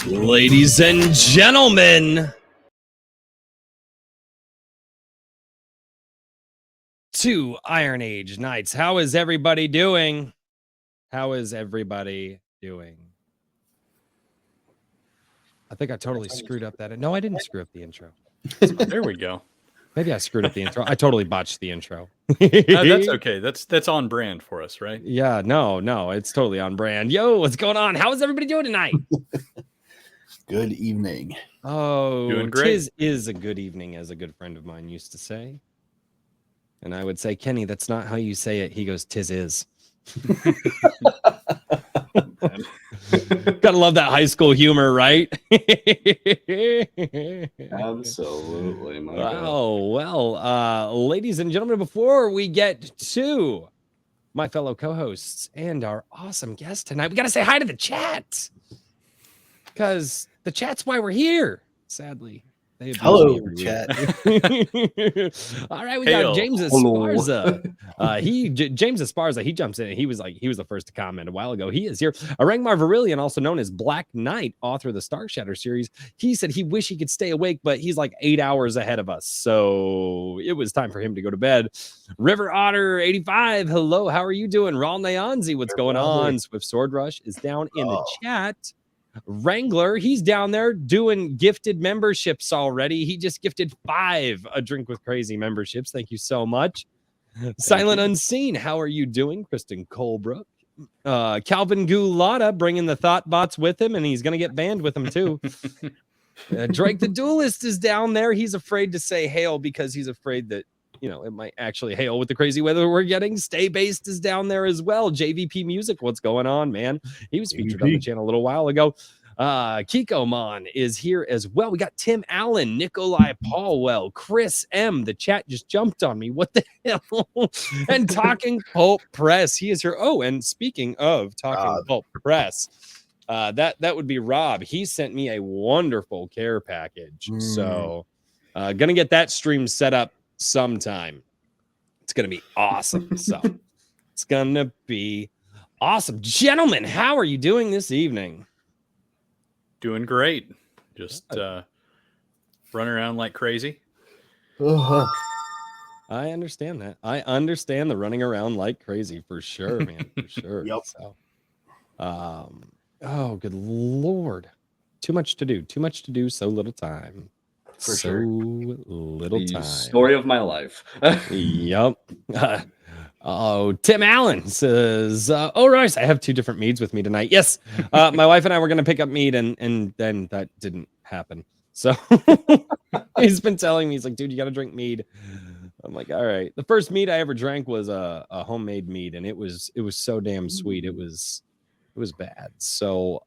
Ladies and gentlemen, to Iron Age Nights. How is everybody doing? How is everybody doing? I think I totally screwed up that. No, I didn't screw up the intro. There we go. Maybe I screwed up the intro. I totally botched the intro. That's okay. That's on brand for us, right? Yeah, no, it's totally on brand. Yo, what's going on? How is everybody doing tonight? Good evening. Oh, Doing great. tis is a good evening, as a good friend of mine used to say. And I would say, Kenny, that's not how you say it. He goes, tis is. Gotta love that high school humor, right? Absolutely. My God. Wow. Well, ladies and gentlemen, before we get to my fellow co-hosts and our awesome guest tonight, we got to say hi to the chat, because the chat's why we're here. Sadly, they abuse Hello, me every week. chat. All right, we Hail. got James Hello. Esparza. James Esparza. He jumps in. He was the first to comment a while ago. He is here. Arangmar Virillion, also known as Black Knight, author of the Star Shatter series. He said he wished he could stay awake, but he's like 8 hours ahead of us, so it was time for him to go to bed. River Otter 85. Hello, how are you doing? Raul Nyanzi, what's going on? Swift Sword Rush is down in the chat. Wrangler, he's down there doing gifted memberships already. He just gifted 5 A Drink with Crazy memberships. Thank you so much. Silent Unseen, how are you doing? Kristen Colebrook. Calvin Gulata bringing the thought bots with him, and he's going to get banned with them too. Drake the Duelist is down there. He's afraid to say hail because he's afraid that, it might actually hail with the crazy weather we're getting. Stay Based is down there as well. JVP Music, what's going on, man? He was featured on the channel a little while ago. Kiko Mon is here as well. We got Tim Allen, Nikolai Paulwell, Chris M. The chat just jumped on me. What the hell? And Talking Pulp Press. He is here. Oh, and speaking of Talking Pulp Press, that would be Rob. He sent me a wonderful care package. So gonna get that stream set up sometime. It's gonna be awesome. So it's gonna be awesome. Gentlemen, how are you doing this evening? Doing great. Just running around like crazy. Uh-huh. I understand that. I understand the running around like crazy for sure, man. For sure. Yep. So, oh, good Lord. Too much to do, so little time. For sure. Little The time. story of my life. Yep. Tim Allen says, oh, Royce, I have 2 different meads with me tonight. Yes. My wife and I were going to pick up mead, and then that didn't happen. So he's been telling me, he's like, dude, you got to drink mead. I'm like, all right. The first mead I ever drank was a homemade mead, and it was so damn sweet. It was bad. So,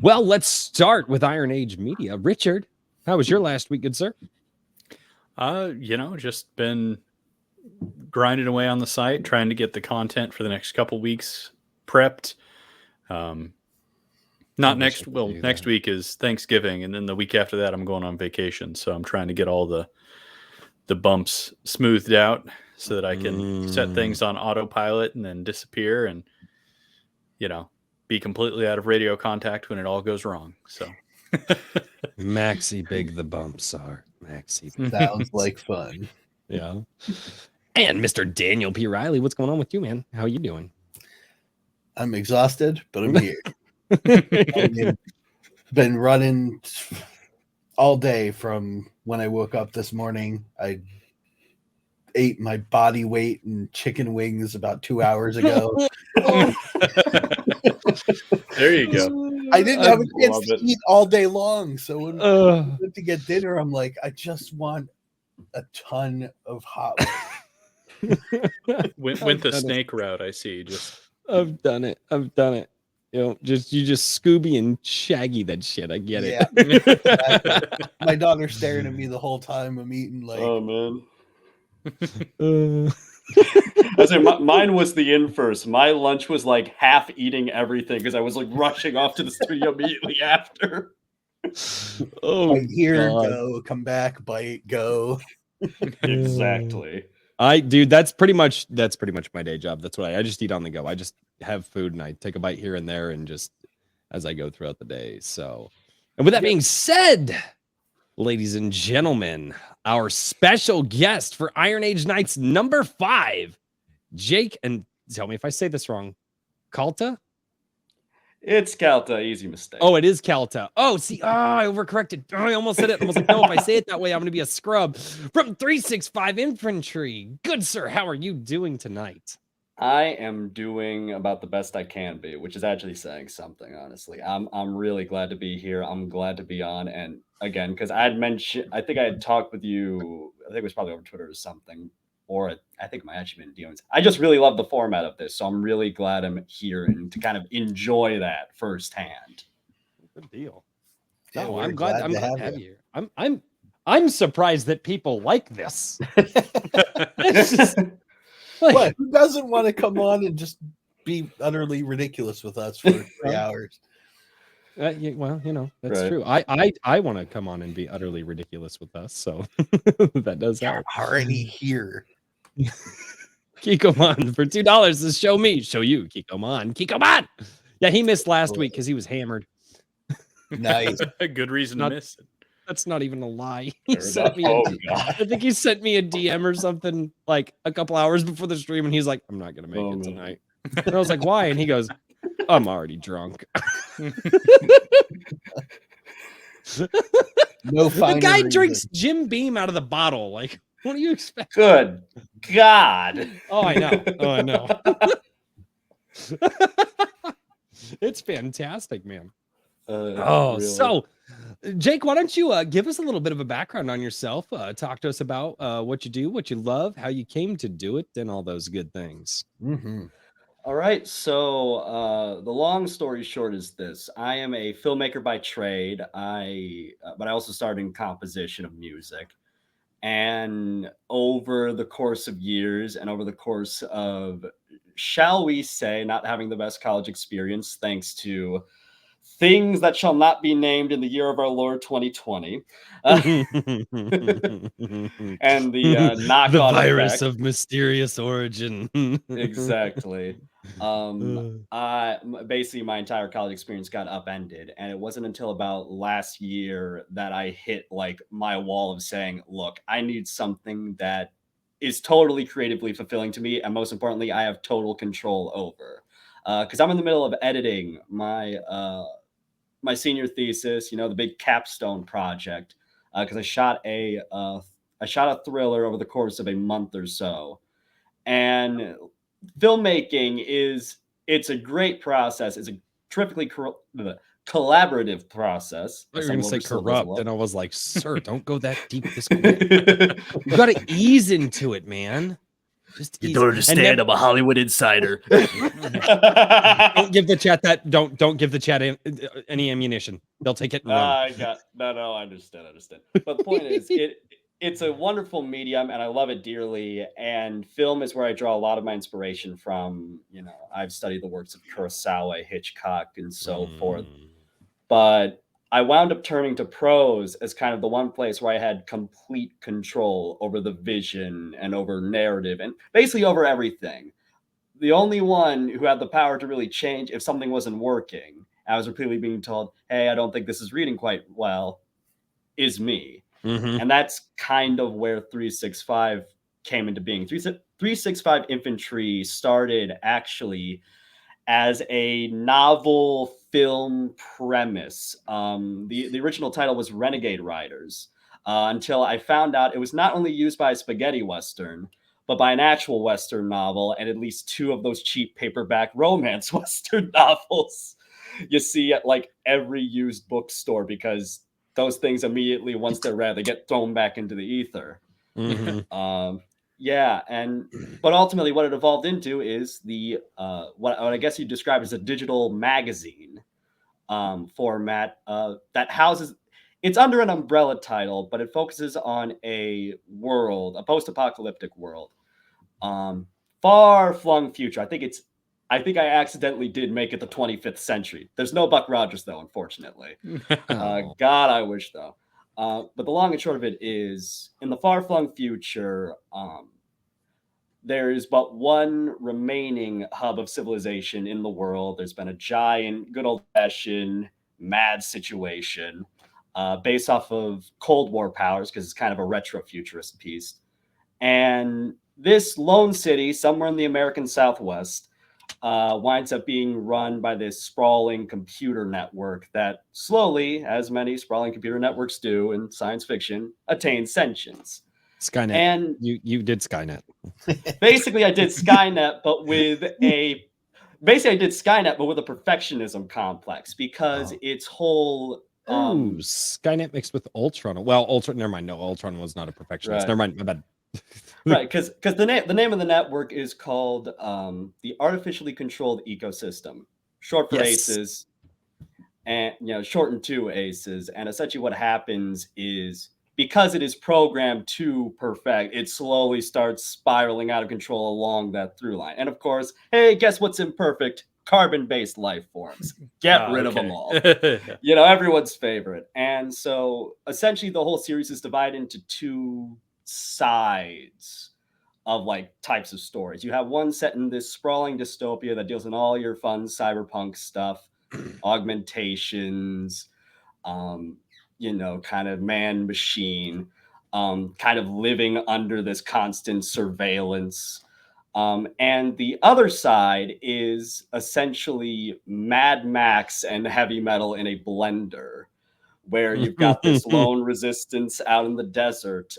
well, let's start with Iron Age Media. Richard, how was your last week, good sir? Just been grinding away on the site, trying to get the content for the next couple weeks prepped. Next week is Thanksgiving, and then the week after that I'm going on vacation. So I'm trying to get all the bumps smoothed out so that I can set things on autopilot and then disappear and, be completely out of radio contact when it all goes wrong. So Maxi big the bumps are. Maxi. Sounds like fun. Yeah. And Mr. Daniel P. Riley, what's going on with you, man? How are you doing? I'm exhausted, but I'm here. I've been running all day from when I woke up this morning. I ate my body weight in chicken wings about 2 hours ago. There you go. I didn't have a chance to eat all day long. So when I went to get dinner, I'm like, I just want a ton of hot Went the snake route, I see. I've done it. You just Scooby and Shaggy that shit. I get Yeah. it. My daughter's staring at me the whole time I'm eating. Like, Oh man. Uh, I say mine was the inverse. My lunch was like half eating everything because I was like rushing off to the studio immediately after. oh bite here, God. go, come back, bite, go. Exactly. That's pretty much my day job. That's what I just eat on the go. I just have food and I take a bite here and there and just as I go throughout the day. So, and with that being said, ladies and gentlemen, our special guest for Iron Age Nights number 5, Jake, and tell me if I say this wrong, Kalta? It's Calta, easy mistake. Oh, it is Kalta. Oh, see, I overcorrected. Oh, I almost said it. I was like, no, if I say it that way, I'm going to be a scrub. From 365 Infantry. Good sir, how are you doing tonight? I am doing about the best I can be, which is actually saying something, honestly. I'm really glad to be here. I'm glad to be on. And again, because I think I had talked with you, I think it was probably over Twitter or something, or I think it might actually been DMs. I just really love the format of this. So I'm really glad I'm here and to kind of enjoy that firsthand. Good deal. Yeah, No, we're I'm glad to have have you. you. I'm surprised that people like this. It's just, like, What? Who doesn't want to come on and just be utterly ridiculous with us for 3 hours? yeah, well, that's Right. true. I want to come on and be utterly ridiculous with us, so that does help. Already here. Kikomon for $2 to show you, Kikomon. Kikomon! Yeah, he missed last week because he was hammered. Nice. A good reason to miss it. That's not even a lie. Fair enough. Oh, God. I think he sent me a DM or something like a couple hours before the stream, and he's like, "I'm not gonna make Oh, it man. tonight." And I was like, "Why?" And he goes, "I'm already drunk." No The finer guy reason. drinks Jim Beam out of the bottle. Like, what do you expect? Good God. Oh, I know. It's fantastic, man. Really. So Jake, why don't you give us a little bit of a background on yourself? Talk to us about what you do, what you love, how you came to do it, and all those good things. Mm-hmm. All right. So the long story short is this: I am a filmmaker by trade. But I also started in composition of music. And over the course of years, and over the course of, shall we say, not having the best college experience, thanks to things that shall not be named in the year of our Lord 2020, and the knock-on the virus effect. of mysterious origin. Exactly. Basically my entire college experience got upended, and it wasn't until about last year that I hit like my wall of saying, look, I need something that is totally creatively fulfilling to me, and most importantly, I have total control over. Because I'm in the middle of editing my senior thesis, the big capstone project. Because I shot a thriller over the course of a month or so, and filmmaking it's a great process. It's a terrifically collaborative process. I thought you were going to say Some oversyllables corrupt, below. and I was like, sir, don't go that deep this quick. You got to ease into it, man. Just You ease. don't understand. I'm a Hollywood insider. Don't give the chat don't give the chat any ammunition. They'll take it and run. I understand. But the point is, it's a wonderful medium, and I love it dearly. And film is where I draw a lot of my inspiration from. I've studied the works of Kurosawa, Hitchcock, and so forth. But I wound up turning to prose as kind of the one place where I had complete control over the vision and over narrative and basically over everything. The only one who had the power to really change if something wasn't working, I was repeatedly being told, hey, I don't think this is reading quite well, is me. Mm-hmm. And that's kind of where 365 came into being. 365 Infantry started actually as a novel film premise. The original title was Renegade Riders, until I found out it was not only used by a spaghetti Western, but by an actual Western novel and at least 2 of those cheap paperback romance Western novels you see at like every used bookstore, because those things immediately, once they're read, they get thrown back into the ether. Mm-hmm. Yeah, but ultimately, what it evolved into is the what I guess you describe as a digital magazine format that houses. It's under an umbrella title, but it focuses on a world, a post-apocalyptic world, far-flung future. I think I accidentally did make it the 25th century. There's no Buck Rogers though, unfortunately. Oh. God, I wish though. But the long and short of it is, in the far-flung future, there is but one remaining hub of civilization in the world. There's been a giant, good old-fashioned mad situation based off of Cold War powers, because it's kind of a retro futurist piece. And this lone city, somewhere in the American Southwest, winds up being run by this sprawling computer network that slowly, as many sprawling computer networks do in science fiction, attains sentience. Skynet. And you did Skynet. basically, I did Skynet, but with a perfectionism complex, because its whole Ooh, Skynet mixed with Ultron. Well, Ultron. Never mind. No, Ultron was not a perfectionist. Right. Never mind. My bad. right, because the name of the network is called the Artificially Controlled Ecosystem, short for Yes. ACEs, and shortened to ACEs. And essentially, what happens is, because it is programmed to perfect, it slowly starts spiraling out of control along that through line. And of course, hey, guess what's imperfect? Carbon-based life forms. Get rid of them all. Everyone's favorite. And so essentially the whole series is divided into two sides of types of stories. You have one set in this sprawling dystopia that deals in all your fun cyberpunk stuff, augmentations, kind of man machine, kind of living under this constant surveillance. And the other side is essentially Mad Max and heavy metal in a blender, where you've got this lone resistance out in the desert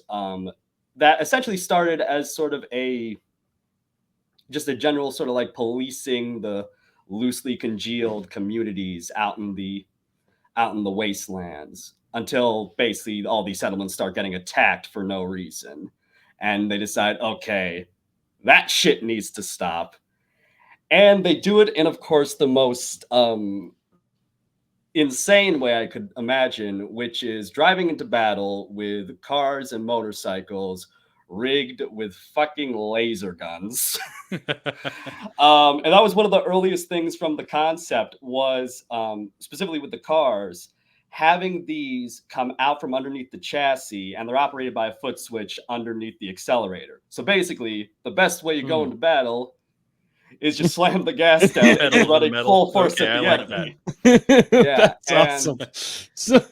that essentially started as sort of just a general sort of policing the loosely congealed communities out in the wastelands, until basically all these settlements start getting attacked for no reason. And they decide, okay, that shit needs to stop. And they do it in, of course, the most insane way I could imagine, which is driving into battle with cars and motorcycles rigged with fucking laser guns. And that was one of the earliest things from the concept, was specifically with the cars, having these come out from underneath the chassis, and they're operated by a foot switch underneath the accelerator. So basically, the best way you go into battle is just slam the gas down and running full force at the enemy. That's awesome. So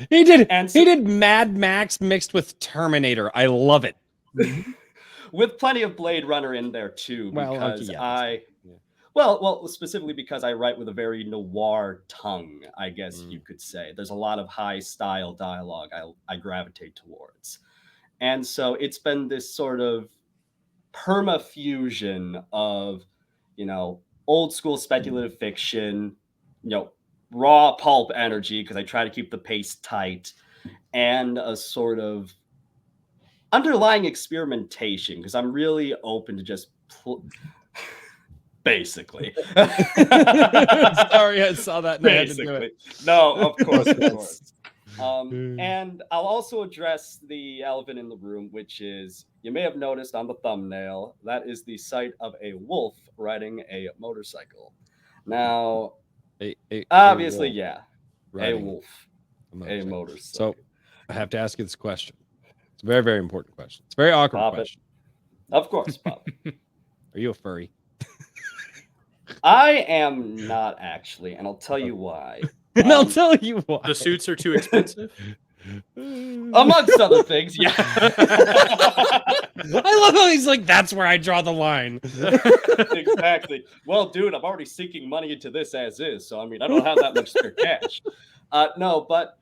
he did Mad Max mixed with Terminator. I love it. With plenty of Blade Runner in there too, because well, specifically because I write with a very noir tongue, I guess you could say. There's a lot of high style dialogue I gravitate towards. And so it's been this sort of perma fusion of, old school speculative fiction, raw pulp energy, because I try to keep the pace tight, and a sort of underlying experimentation, because I'm really open to just basically. Sorry, I saw that. Basically. No, of course. And I'll also address the elephant in the room, which is, you may have noticed on the thumbnail, that is the sight of a wolf riding a motorcycle. Now, obviously, a wolf, a motorcycle. So I have to ask you this question. It's a very, very important question. It's a very awkward question. Of course, Pop. Are you a furry? I am not, actually, and I'll tell you why. And I'll tell you why. The suits are too expensive. Amongst other things, yeah. I love how he's like, that's where I draw the line. Exactly. Well, dude, I'm already sinking money into this as is, so I mean, I don't have that much spare cash. No, but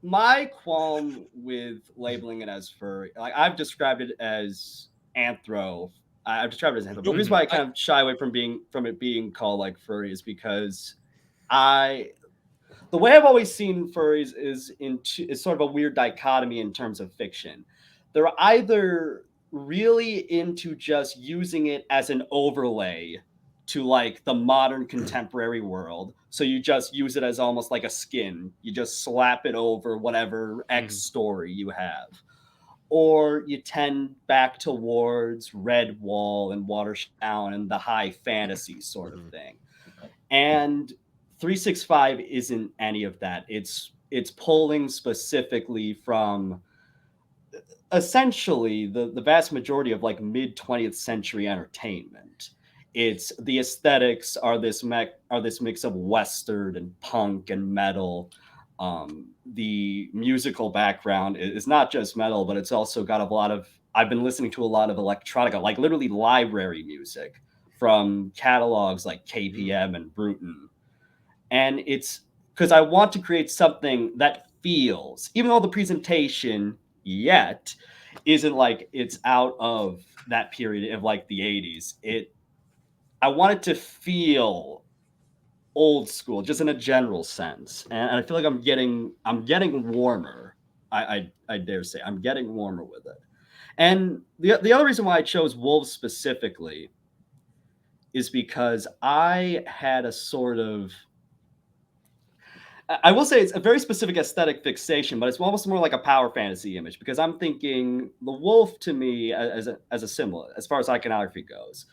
my qualm with labeling it as furry, I've described it as anthro. I've described it as anthro. The reason why I kind of shy away from it being called furry is because the way I've always seen furries is sort of a weird dichotomy in terms of fiction. They're either really into just using it as an overlay to like the modern contemporary world. So you just use it as almost like a skin. You just slap it over whatever X story you have. Or you tend back towards Redwall and Watertown and the high fantasy sort of thing. And 365 isn't any of that. It's pulling specifically from essentially the vast majority of like mid 20th century entertainment. It's the aesthetics are this mix of Western and punk and metal. The musical background is not just metal, but it's also got a lot of, I've been listening to a lot of electronica, like literally library music from catalogs like KPM and Bruton. And it's because I want to create something that feels, even though the presentation yet isn't like it's out of that period of like the 80s. I want it to feel old school, just in a general sense. And I feel like I'm getting warmer. I dare say I'm getting warmer with it. And the other reason why I chose Wolves specifically is because I had a sort of, I will say it's a very specific aesthetic fixation, but it's almost more like a power fantasy image, because I'm thinking the wolf to me as a symbol, as far as iconography goes,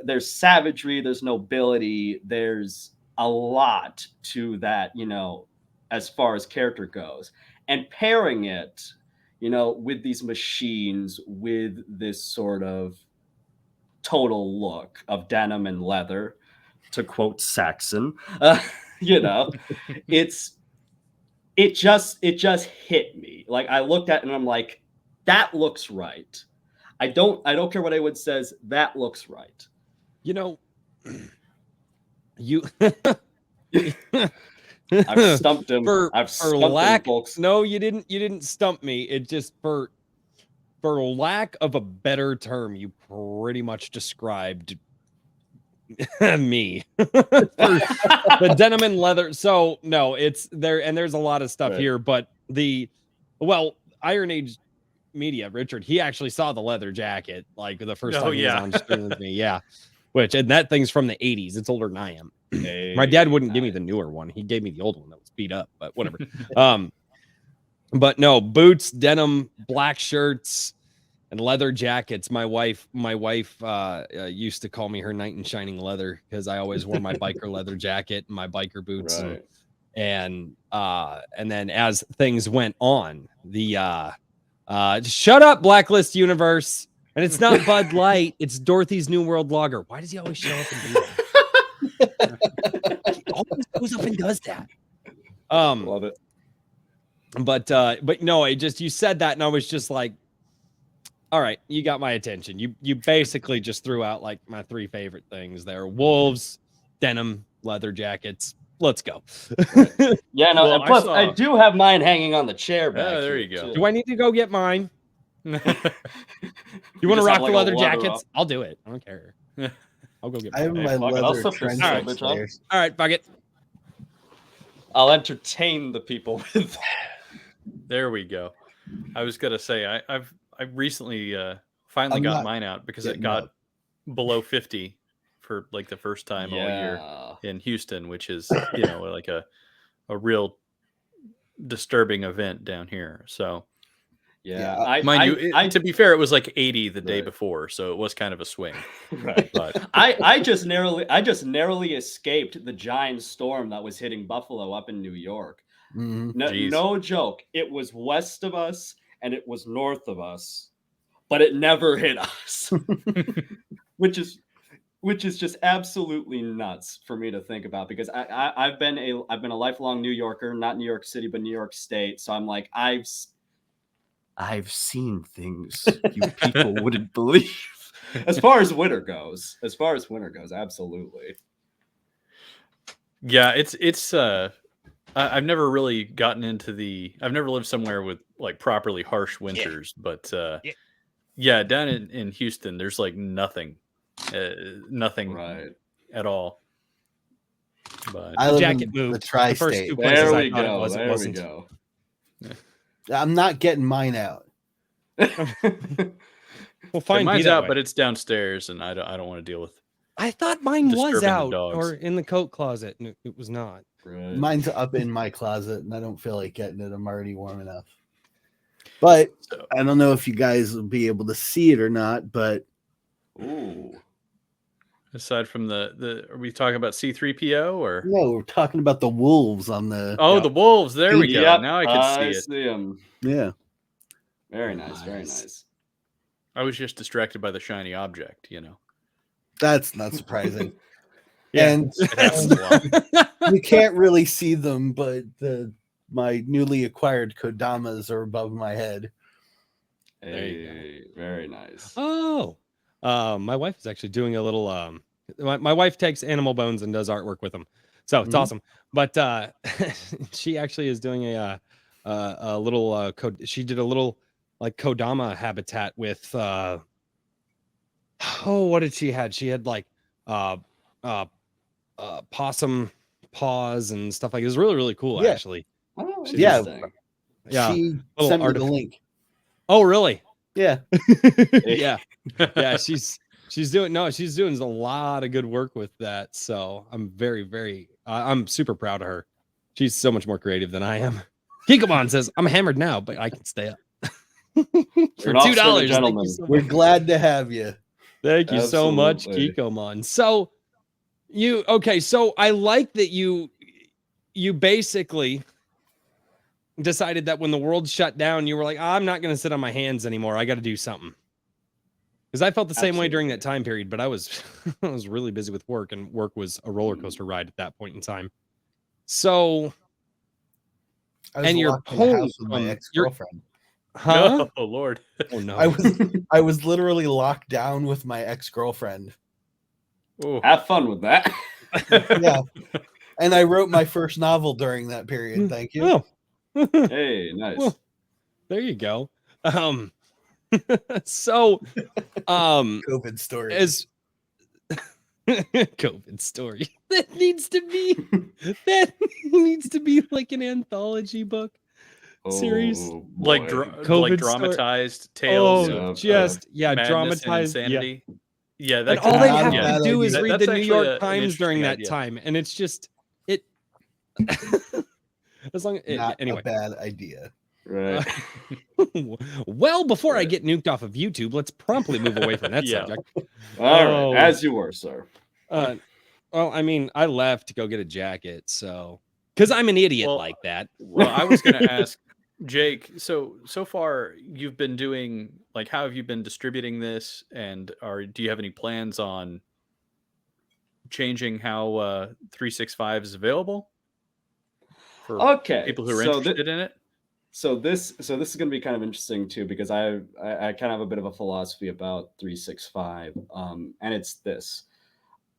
there's savagery, there's nobility, there's a lot to that, you know, as far as character goes. And pairing it, you know, with these machines, with this sort of total look of denim and leather, to quote Saxon, you know, it just hit me. Like I looked at it and I'm like, that looks right. I don't care what anyone says, that looks right. You know, you I've stumped him. I've stumped him, folks. No, you didn't stump me. It just for lack of a better term, you pretty much described me. The denim and leather. So no, it's there, and there's a lot of stuff here, but Iron Age Media, Richard, he actually saw the leather jacket like the first time he was on screen with me. Yeah. And that thing's from the 80s. It's older than I am. Hey, my dad wouldn't give me the newer one. He gave me the old one that was beat up, but whatever. But no, boots, denim, black shirts, and leather jackets. My wife used to call me her knight in shining leather because I always wore my biker leather jacket and my biker boots. Right. And then as things went on, the shut up, Blacklist Universe. And it's not Bud Light, it's Dorothy's New World Lager. Why does he always show up and do that? He always goes up and does that. Love it. But no, you said that and I was just like, all right, you got my attention. You basically just threw out like my three favorite things there. Wolves, denim, leather jackets. Let's go. Yeah, no, and plus I do have mine hanging on the chair back. Yeah, there you go. Too. Do I need to go get mine? You want to rock the leather jackets? I'll do it. I don't care. I'll go get mine. I have my leather trench. All right, fuck it. I'll entertain the people with. There we go. I was gonna say I recently finally got mine out because it got below 50 for like the first time all year in Houston, which is like a real disturbing event down here. So. Yeah, mind you, to be fair, it was like 80 the day before, so it was kind of a swing. Right. But I just narrowly escaped the giant storm that was hitting Buffalo up in New York. Mm-hmm. No joke. It was west of us and it was north of us, but it never hit us, which is just absolutely nuts for me to think about, because I've been a lifelong New Yorker, not New York City, but New York State. So I'm like, I've seen things you people wouldn't believe. As far as winter goes, absolutely. Yeah, it's I've never really gotten into I've never lived somewhere with like properly harsh winters, but down in Houston, there's like nothing right at all. But I live jacket in moved. the tri-state. The first two places there I we thought go. it was, there it wasn't. We go. I'm not getting mine out. Well, Well, fine. Mine's be that out, way. but it's downstairs, and I don't want to deal with. I thought mine was disturbing the out dogs. or in the coat closet, and it was not. Right. Mine's up in my closet, and I don't feel like getting it. I'm already warm enough. But So, I don't know if you guys will be able to see it or not. But Ooh. aside from are we talking about C3PO or? no, we're talking about the wolves on the. Oh, Yep. the wolves. There we go. Yep, Now I can see it. see him. Yeah, Very nice. Very Nice. nice. I was just distracted by the shiny object, that's not surprising. Yeah. And It happens a lot. you can't really see them, but my newly acquired kodamas are above my head. There you go. Hey, very nice. Oh, my wife is actually doing a little. My wife takes animal bones and does artwork with them, so it's Mhm. awesome. But she actually is doing a little. She did a little like kodama habitat with. What did she had? She had like uh, possum paws and stuff like. It was really really cool Yeah. actually. Oh, Yeah. interesting. Yeah, She little sent me the artif- link. Oh really? Yeah, Yeah. Yeah, she's doing a lot of good work with that, so I'm very very I'm super proud of her. She's so much more creative than I am. Kikomon says I'm hammered now, but I can stay up. For an officer and a $2. Thank gentleman. you so we're much. glad to have you. Thank you so much, Absolutely. Kikomon. So so I like that you basically decided that when the world shut down, you were like, I'm not going to sit on my hands anymore. I got to do something. Because I felt the same way during that time period, but I was I was really busy with work, and work was a roller coaster ride at that point in time. So, I was and your locked in the home, house with my ex-girlfriend. huh? Oh Lord. Oh no! I was literally locked down with my ex-girlfriend. Oh. Have fun with that. Yeah, and I wrote my first novel during that period. Thank you. Oh, Hey, nice. Well, there you go. So, COVID story. as COVID story that needs to be like an anthology book series. Oh, Like, boy. COVID dramatized tales Oh, of just madness dramatized. and Yeah. insanity. Yeah, And that all could they be- have yeah. to do is That- read that's the New actually York an Times during interesting that idea. time, and it's just it. As long Not anyway. a bad idea. Right. Well, before I Right. get nuked off of YouTube, let's promptly move away from that Yeah. subject. All Oh. right. As you were, sir. Well, I mean, I left to go get a jacket, so because I'm an idiot Well, like that. Well, I was going to ask Jake. So far, you've been doing like, how have you been distributing this, and do you have any plans on changing how 365 is available for Okay. people who are so interested in it? So this is going to be kind of interesting too, because I kind of have a bit of a philosophy about 365, and it's this.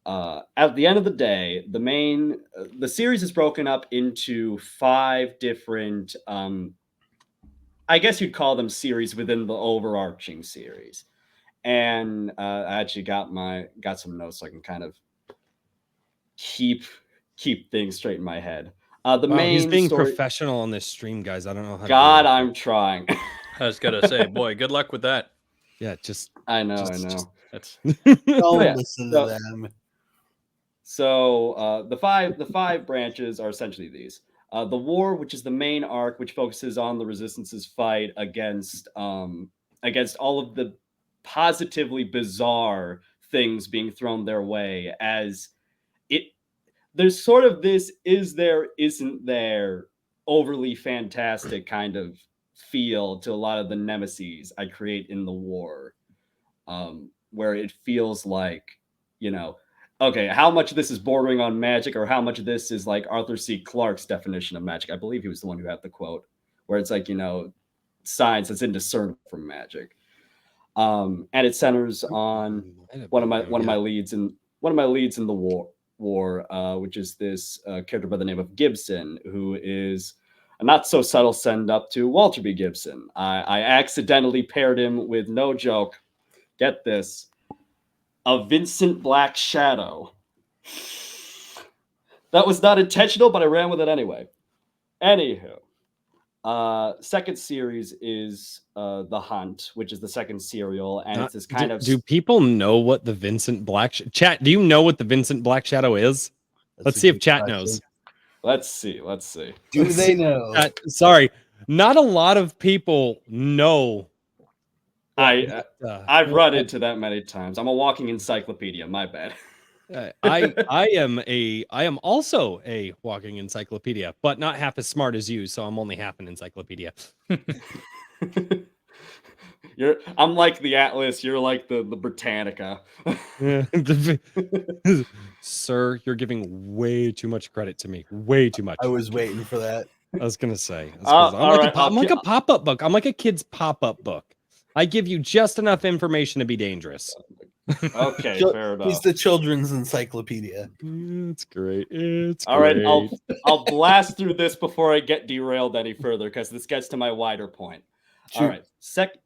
At the end of the day, the series is broken up into 5 different, I guess you'd call them series within the overarching series. And I actually got some notes so I can kind of keep things straight in my head. The Wow, main he's being story. professional on this stream, guys. I don't know how. God, to do I'm trying. I was going to say, boy, good luck with that. yeah, just I know. That's Don't yeah, listen so- to them. So the five branches are essentially these: the war, which is the main arc, which focuses on the Resistance's fight against all of the positively bizarre things being thrown their way. As there's sort of this is there, isn't there, overly fantastic kind of feel to a lot of the nemesis I create in the war, where it feels like, okay, how much of this is bordering on magic, or how much of this is like Arthur C. Clarke's definition of magic. I believe he was the one who had the quote, where it's like, science that's indiscernible from magic. And it centers on one of my leads in the war, which is this character by the name of Gibson, who is a not so subtle send up to Walter B. Gibson. I accidentally paired him with, no joke, get this, a Vincent Black Shadow. That was not intentional, but I ran with it anyway. Anywho, Second series is The Hunt, which is the second serial, and it's this kind of. Do people know what the Vincent Black chat? Do you know what the Vincent Black Shadow is? Let's see if chat knows. Let's see. Do they know? Sorry, not a lot of people know. I've run into that many times. I'm a walking encyclopedia. My bad. I am also a walking encyclopedia, but not half as smart as you, so I'm only half an encyclopedia. I'm like the Atlas, you're like the Britannica. Sir, you're giving way too much credit to me. Way too much. I was waiting for that. I was gonna say. I'm like a pop-up book. I'm like a kid's pop-up book. I give you just enough information to be dangerous. Okay, fair enough. He's the children's encyclopedia. It's great. It's all great. right. I'll blast through this before I get derailed any further, because this gets to my wider point. Shoot. All right.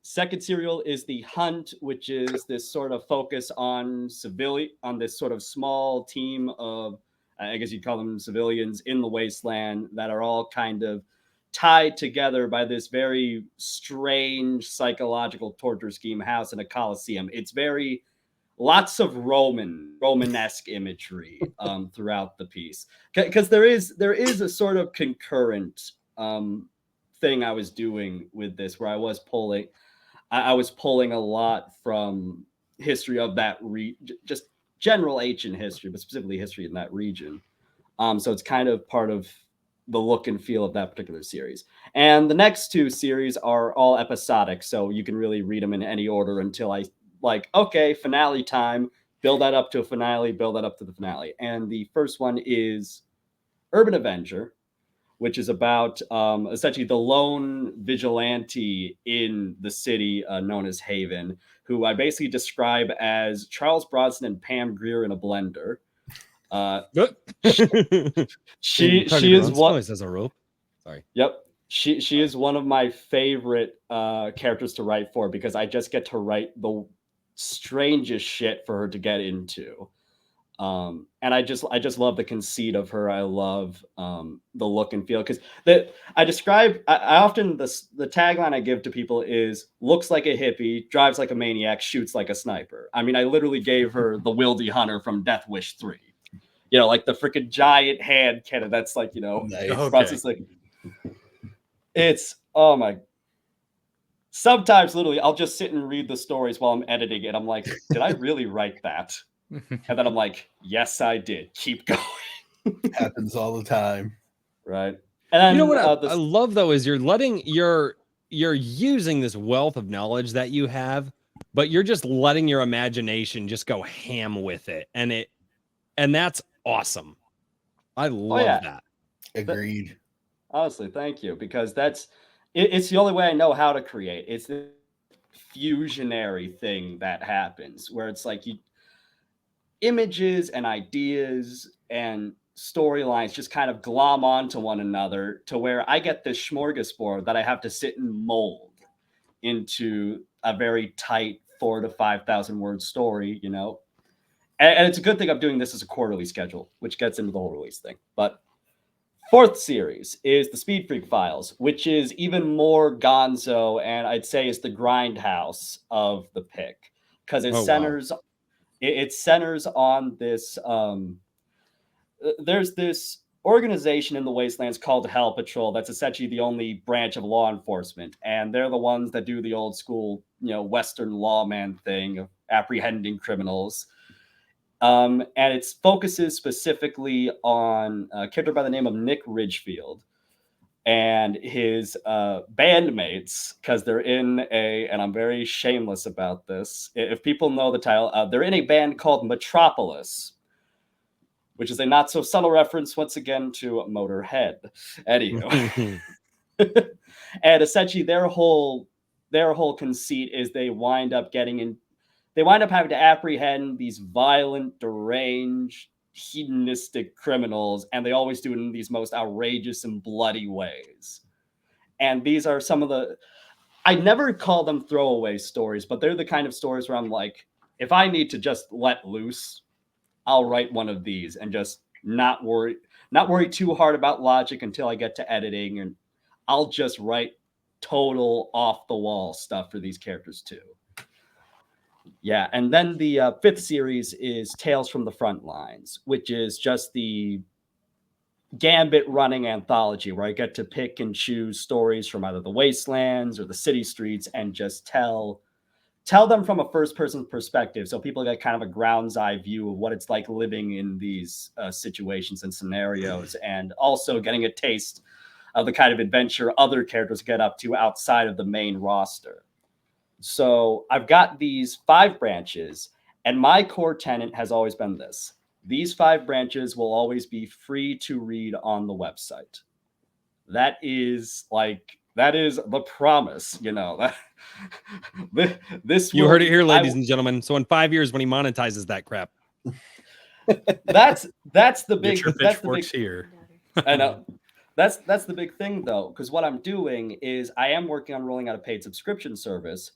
Second serial is The Hunt, which is this sort of focus on this sort of small team of, I guess you'd call them civilians in the wasteland that are all kind of tied together by this very strange psychological torture scheme house in a coliseum. It's very lots of Romanesque imagery throughout the piece, because there is a sort of concurrent thing I was doing with this, where I was pulling a lot from history of that just general ancient history, but specifically history in that region. So it's kind of part of the look and feel of that particular series. And the next two series are all episodic, so you can really read them in any order until I okay, finale time, build that up to a finale, build that up to the finale. And the first one is Urban Avenger, which is about essentially the lone vigilante in the city known as Haven, who I basically describe as Charles Bronson and Pam Grier in a blender. She is one as a rope. Sorry. Yep. She is one of my favorite characters to write for, because I just get to write the strangest shit for her to get into. And I just love the conceit of her. I love the look and feel, because I often the tagline I give to people is looks like a hippie, drives like a maniac, shoots like a sniper. I mean, I literally gave her the Wildy Hunter from Death Wish 3. Like the freaking giant hand cannon. That's like, nice. Okay. Like, it's, oh my. Sometimes literally I'll just sit and read the stories while I'm editing it. I'm like, did I really write that? And then I'm like, yes, I did. Keep going. Happens all the time. Right. And then, you know what I love though is you're using this wealth of knowledge that you have, but you're just letting your imagination just go ham with it. And that's awesome. I love that. Agreed. Honestly, thank you, because it's the only way I know how to create. It's the fusionary thing that happens, where it's like images and ideas and storylines just kind of glom onto one another, to where I get this smorgasbord that I have to sit and mold into a very tight 4,000 to 5,000 word story, And it's a good thing I'm doing this as a quarterly schedule, which gets into the whole release thing. But fourth series is the Speed Freak Files, which is even more gonzo, and I'd say is the grindhouse of the pick, because it centers on this. There's this organization in the Wastelands called Hell Patrol that's essentially the only branch of law enforcement, and they're the ones that do the old school, Western lawman thing of apprehending criminals. And it focuses specifically on a character by the name of Nick Ridgefield and his bandmates, because they're in and I'm very shameless about this, if people know the title, they're in a band called Metropolis, which is a not so subtle reference once again to Motorhead. Anywho. And essentially their whole conceit is they wind up having to apprehend these violent, deranged, hedonistic criminals, and they always do it in these most outrageous and bloody ways. And these are some of I never call them throwaway stories, but they're the kind of stories where I'm like, if I need to just let loose, I'll write one of these and just not worry too hard about logic until I get to editing. And I'll just write total off the wall stuff for these characters too. Yeah, and then the 5th series is Tales from the Front Lines, which is just the Gambit running anthology where I get to pick and choose stories from either the wastelands or the city streets and just tell them from a first-person perspective, so people get kind of a ground's eye view of what it's like living in these situations and scenarios, and also getting a taste of the kind of adventure other characters get up to outside of the main roster. So I've got these 5 branches, and my core tenet has always been this. These 5 branches will always be free to read on the website. That is the promise, you know. You heard it here, ladies and gentlemen. So in 5 years, when he monetizes that crap, that's the big. Get your That's the pitchforks big. here. I know. That's the big thing, though, because what I'm doing is I am working on rolling out a paid subscription service,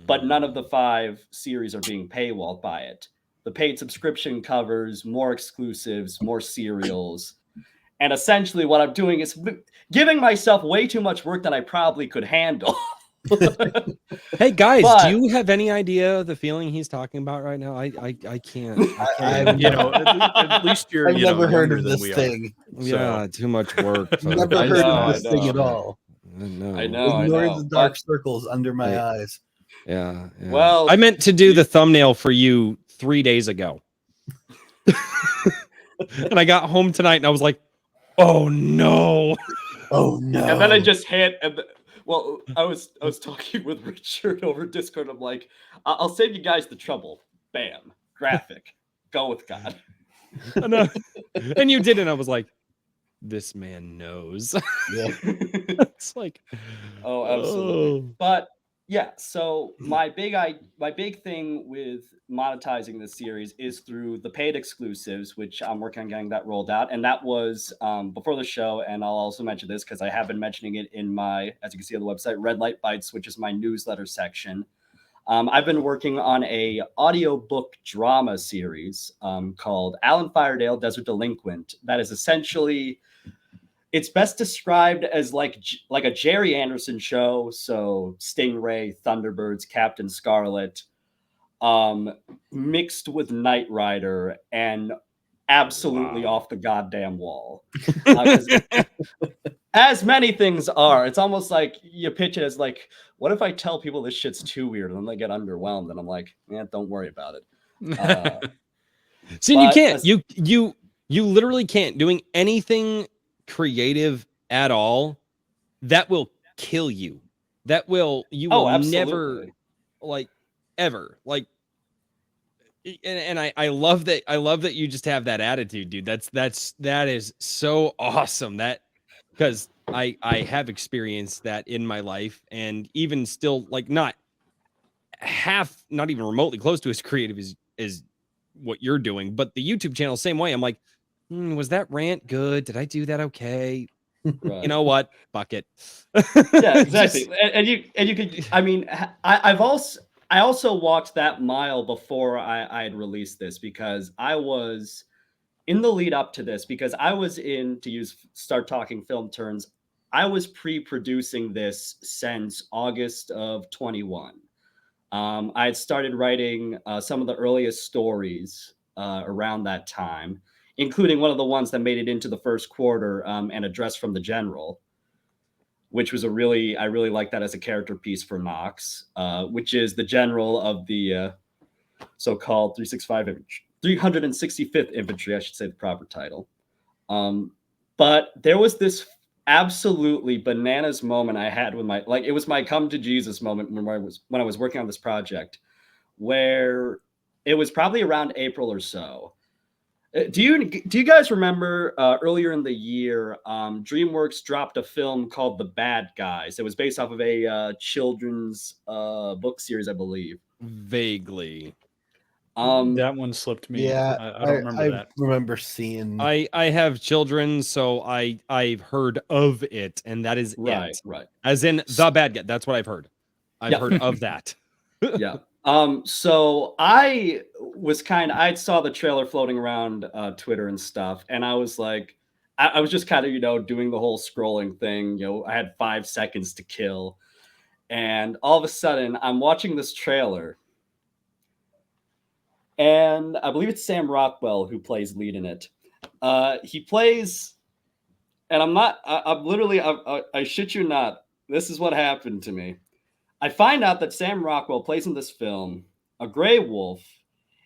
but none of the 5 series are being paywalled by it. The paid subscription covers more exclusives, more serials. And essentially what I'm doing is giving myself way too much work that I probably could handle. Hey guys, do you have any idea the feeling he's talking about right now? I can't. You know, at least you're. I've never heard of this this thing. Yeah, too much work. Never heard of this thing at all. I know. Ignore the dark circles under my eyes. Yeah. Well, I meant to do the thumbnail for you 3 days ago. And I got home tonight and I was like, oh no. Oh no. And then I just hit well, I was talking with Richard over Discord. I'm like, I'll save you guys the trouble. Bam. Graphic. Go with God. And you did it. I was like, this man knows. Yeah. It's like, oh, absolutely. But yeah, so my big thing with monetizing this series is through the paid exclusives, which I'm working on getting that rolled out. And that was before the show. And I'll also mention this because I have been mentioning it in my, as you can see on the website, Red Light Bites, which is my newsletter section. I've been working on a audiobook drama series called Alan Firedale, Desert Delinquent. That is essentially, it's best described as like a Jerry Anderson show. So Stingray, Thunderbirds, Captain Scarlet, mixed with Knight Rider and absolutely off the goddamn wall. As many things are, it's almost like you pitch it as like, what if I tell people this shit's too weird and then they get underwhelmed? And I'm like, don't worry about it. See, you can't. You literally can't. Doing anything creative at all, that will kill you. That will never, like, ever, like. And I love that you just have that attitude, dude. That is so awesome. That because I have experienced that in my life, and even still, like, not even remotely close to as creative as what you're doing, but the YouTube channel, same way. I'm like, was that rant good? Did I do that okay? Right. You know what? Fuck it. Yeah, exactly. and you could. I mean, I also walked that mile before I had released this, because I was in the lead up to this, because I was start talking film turns. I was pre-producing this since August of 21. I had started writing some of the earliest stories around that time, including one of the ones that made it into the first quarter, and Address from the General, which was I really like that as a character piece for Knox, which is the general of the so-called 365th Infantry, I should say the proper title. But there was this absolutely bananas moment I had with it was my come to Jesus moment when I was working on this project, where it was probably around April or so. Do you guys remember earlier in the year, DreamWorks dropped a film called The Bad Guys? It was based off of a children's book series, I believe. Vaguely. That one slipped me. Yeah, I don't remember that. I remember seeing. I have children, so I've heard of it, and that is it. Right. As in The Bad Guy. That's what I've heard. I've heard of that. Yeah. So I saw the trailer floating around Twitter and stuff, and I was like, I was just kind of, doing the whole scrolling thing. I had 5 seconds to kill. And all of a sudden, I'm watching this trailer. And I believe it's Sam Rockwell who plays lead in it. He plays, and I'm literally, I shit you not, this is what happened to me. I find out that Sam Rockwell plays in this film a gray wolf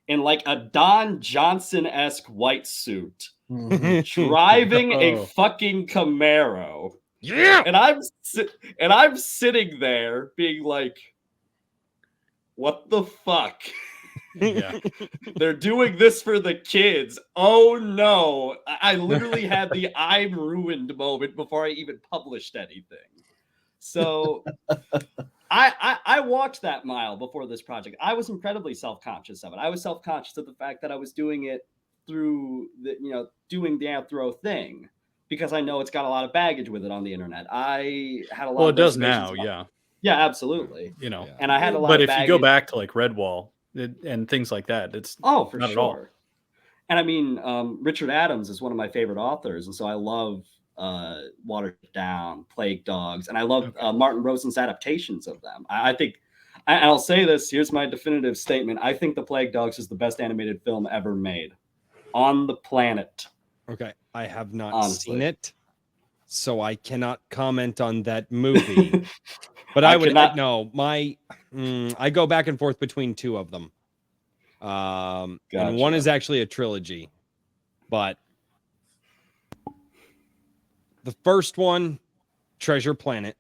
in like a Don Johnson-esque white suit, driving a fucking Camaro. Yeah. And I'm sitting there being like, what the fuck? Yeah. They're doing this for the kids. Oh no. I literally had the I'm ruined moment before I even published anything. So I walked that mile before this project. I was incredibly self-conscious of it. I was self-conscious of the fact that I was doing it through doing the Anthro thing, because I know it's got a lot of baggage with it on the internet. I had a lot. Well, of it does now, yeah. Yeah, absolutely. And I had a lot. But of if baggage. you go back to like Redwall and things like that, it's for not sure. at all. And I mean, Richard Adams is one of my favorite authors, and so I love Watered Down, Plague Dogs, and I love Martin Rosen's adaptations of them. I think, and I'll say this, here's my definitive statement. I think The Plague Dogs is the best animated film ever made on the planet. Okay, I have not seen it, so I cannot comment on that movie. But I would know I go back and forth between two of them. And one is actually a trilogy, but the first one, Treasure Planet.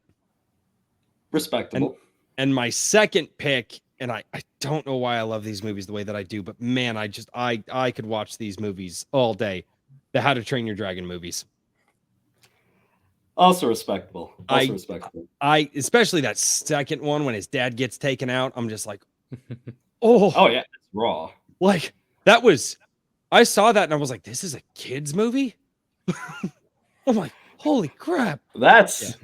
Respectable. And my second pick, and I don't know why I love these movies the way that I do, but man, I could watch these movies all day. The How to Train Your Dragon movies. Also respectable. Respectable. I especially that second one when his dad gets taken out. I'm just like, oh yeah, it's raw. Like that was, I saw that and I was like, this is a kid's movie. I'm like, holy crap. That's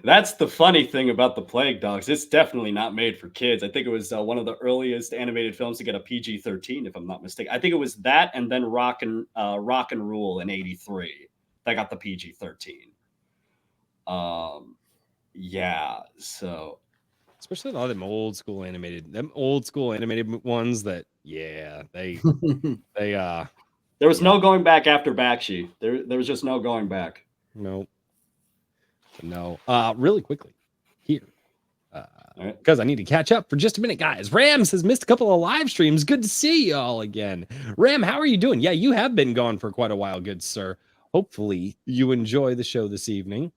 the funny thing about The Plague Dogs. It's definitely not made for kids. I think it was one of the earliest animated films to get a PG-13, if I'm not mistaken. I think it was that and then Rock and Rule in '83 that got the PG-13. Yeah, so especially a lot of them old school animated ones that they there was no going back after Bakshi. There was just no going back. No. Really quickly here, because I need to catch up for just a minute, guys. Rams has missed a couple of live streams. Good to see y'all again. Ram, how are you doing? Yeah, you have been gone for quite a while, good sir. Hopefully you enjoy the show this evening.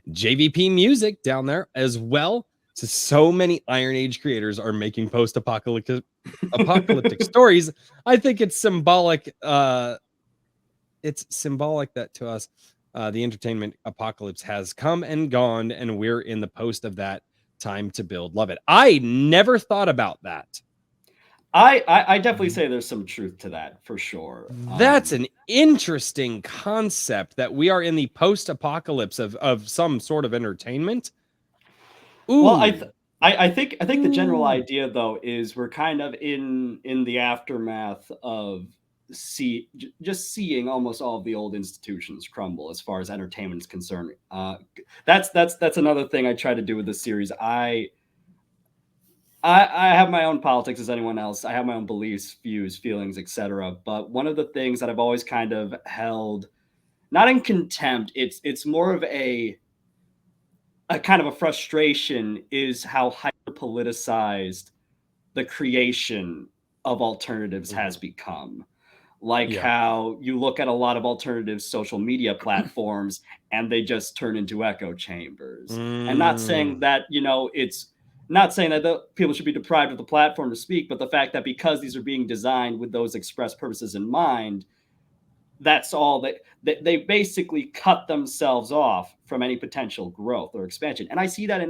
JVP Music down there as well. So many Iron Age creators are making post-apocalyptic stories. I think it's symbolic. It's symbolic that to us, the entertainment apocalypse has come and gone, and we're in the post of that. Time to build. Love it. I never thought about that. I definitely say there's some truth to that for sure. That's an interesting concept, that we are in the post-apocalypse of some sort of entertainment. Ooh. Well, I think the general idea though is we're kind of in the aftermath of just seeing almost all of the old institutions crumble as far as entertainment is concerned. That's another thing I try to do with this series. I have my own politics as anyone else. I have my own beliefs, views, feelings, etc. But one of the things that I've always kind of held, not in contempt, it's more of a kind of a frustration, is how hyper politicized the creation of alternatives has become. Like how you look at a lot of alternative social media platforms and they just turn into echo chambers. And not saying that, it's not saying that the people should be deprived of the platform to speak, but the fact that because these are being designed with those express purposes in mind, that's all they basically cut themselves off from any potential growth or expansion. And I see that in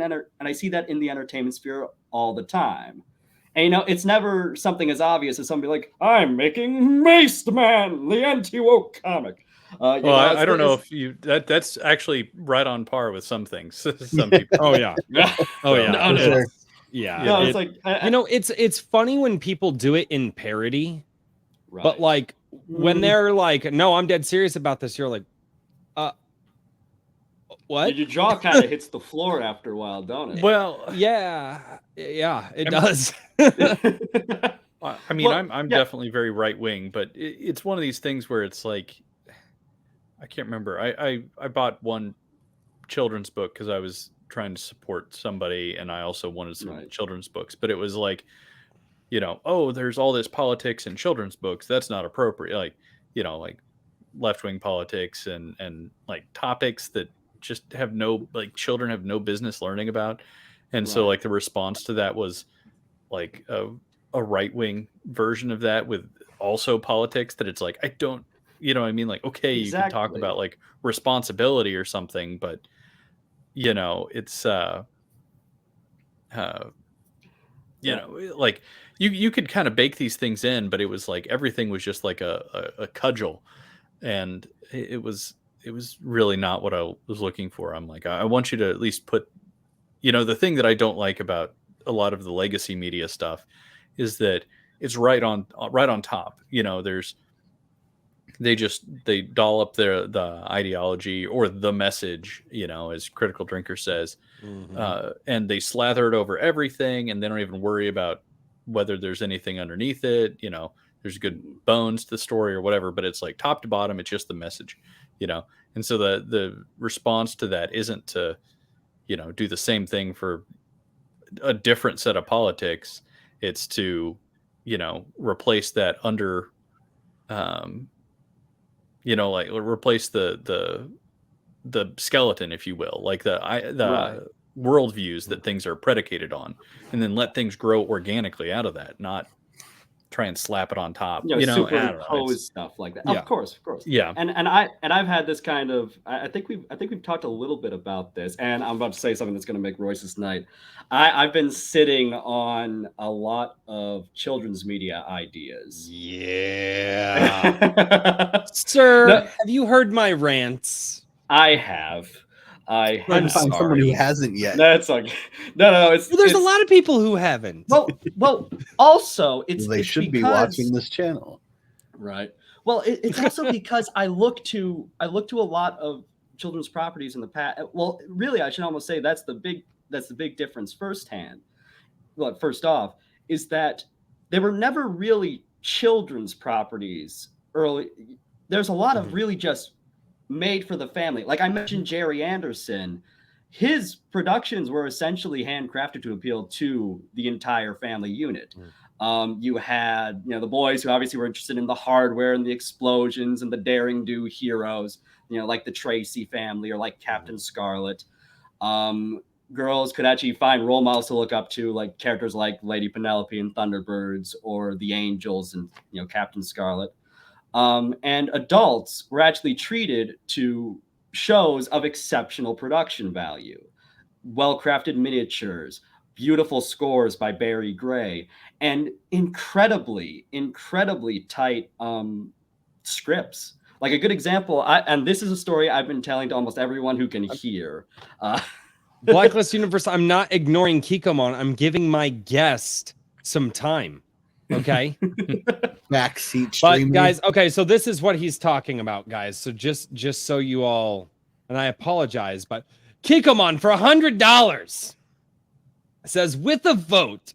the entertainment sphere all the time. And it's never something as obvious as somebody like, I'm making Maced Man, the anti-woke comic. I don't know if that's actually right on par with some things. Some people. Oh yeah. Oh yeah. No, sure. Yeah. No, it's like it's funny when people do it in parody. But like when they're like, no, I'm dead serious about this, you're like, what? Your jaw kind of hits the floor after a while, don't it? Well, yeah, it does. I mean, I'm definitely very right wing, but it's one of these things where it's like, I can't remember. I bought one children's book because I was trying to support somebody, and I also wanted some children's books. But it was like, you know, oh, there's all this politics in children's books. That's not appropriate. Like, you know, like left wing politics and like topics that just have no, like, children have no business learning about. And so like the response to that was like a right wing version of that with also politics, that it's like, I don't, you know what I mean? Like, okay, you can talk about like responsibility or something, but you know, it's you know, like you could kind of bake these things in, but it was like everything was just like a cudgel, and it was really not what I was looking for. I'm like, I want you to at least put, you know, the thing that I don't like about a lot of the legacy media stuff is that it's right on top. You know, they doll up the ideology or the message, you know, as Critical Drinker says, and they slather it over everything, and they don't even worry about whether there's anything underneath it. You know, there's good bones to the story or whatever, but it's like top to bottom, it's just the message, you know. And so the response to that isn't to, you know, do the same thing for a different set of politics. It's to, you know, replace that under, you know, like replace the skeleton, if you will, like the worldviews that things are predicated on, and then let things grow organically out of that, not try and slap it on top. You know, superimpose stuff like that. Yeah. Of course. Yeah. And I've had this kind of, I think we've talked a little bit about this, and I'm about to say something that's going to make Royce's night. I've been sitting on a lot of children's media ideas. Yeah. Sir, have you heard my rants? I have. I'm sorry. Someone who hasn't yet. That's okay. No. There's a lot of people who haven't. Well. Also, they should be watching this channel, right? Well, it's also because I look to a lot of children's properties in the past. Well, really, I should almost say that's the big difference firsthand. Well, first off, is that they were never really children's properties early. There's a lot of really just made for the family. Like I mentioned, Jerry Anderson, his productions were essentially handcrafted to appeal to the entire family unit. You had, you know, the boys who obviously were interested in the hardware and the explosions and the daring do heroes, you know, like the Tracy family or like Captain Scarlet. Girls could actually find role models to look up to, like characters like Lady Penelope and Thunderbirds, or the Angels and, you know, Captain Scarlet. And adults were actually treated to shows of exceptional production value, well-crafted miniatures, beautiful scores by Barry Gray, and incredibly tight scripts. Like a good example, and this is a story I've been telling to almost everyone who can hear. Blacklist Universe, I'm not ignoring Kikomon. I'm giving my guest some time. Okay. Backseat streaming. But guys, okay, so this is what he's talking about, guys. So just so you all, and I apologize, but Kikomon for $100 says, with a vote,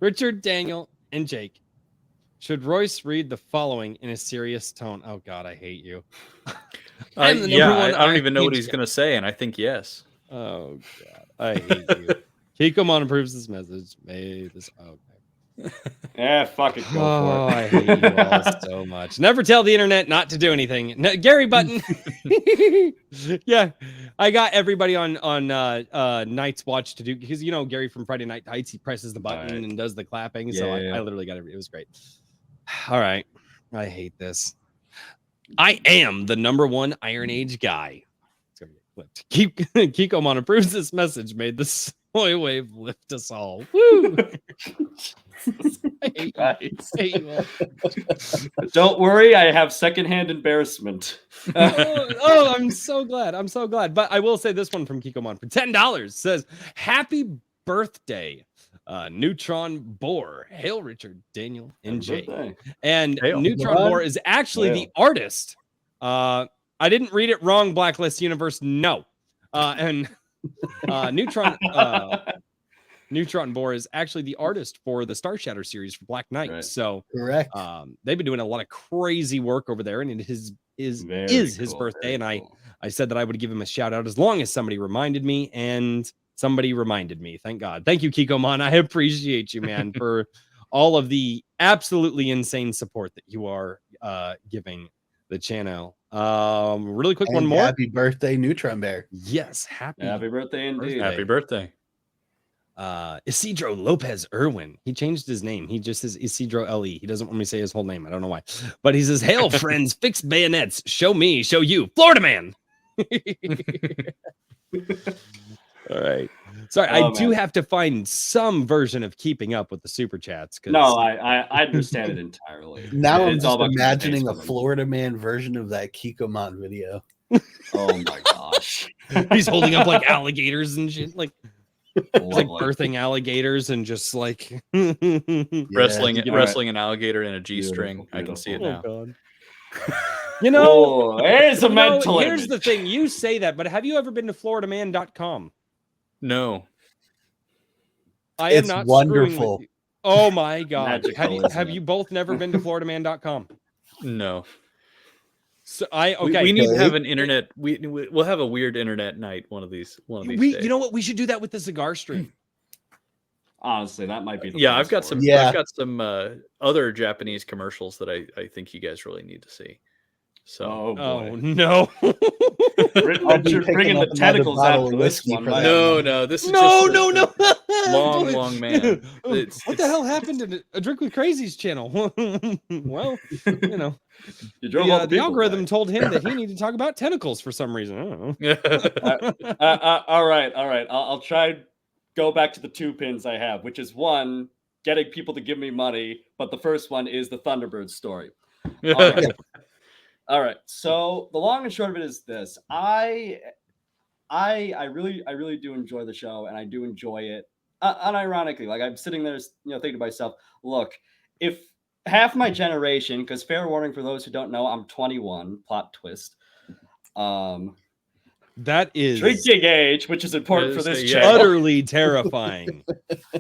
Richard, Daniel, and Jake, should Royce read the following in a serious tone? Oh God, I hate you. I don't even know what he's gonna say, and I think yes. Oh God, I hate you. Kikomon approves this message. Yeah, fuck it. Go for it. I hate you all so much. Never tell the internet not to do anything. No, Gary Button. Yeah, I got everybody on Night's Watch to do, because you know Gary from Friday Night Tights, he presses the button and does the clapping. So I literally got it. It was great. All right, I hate this. I am the #1 Iron Age guy. It's gonna get flipped. Kikomon approves this message. Made the soy wave lift us all. Woo! Don't worry, I have secondhand embarrassment. I'm so glad. But I will say this one from Kikomon for $10 says, happy birthday. Neutron Boar. Hail, Richard, Daniel, and Happy Jay. birthday. And Hail. Neutron Ron. Boar is actually the Hail. artist. I didn't read it wrong, Blacklist Universe. No. And Neutron Boar is actually the artist for the Star Shatter series for Black Knight. Right. So Correct. they've been doing a lot of crazy work over there, and it is his birthday. And I said that I would give him a shout out as long as somebody reminded me, and somebody reminded me. Thank God. Thank you, Kiko-man. I appreciate you, man, for all of the absolutely insane support that you are giving the channel. Really quick, And one more. Happy birthday, Neutron Bear. Yes, happy birthday indeed. Happy birthday. Isidro Lopez Irwin. He changed his name. He just says Isidro LE. He doesn't want me to say his whole name. I don't know why. But he says, "Hail, friends, fix bayonets. Show me, show you. Florida man." All right. Sorry, I do have to find some version of keeping up with the super chats. No, I understand it entirely. Now I'm It's all just about imagining a Facebook. Florida man version of that Kiko-man video. Oh my gosh. he's holding up like alligators and shit, like he's like Lovely. birthing alligators and just like Wrestling you know, wrestling an alligator in a G-string. Beautiful, I can see it beautiful. now. You know, Oh, there's a mental here's image. the thing. You say that, but have you ever been to floridaman.com? No. I am It's not wonderful. screwing with you. Oh my God. Magical, isn't Have it? you both never been to floridaman.com? No. So we We need to have an internet. We'll have a weird internet night one of these days. you know what? We should do that with the cigar stream. Honestly, that might be the Yeah, place I've got for some. it. Yeah. I've got some other Japanese commercials that I think you guys really need to see. So Oh Oh boy. no. I'll be Richard picking bringing up the another tentacles bottle out of for this whiskey one. for my- that. no, this is No, just no, no. long man. What It's- the hell happened to a Drink with Crazy's channel? Well, you know, You drove all the people algorithm away. told him that he needed to talk about tentacles for some reason. I don't know. All right. I'll try and go back to the two pins I have, which is one, getting people to give me money, but the first one is the Thunderbird story. All right. All right. So the long and short of it is this: I really do enjoy the show, and I do enjoy it unironically. Like I'm sitting there, thinking to myself, look, if half my generation, because fair warning for those who don't know, I'm 21. Plot twist. That is Drinking age, which is important for this Yeah. channel. utterly terrifying.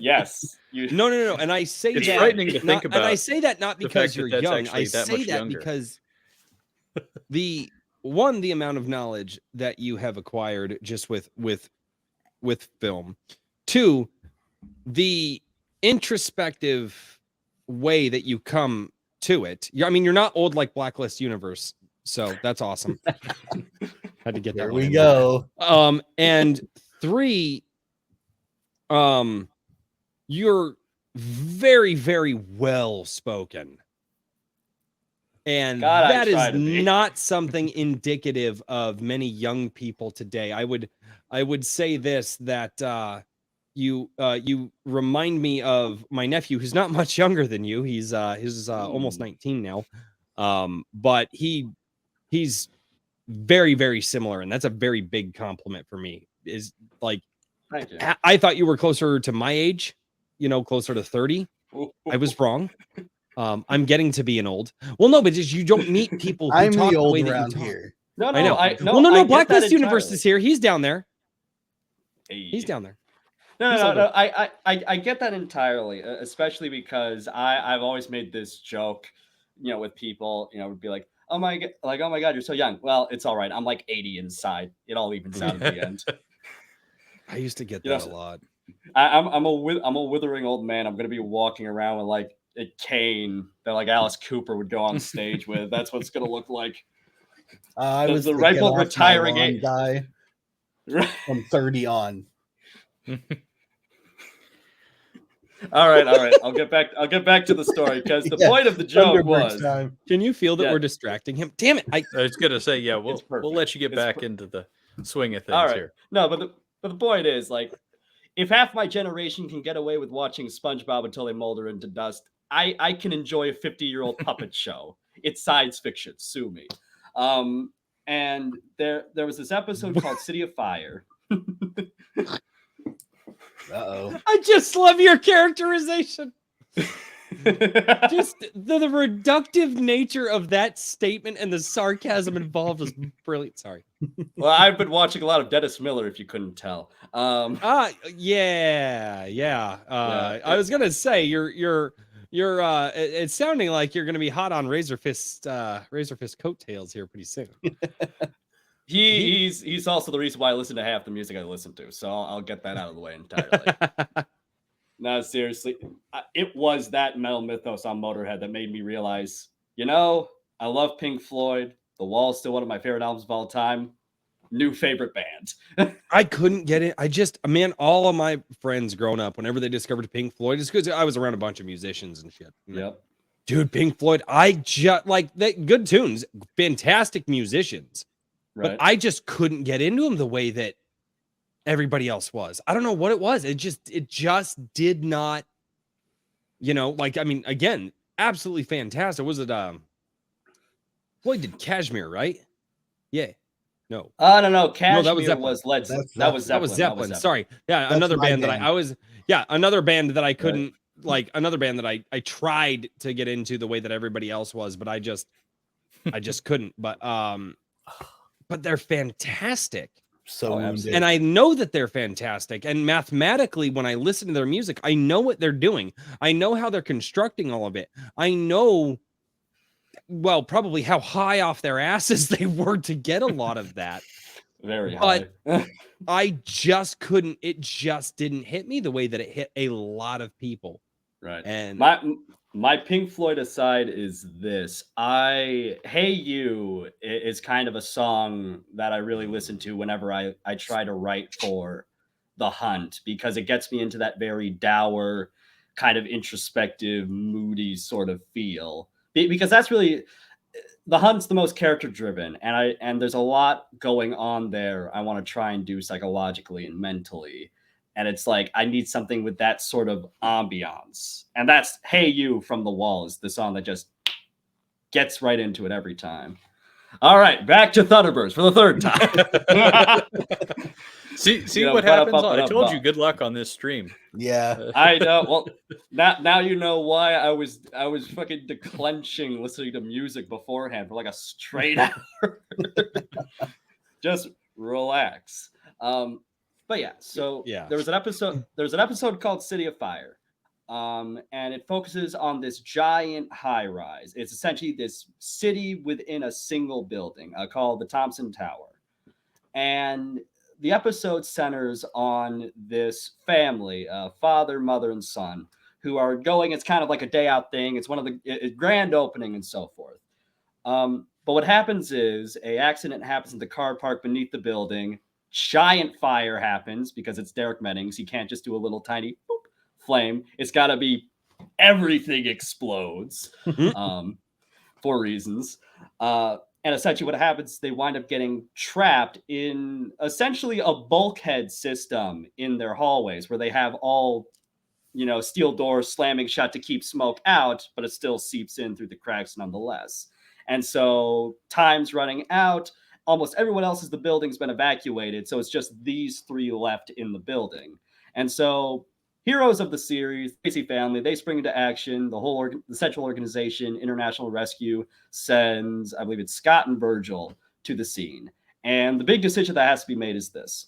Yes. No. And I say It's that frightening to not- think and I about say that not the because fact you're that that's young. I actually that say much that younger. because the amount of knowledge that you have acquired just with film. Two, the introspective way that you come to it. I mean, you're not old like Blacklist Universe, so that's awesome. Had to get that There one we in. go. And three, you're very, very well spoken. And God, I that try is to be. not something indicative of many young people today. I would say this, that you remind me of my nephew, who's not much younger than you. He's almost 19 now. But he's very, very similar, and that's a very big compliment for me. Is like, Thank you. I thought you were closer to my age, closer to 30. I was wrong. I'm getting to be an old. Well, no, but just you don't meet people who I'm talk the the old way that you around talk. here. No, I know. I No. get that Blacklist Universe entirely. is here. He's down there. Hey. He's down there. No, He's no, older. no. I get that entirely, especially because I've always made this joke, with people, would be like, oh my God, you're so young. Well, it's all right. I'm like 80 inside. It all evens out at the end. I used to get You know, that a lot. I'm a withering old man. I'm gonna be walking around with like a cane that like Alice Cooper would go on stage with. That's what it's gonna look like. I The- was the the rifle get off my retiring lawn age. guy from 30 on. All right. I'll get back to the story because the Yeah, point of the joke Thunderbird's was time. Can you feel that Yeah. we're distracting him? Damn it! I was gonna say, yeah, we'll perfect. let you get It's back per- into the swing of things all right. here. No, but the point is like, if half my generation can get away with watching SpongeBob until they molder into dust, I can enjoy a 50-year-old puppet show. It's science fiction. Sue me. And there was this episode called City of Fire. Uh-oh. I just love your characterization. Just the reductive nature of that statement and the sarcasm involved was brilliant. Sorry. Well, I've been watching a lot of Dennis Miller, if you couldn't tell. Yeah. I was gonna say you're it's sounding like you're gonna be hot on Razor Fist coattails here pretty soon. He's also the reason why I listen to half the music I listen to, so I'll get that out of the way entirely. No, seriously, it was that metal mythos on Motorhead that made me realize, I love Pink Floyd. The Wall is still one of my favorite albums of all time. New favorite band. I couldn't get it. Man, all of my friends growing up, whenever they discovered Pink Floyd, it's because I was around a bunch of musicians and shit. Yep. Dude, Pink Floyd, I just like that. Good tunes, fantastic musicians, Right. but I just couldn't get into them the way that everybody else was. I don't know what it was. It just did not, again, absolutely fantastic. Was it Floyd did Kashmir, right? Yeah. No. No. Kashmir that was Zeppelin. was Led Zeppelin. That was That was Zeppelin. Sorry. Yeah, That's another my band that band. another band that I couldn't another band that I tried to get into the way that everybody else was, but I just couldn't. But they're fantastic. So absolutely. And I know that they're fantastic. And mathematically, when I listen to their music, I know what they're doing. I know how they're constructing all of it. I know, well, probably how high off their asses they were to get a lot of that. Very high. I just couldn't. It just didn't hit me the way that it hit a lot of people. Right. And my Pink Floyd aside is this. Hey You is kind of a song that I really listen to whenever I try to write for The Hunt, because it gets me into that very dour, kind of introspective, moody sort of feel. Because that's really, The Hunt's the most character driven, and there's a lot going on there I want to try and do psychologically and mentally. And it's like, I need something with that sort of ambiance. And that's Hey You from The Wall is the song that just gets right into it every time. All right, back to Thunderbirds for the third time. See what happens? I told you, good luck on this stream. Yeah. I know. Well, now you know why I was fucking declenching listening to music beforehand for like a straight hour. Just relax. But yeah, so there's an episode called City of Fire. And it focuses on this giant high rise. It's essentially this city within a single building called the Thompson Tower. And the episode centers on this family, father, mother, and son, who are going. It's kind of like a day out thing. It's one of the grand opening and so forth. But what happens is an accident happens in the car park beneath the building. Giant fire happens because it's Derek Meddings. He can't just do a little tiny boop, flame. It's got to be everything explodes for reasons. And essentially what happens, they wind up getting trapped in essentially a bulkhead system in their hallways where they have all, steel doors slamming shut to keep smoke out, but it still seeps in through the cracks nonetheless. And so time's running out. Almost everyone else in the building's been evacuated, so it's just these three left in the building. And so heroes of the series, Casey family, they spring into action. The central organization, International Rescue, sends, I believe it's Scott and Virgil, to the scene. And the big decision that has to be made is this.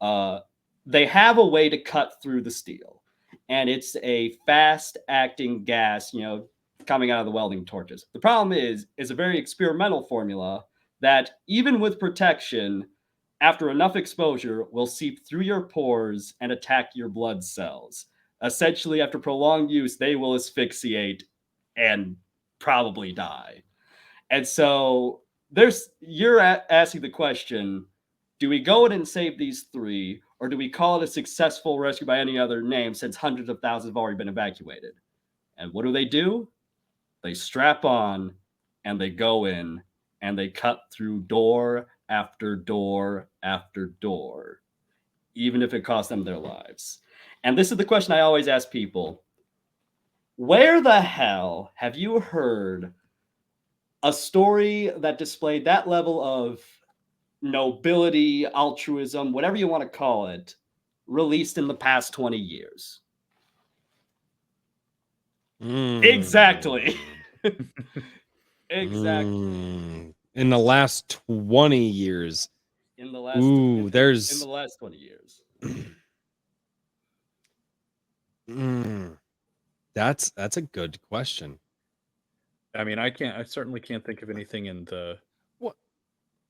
They have a way to cut through the steel. And it's a fast-acting gas, coming out of the welding torches. The problem is, it's a very experimental formula that even with protection, after enough exposure, will seep through your pores and attack your blood cells. Essentially, after prolonged use, they will asphyxiate and probably die. And so you're asking the question, do we go in and save these three, or do we call it a successful rescue by any other name since hundreds of thousands have already been evacuated? And what do? They strap on and they go in and they cut through door after door after door, even if it costs them their lives. And this is the question I always ask people. Where the hell have you heard a story that displayed that level of nobility, altruism, whatever you want to call it, released in the past 20 years. Exactly. Exactly. In the last 20 years. In the last Ooh, in the last 20 years. That's a good question. I mean, I certainly can't think of anything in the What?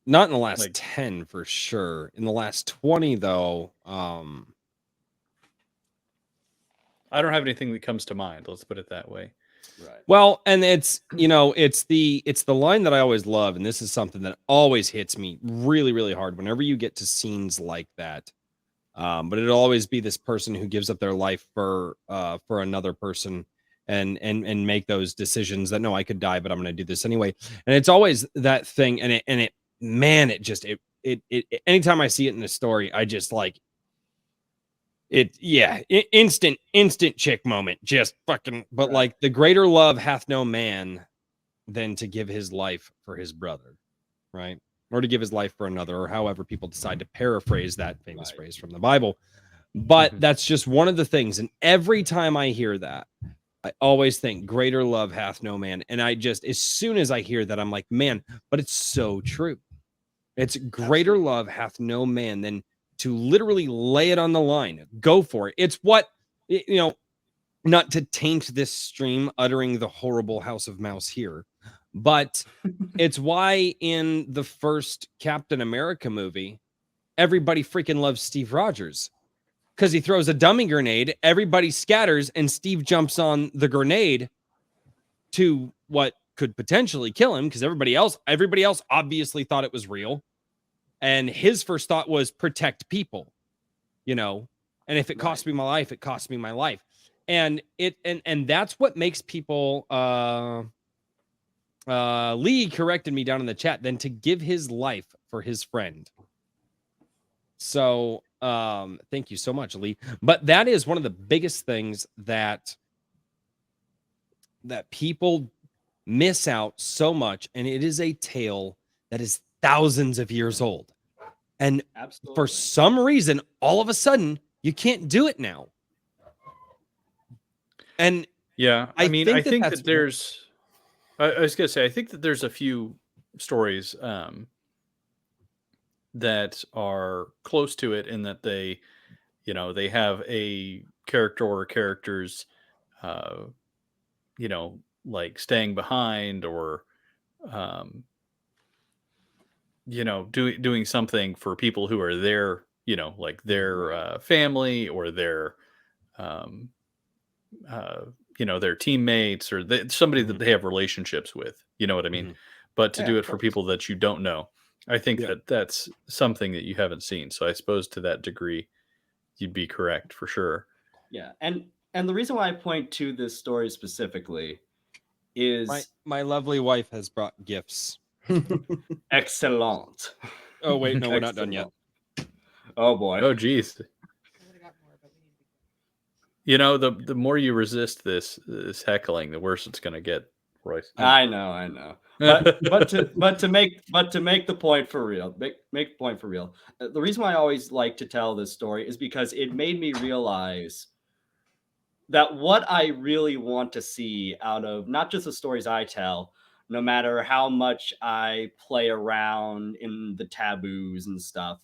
Not in the last like 10 for sure. In the last 20 though, I don't have anything that comes to mind. Let's put it that way. Right. well, and it's, you know, it's the line that I always love, and this is something that always hits me really, really hard whenever you get to scenes like that. But it'll always be this person who gives up their life for another person and make those decisions that no, I could die, but I'm going to do this anyway. And it's always that thing, and it man, it just anytime I see it in a story, I just like it. Yeah, instant chick moment, just fucking. But Right. like, the greater love hath no man than to give his life for his brother, right? Or to give his life for another, or however people decide to paraphrase that famous Right. phrase from the Bible. But Mhm. that's just one of the things. And every time I hear that, I always think greater love hath no man. And I just, as soon as I hear that, I'm like, man, but it's so true. It's greater Absolutely. love hath no man than to literally lay it on the line. Go for it. It's what, you know, not to taint this stream uttering the horrible House of Mouse here, but it's why in the first Captain America movie, everybody freaking loves Steve Rogers, because he throws a dummy grenade, everybody scatters, and Steve jumps on the grenade to what could potentially kill him, because everybody else obviously thought it was real. And his first thought was protect people, you know, and if it costs me my life, it costs me my life. And that's what makes people Lee corrected me down in the chat, then to give his life for his friend. So thank you so much, Lee. But that is one of the biggest things that people miss out so much, and it is a tale that is thousands of years old. And Absolutely. for some reason, all of a sudden, you can't do it now. And yeah, I mean, I think that's that there's I was gonna say, I think that there's a few stories that are close to it in that they, you know, they have a character or characters, uh, you know, like staying behind or, um, you know, doing something for people who are there, you know, like their family or their, um, uh, you know, their teammates or somebody that they have relationships with. You know what I mean? But to Yeah, do of it for course. people that you don't know, I think Yeah. that that's something that you haven't seen. So I suppose to that degree, you'd be correct for sure. Yeah. And the reason why I point to this story specifically is my lovely wife has brought gifts. excellent. Oh wait, no, we're not done yet. Oh boy. Oh, geez. You know, the more you resist this heckling, the worse it's going to get, Royce. I know. But to make the point for real, make the point for real. The reason why I always like to tell this story is because it made me realize that what I really want to see out of not just the stories I tell, no matter how much I play around in the taboos and stuff,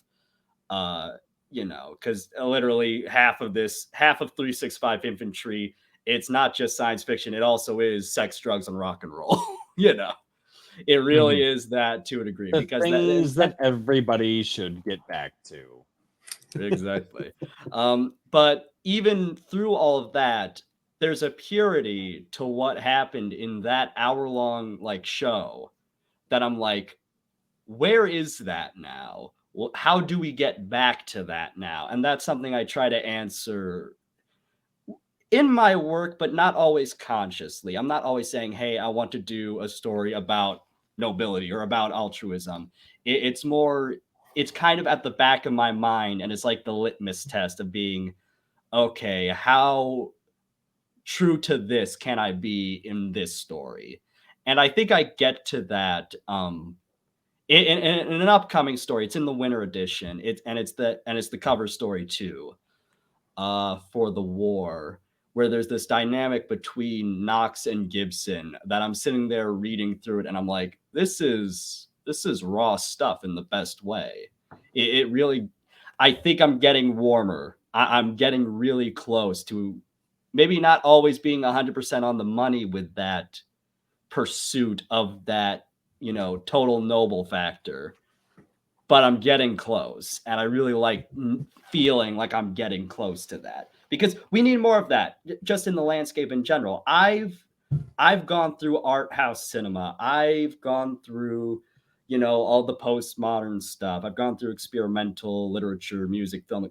uh, you know, because literally half of 365 Infantry, it's not just science fiction, it also is sex, drugs, and rock and roll. You know, it really is that to a degree, The because things that everybody should get back to. exactly. But even through all of that, there's a purity to what happened in that hour-long like show that I'm like, where is that now? Well, how do we get back to that now? And that's something I try to answer in my work, but not always consciously. I'm not always saying, hey, I want to do a story about nobility or about altruism. It's more, it's kind of at the back of my mind. And it's like the litmus test of being, okay, how true to this can I be in this story? And I think I get to that in an upcoming story. It's in the winter edition. It's the cover story too. for the war, where there's this dynamic between Knox and Gibson that I'm sitting there reading through it, and I'm like, this is raw stuff in the best way. It really, I think I'm getting warmer. I'm getting really close to maybe not always being 100% on the money with that pursuit of that, total noble factor, but I'm getting close, and I really like feeling like I'm getting close to that, because we need more of that just in the landscape in general. I've gone through art house cinema. I've gone through, all the postmodern stuff. I've gone through experimental literature, music, film.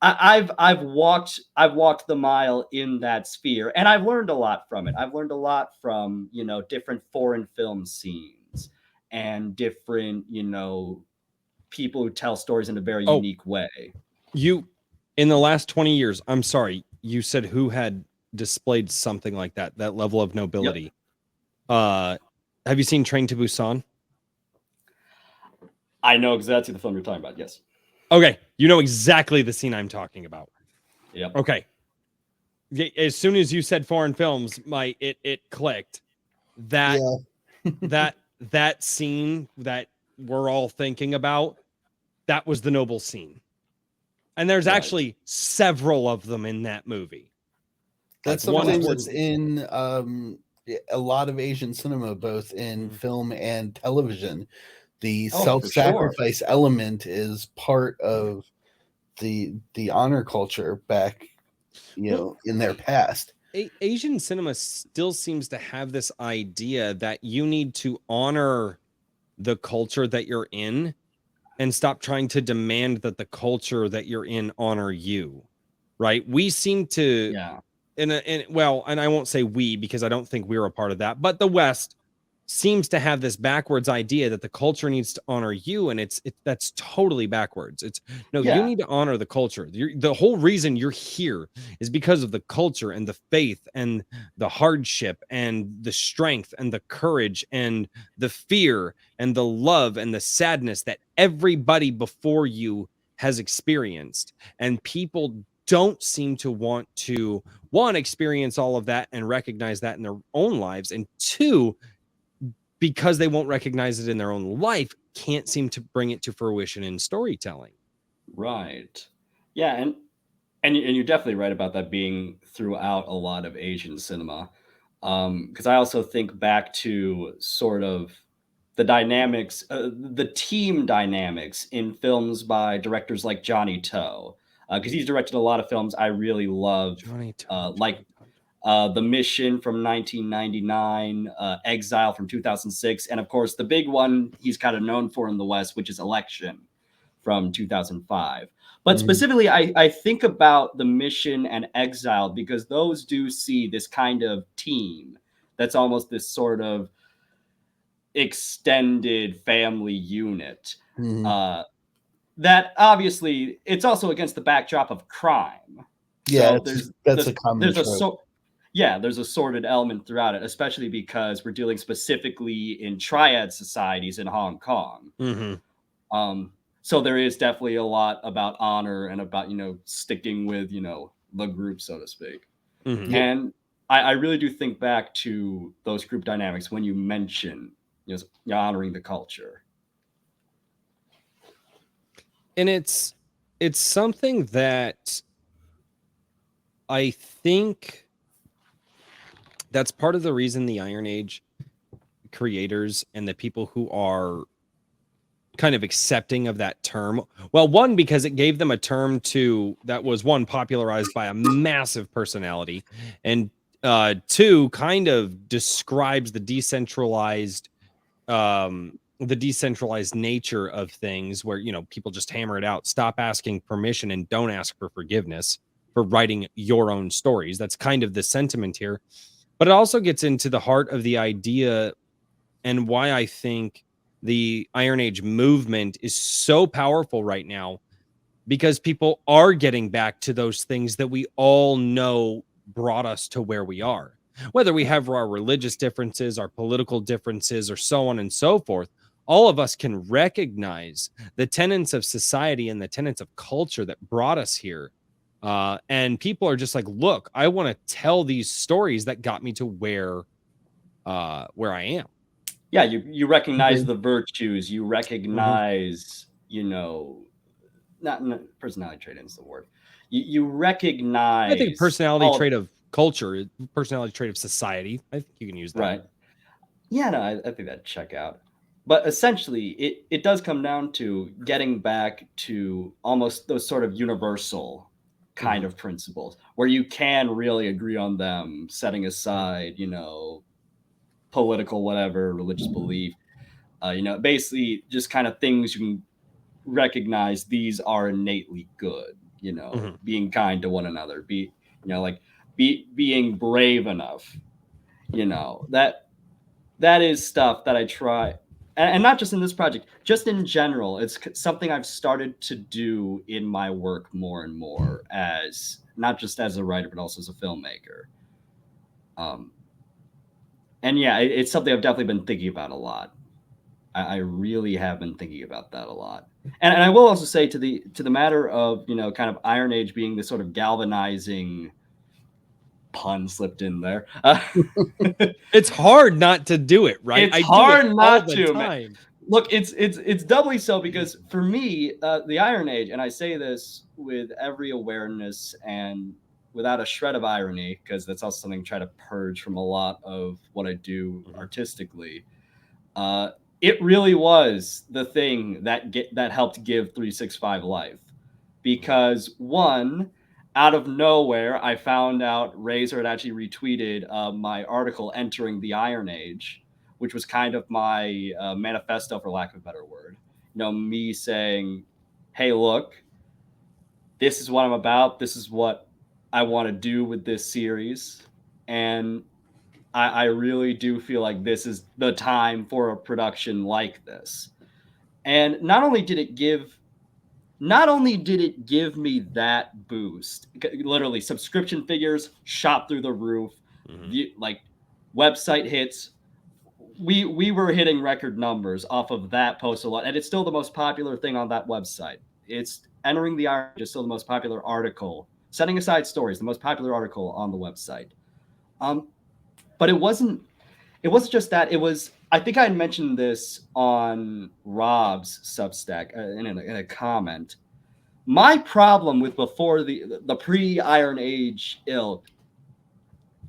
I've walked the mile in that sphere, and I've learned a lot from it. I've learned a lot from, different foreign film scenes and different, people who tell stories in a very unique way. You, in the last 20 years, I'm sorry, you said who had displayed something like that level of nobility. Yep. Have you seen Train to Busan? I know exactly the film you're talking about. Yes. Okay. You know exactly the scene I'm talking about. Yep. Okay. As soon as you said foreign films, it clicked. That that scene that we're all thinking about, that was the noble scene. And there's actually several of them in that movie. That's something that's in a lot of Asian cinema, both in film and television. The self-sacrifice element is part of the honor culture back, in their past. Asian cinema still seems to have this idea that you need to honor the culture that you're in and stop trying to demand that the culture that you're in honor you, right? We seem to, and I won't say we, because I don't think we're a part of that, but the West seems to have this backwards idea that the culture needs to honor you, and that's totally backwards. You need to honor the culture. The whole reason you're here is because of the culture and the faith and the hardship and the strength and the courage and the fear and the love and the sadness that everybody before you has experienced. And people don't seem to want to, one, experience all of that and recognize that in their own lives, and two, because they won't recognize it in their own life, can't seem to bring it to fruition in storytelling. Right. Yeah, and you're definitely right about that being throughout a lot of Asian cinema. Because I also think back to sort of the dynamics, the team dynamics in films by directors like Johnny To, because he's directed a lot of films I really love, like The Mission from 1999, Exile from 2006, and of course the big one he's kind of known for in the West, which is Election from 2005. But specifically, I think about The Mission and Exile because those do see this kind of team that's almost this sort of extended family unit. That obviously, it's also against the backdrop of crime. Yeah, so that's a common trope. There's a sordid element throughout it, especially because we're dealing specifically in triad societies in Hong Kong. So there is definitely a lot about honor and about, sticking with, the group, so to speak. And I really do think back to those group dynamics when you mention, honoring the culture. And it's something that I think that's part of the reason the Iron Age creators and the people who are kind of accepting of that term, well, one, because it gave them a term that was, one, popularized by a massive personality, and two, kind of describes the decentralized nature of things, where people just hammer it out, stop asking permission and don't ask for forgiveness for writing your own stories. That's kind of the sentiment here. But it also gets into the heart of the idea and why I think the Iron Age movement is so powerful right now, because people are getting back to those things that we all know brought us to where we are. Whether we have our religious differences, our political differences, or so on and so forth, all of us can recognize the tenets of society and the tenets of culture that brought us here And people are just like, look, I want to tell these stories that got me to where I am. Yeah, you recognize the virtues, you recognize, not personality trait is the word. You recognize. I think personality trait of culture, personality trait of society. I think you can use that. Right. Yeah, no, I think that'd check out. But essentially, it does come down to getting back to almost those sort of universal kind of principles where you can really agree on them, setting aside, political, whatever, religious belief, basically just kind of things you can recognize these are innately good, being kind to one another, being brave enough, that is stuff that I try, and not just in this project, just in general. It's something I've started to do in my work more and more, as not just as a writer, but also as a filmmaker. And yeah, it's something I've definitely been thinking about a lot. I really have been thinking about that a lot. And I will also say to the matter of, kind of Iron Age being this sort of galvanizing, pun slipped in there. It's hard not to do it, right? It's hard not to, man. Look, it's doubly so because for me, the Iron Age, and I say this with every awareness and without a shred of irony, because that's also something I try to purge from a lot of what I do artistically. It really was the thing that helped give 365 life, because one, out of nowhere, I found out Razor had actually retweeted my article entering the Iron Age, which was kind of my manifesto, for lack of a better word. Me saying, hey, look, this is what I'm about. This is what I want to do with this series. And I really do feel like this is the time for a production like this. And not only did it give me that boost, literally subscription figures shot through the roof, like website hits. We were hitting record numbers off of that post a lot, and it's still the most popular thing on that website. It's entering the Iron Age is still the most popular article, setting aside stories, the most popular article on the website. But it wasn't just that. It was, I think I had mentioned this on Rob's Substack in a comment. My problem with before the pre-Iron Age ilk,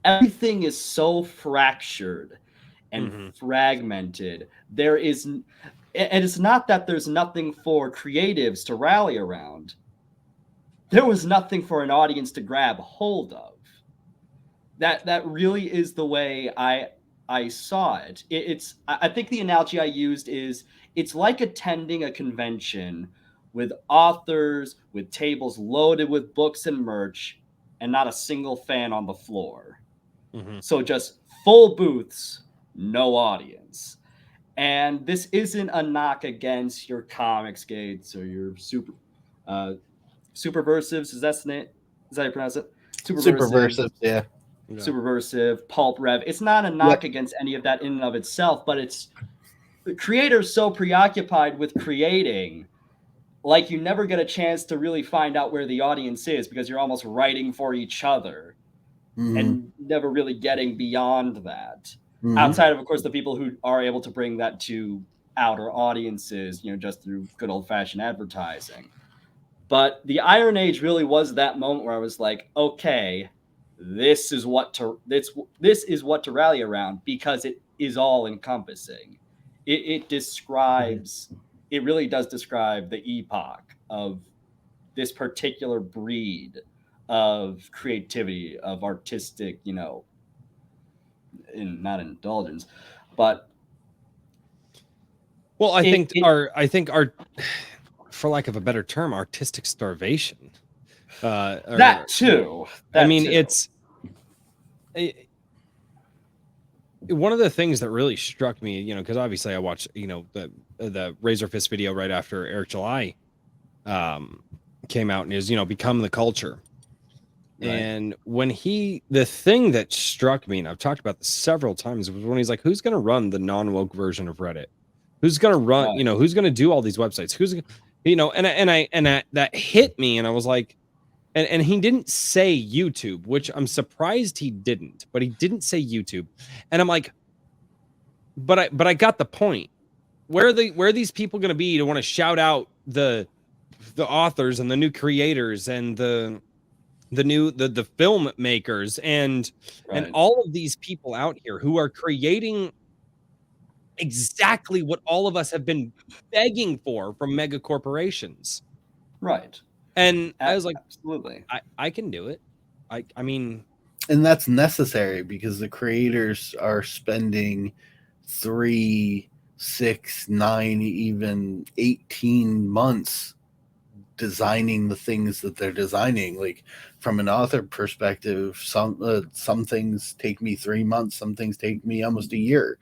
everything is so fractured and fragmented. And it's not that there's nothing for creatives to rally around. There was nothing for an audience to grab hold of. That really is the way I saw it. I think the analogy I used is it's like attending a convention with authors, with tables loaded with books and merch, and not a single fan on the floor. So just full booths, no audience. And this isn't a knock against your comics gates or your Superversives. Is that how you pronounce it? Superversives, yeah. Superversive, Pulp Rev. It's not a knock against any of that in and of itself, but it's the creator's so preoccupied with creating, like you never get a chance to really find out where the audience is because you're almost writing for each other and never really getting beyond that. Outside of course, the people who are able to bring that to outer audiences, just through good old-fashioned advertising. But the Iron Age really was that moment where I was like, okay, this is what to rally around, because it is all encompassing. It really does describe the epoch of this particular breed of creativity, of artistic, not indulgence, but well, I think our, for lack of a better term, artistic starvation. That too. It's one of the things that really struck me, because obviously I watched, the Razor Fist video right after Eric July came out, and is, become the culture. Right. And when the thing that struck me, and I've talked about this several times, was when he's like, who's going to run the non-woke version of Reddit? Who's going to run, who's going to do all these websites? Who's, and that hit me, and I was like, and he didn't say YouTube, which I'm surprised he didn't, but he didn't say YouTube. And I'm like, but I got the point. Where are these people going to be to want to shout out the authors and the new creators and the filmmakers and all of these people out here who are creating exactly what all of us have been begging for from mega corporations. Right. And I was like, absolutely, I can do it. I mean, and that's necessary because the creators are spending 3, 6, 9, even 18 months designing the things that they're designing. Like from an author perspective, some things take me 3 months, some things take me almost a year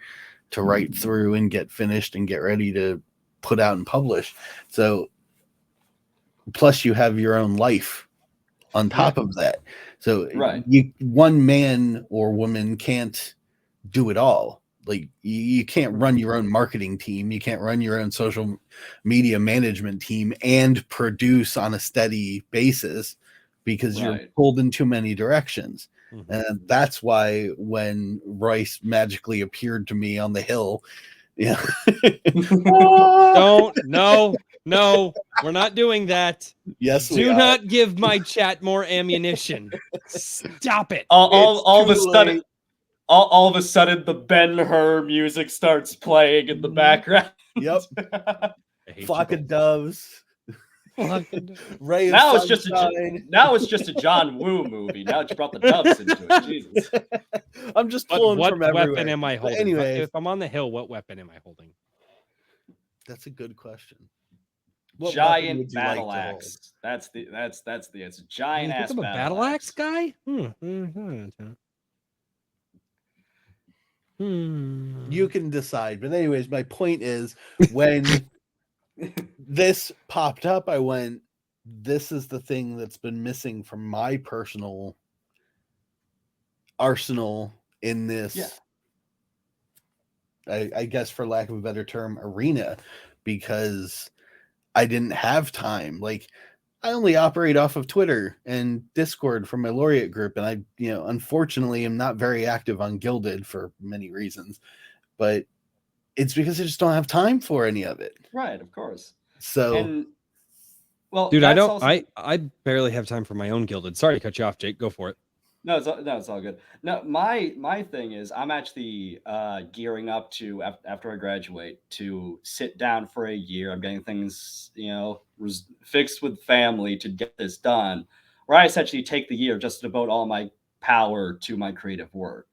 to write through and get finished and get ready to put out and publish. So plus you have your own life on top of that. So one man or woman can't do it all. Like you can't run your own marketing team. You can't run your own social media management team and produce on a steady basis because you're pulled in too many directions. And that's why when Royce magically appeared to me on the hill, no, we're not doing that. Yes, do not give my chat more ammunition. Stop it. All of a sudden, all of a sudden, the Ben-Hur music starts playing in the background. Yep. Flock of doves. Ray now it's just a John Woo movie. Now you brought the doves into it. Jesus. I'm just pulling from everywhere. What weapon am I holding? Anyway, if I'm on the hill, what weapon am I holding? That's a good question. Giant battle axe. That's the answer. Giant ass battle axe guy. You can decide. But anyways, my point is when this popped up, I went, this is the thing that's been missing from my personal arsenal in this, I guess for lack of a better term, arena, because I didn't have time. Like I only operate off of Twitter and Discord from my laureate group. And I, unfortunately am not very active on Gilded for many reasons, but it's because I just don't have time for any of it. Right. Of course. So, dude, I barely have time for my own Gilded. Sorry to cut you off, Jake. Go for it. No, it's all good. No, my thing is I'm actually gearing up to after I graduate to sit down for a year. I'm getting things fixed with family to get this done, where I essentially take the year just to devote all my power to my creative work,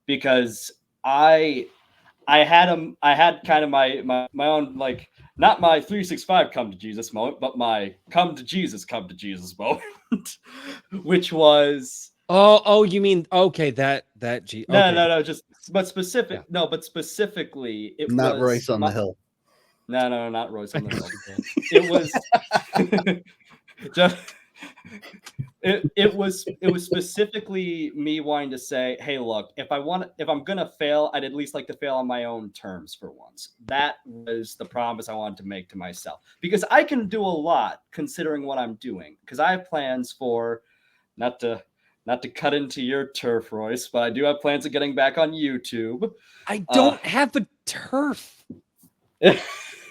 because I had kind of my own, like, not my 365 come to Jesus moment, but my come to Jesus moment, which was. Oh, you mean okay? That G. Okay. No, but specifically, it not was Royce on the hill. No, not Royce on the hill. It was just. It was specifically me wanting to say, hey, look, if I'm gonna fail, I'd at least like to fail on my own terms for once. That was the promise I wanted to make to myself, because I can do a lot considering what I'm doing, because I have plans for not to cut into your turf, Royce, but I do have plans of getting back on YouTube. I don't have a turf.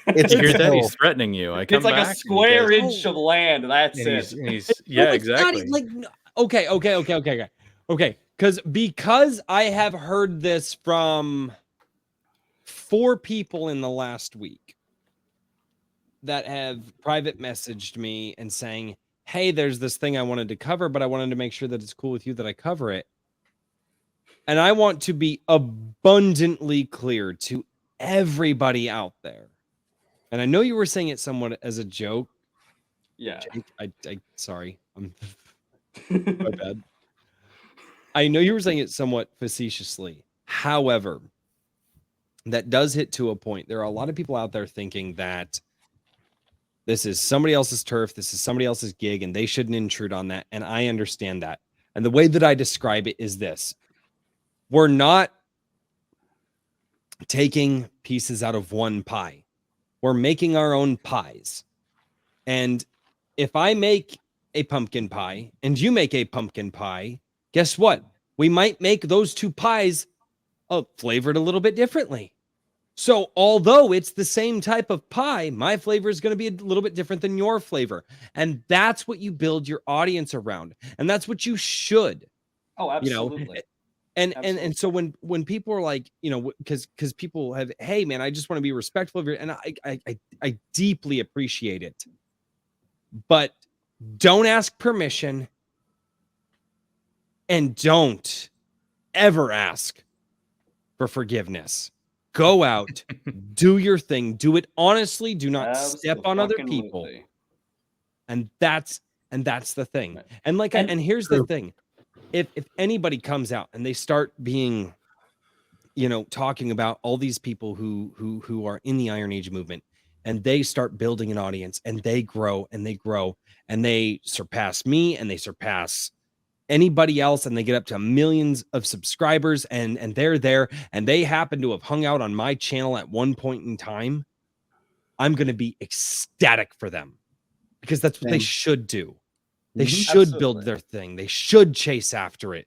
It's hear that he's threatening you. It's like a square inch of land. That's it. Exactly. Okay. Because I have heard this from 4 people in the last week that have private messaged me and saying, hey, there's this thing I wanted to cover, but I wanted to make sure that it's cool with you that I cover it. And I want to be abundantly clear to everybody out there. And I know you were saying it somewhat as a joke. Yeah. Jake, I sorry. I'm my bad. I know you were saying it somewhat facetiously. However, that does hit to a point. There are a lot of people out there thinking that this is somebody else's turf, this is somebody else's gig, and they shouldn't intrude on that. And I understand that. And the way that I describe it is this. We're not taking pieces out of one pie. We're making our own pies. And if I make a pumpkin pie and you make a pumpkin pie, guess what? We might make those two pies flavored a little bit differently. So although it's the same type of pie, my flavor is going to be a little bit different than your flavor. And that's what you build your audience around. And that's what you should. Oh, You know, absolutely. and so when people are like, you know, because people have, hey man, I just want to be respectful of your, and I deeply appreciate it, but don't ask permission and don't ever ask for forgiveness. Go out, do your thing, do it honestly, do not step on other people. Abso-fucking-lutely. And that's the thing. Right. And like and here's the thing. If anybody comes out and they start being, you know, talking about all these people who are in the Iron Age movement, and they start building an audience and they grow and they grow and they surpass me and they surpass anybody else and they get up to millions of subscribers and they're there and they happen to have hung out on my channel at one point in time, I'm going to be ecstatic for them because that's what they should do. They should build their thing. They should chase after it.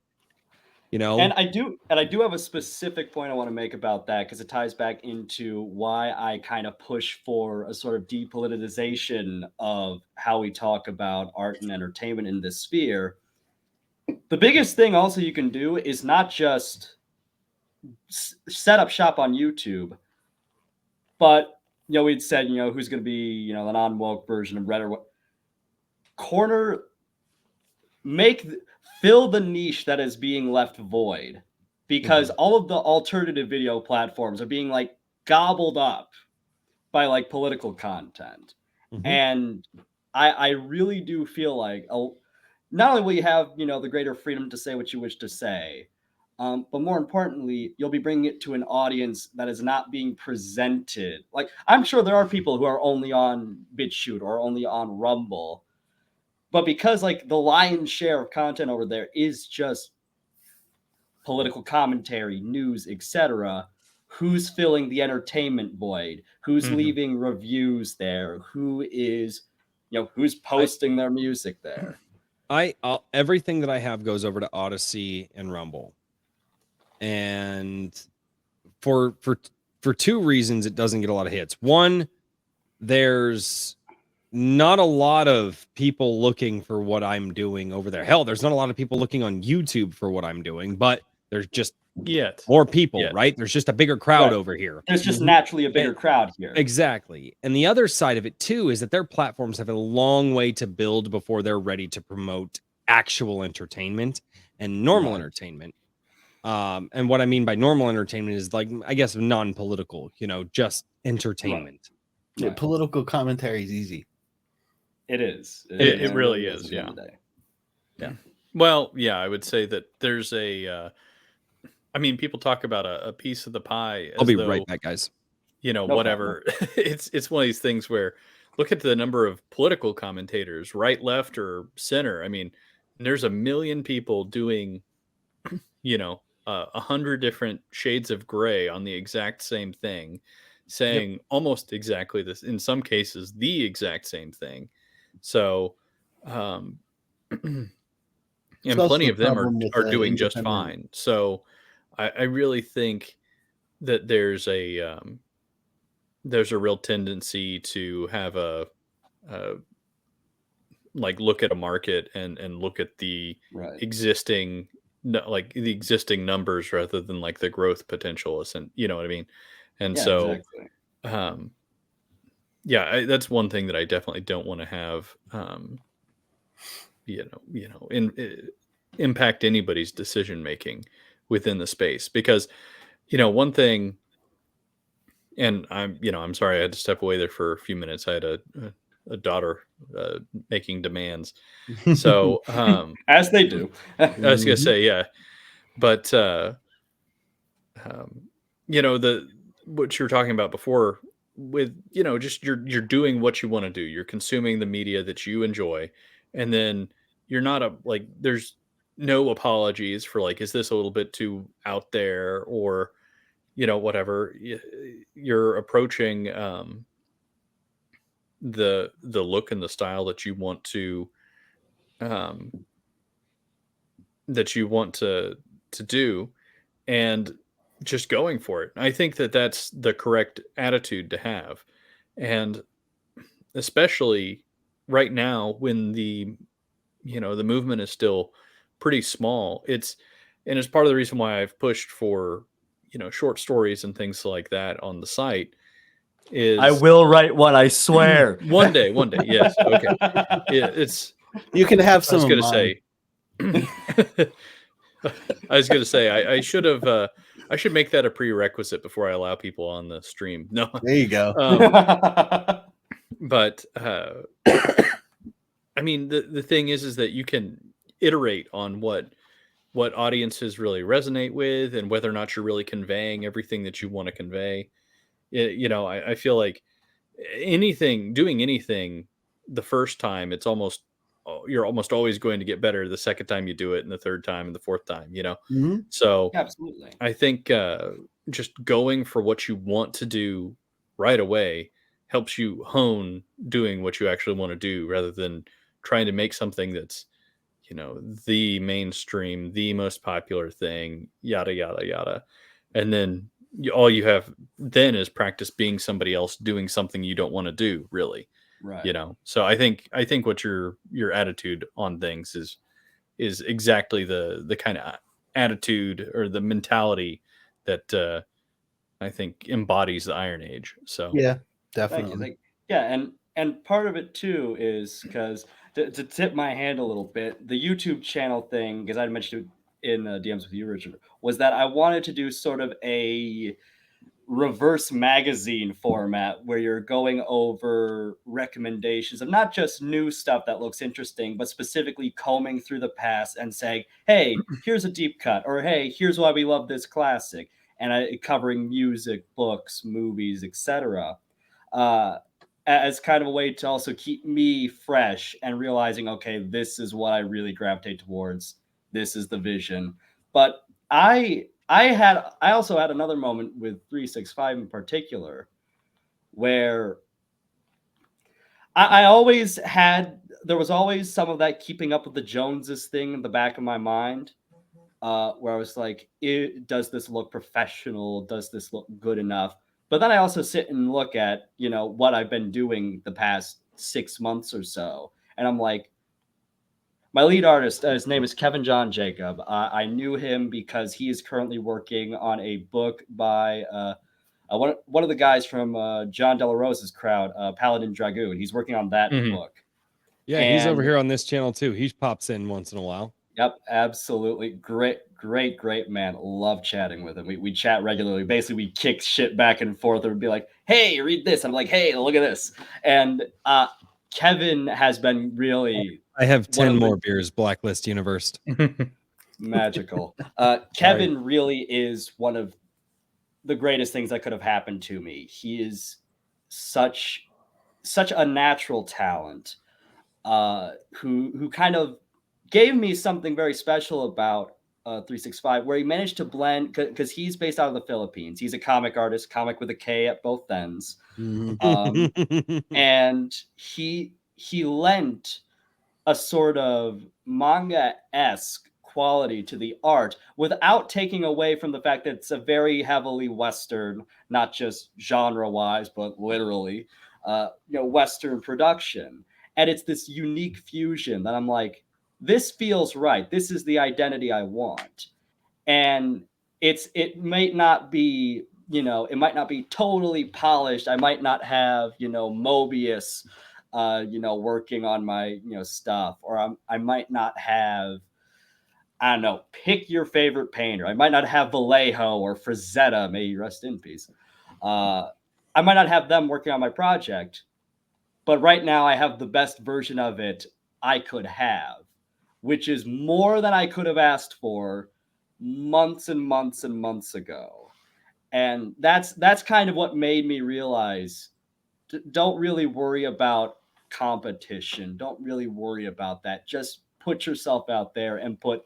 You know, and I do have a specific point I want to make about that because it ties back into why I kind of push for a sort of depoliticization of how we talk about art and entertainment in this sphere. The biggest thing also you can do is not just set up shop on YouTube, but you know, we'd said, you know, who's going to be, you know, the non-woke version of Reddit, corner, fill the niche that is being left void, because all of the alternative video platforms are being like gobbled up by like political content. And I really do feel like not only will you have, you know, the greater freedom to say what you wish to say, but more importantly, you'll be bringing it to an audience that is not being presented. Like, I'm sure there are people who are only on BitChute or only on Rumble, but because like the lion's share of content over there is just political commentary, news, etc., who's filling the entertainment void? Who's leaving reviews there? Who is, you know, who's posting their music there? Everything that I have goes over to Odyssey and Rumble. And for two reasons it doesn't get a lot of hits. One, there's not a lot of people looking for what I'm doing over there. Hell, there's not a lot of people looking on YouTube for what I'm doing, but there's just more people, right? There's just a bigger crowd over here. There's just naturally a bigger crowd here. Exactly. And the other side of it too is that their platforms have a long way to build before they're ready to promote actual entertainment and normal entertainment. And what I mean by normal entertainment is like, I guess, non-political, you know, just entertainment. Yeah, political commentary is easy. It is. It really is. Yeah. Yeah. Well, yeah, I would say that there's I mean, people talk about a piece of the pie. I'll be right back, guys. You know, whatever. It's one of these things where look at the number of political commentators, right, left, or center. I mean, there's a million people doing, you know, 100 different shades of gray on the exact same thing, saying almost exactly this, in some cases, the exact same thing. So, and plenty of them are doing just fine. So I really think that there's a real tendency to have a like look at a market and look at the existing, like the existing numbers rather than like the growth potential, and you know what I mean? And so, that's one thing that I definitely don't want to have, impact anybody's decision making within the space, because, you know, one thing, and I'm sorry I had to step away there for a few minutes. I had a daughter making demands, so as they do. I was gonna say, yeah, but you know, what you were talking about before with, you know, just you're doing what you want to do. You're consuming the media that you enjoy, and then you're not there's no apologies for like, is this a little bit too out there, or, you know, whatever. You're approaching the look and the style that you want to that you want to do, and just going for it. I think that that's the correct attitude to have. And especially right now when the movement is still pretty small. It's part of the reason why I've pushed for, short stories and things like that on the site is I will write one, I swear. one day. Yes. Okay. It's, You can have I some was of going to mine. say, I was going to say, I should have, I should make that a prerequisite before I allow people on the stream. No, There you go. but I mean, the thing is that you can iterate on what audiences really resonate with, and whether or not you're really conveying everything that you want to convey. I feel like doing anything the first time, you're almost always going to get better the second time you do it, and the third time and the fourth time. Mm-hmm. So Absolutely. I think just going for what you want to do right away helps you hone doing what you actually want to do, rather than trying to make something that's, the mainstream, the most popular thing, yada, yada, yada. And then all you have then is practice being somebody else doing something you don't want to do, really. Right. So I think what your attitude on things is exactly the kind of attitude or the mentality that I think embodies the Iron Age. So Yeah, Thank definitely. you. Yeah, and part of it too is because to tip my hand a little bit, the YouTube channel thing, because I mentioned it in DMs with you, Richard, was that I wanted to do sort of a reverse magazine format where you're going over recommendations of not just new stuff that looks interesting, but specifically combing through the past and saying, hey, here's a deep cut, or hey, here's why we love this classic, and covering music, books, movies, etc. As kind of a way to also keep me fresh and realizing, okay, this is what I really gravitate towards. This is the vision. But I also had another moment with 365 in particular, where I always had there was always some of that keeping up with the Joneses thing in the back of my mind, where I was like, does this look professional? Does this look good enough? But then I also sit and look at, what I've been doing the past 6 months or so. And I'm like, my lead artist, his name is Kevin John Jacob. I knew him because he is currently working on a book by one of the guys from John De La Rosa's crowd, Paladin Dragoon. He's working on that book. Yeah, he's over here on this channel too. He pops in once in a while. Yep, absolutely. Great man. Love chatting with him. We chat regularly. Basically, we kick shit back and forth and be like, hey, read this. I'm like, hey, look at this. And Kevin has been really... I have 10 more beers, Blacklist Universe. Magical. Kevin really is one of the greatest things that could have happened to me. He is such a natural talent, who kind of gave me something very special about 365, where he managed to blend, because he's based out of the Philippines. He's a comic artist, comic with a K at both ends. And he lent a sort of manga-esque quality to the art without taking away from the fact that it's a very heavily Western, not just genre-wise, but literally, Western production. And it's this unique fusion that I'm like, this feels right. This is the identity I want. And it might not be, it might not be totally polished. I might not have, Mobius, working on my, stuff, or I might not have, I don't know, pick your favorite painter. I might not have Vallejo or Frazetta, may he rest in peace. I might not have them working on my project, but right now I have the best version of it I could have, which is more than I could have asked for months and months and months ago. And that's kind of what made me realize, don't really worry about competition. Don't really worry about that. Just put yourself out there and put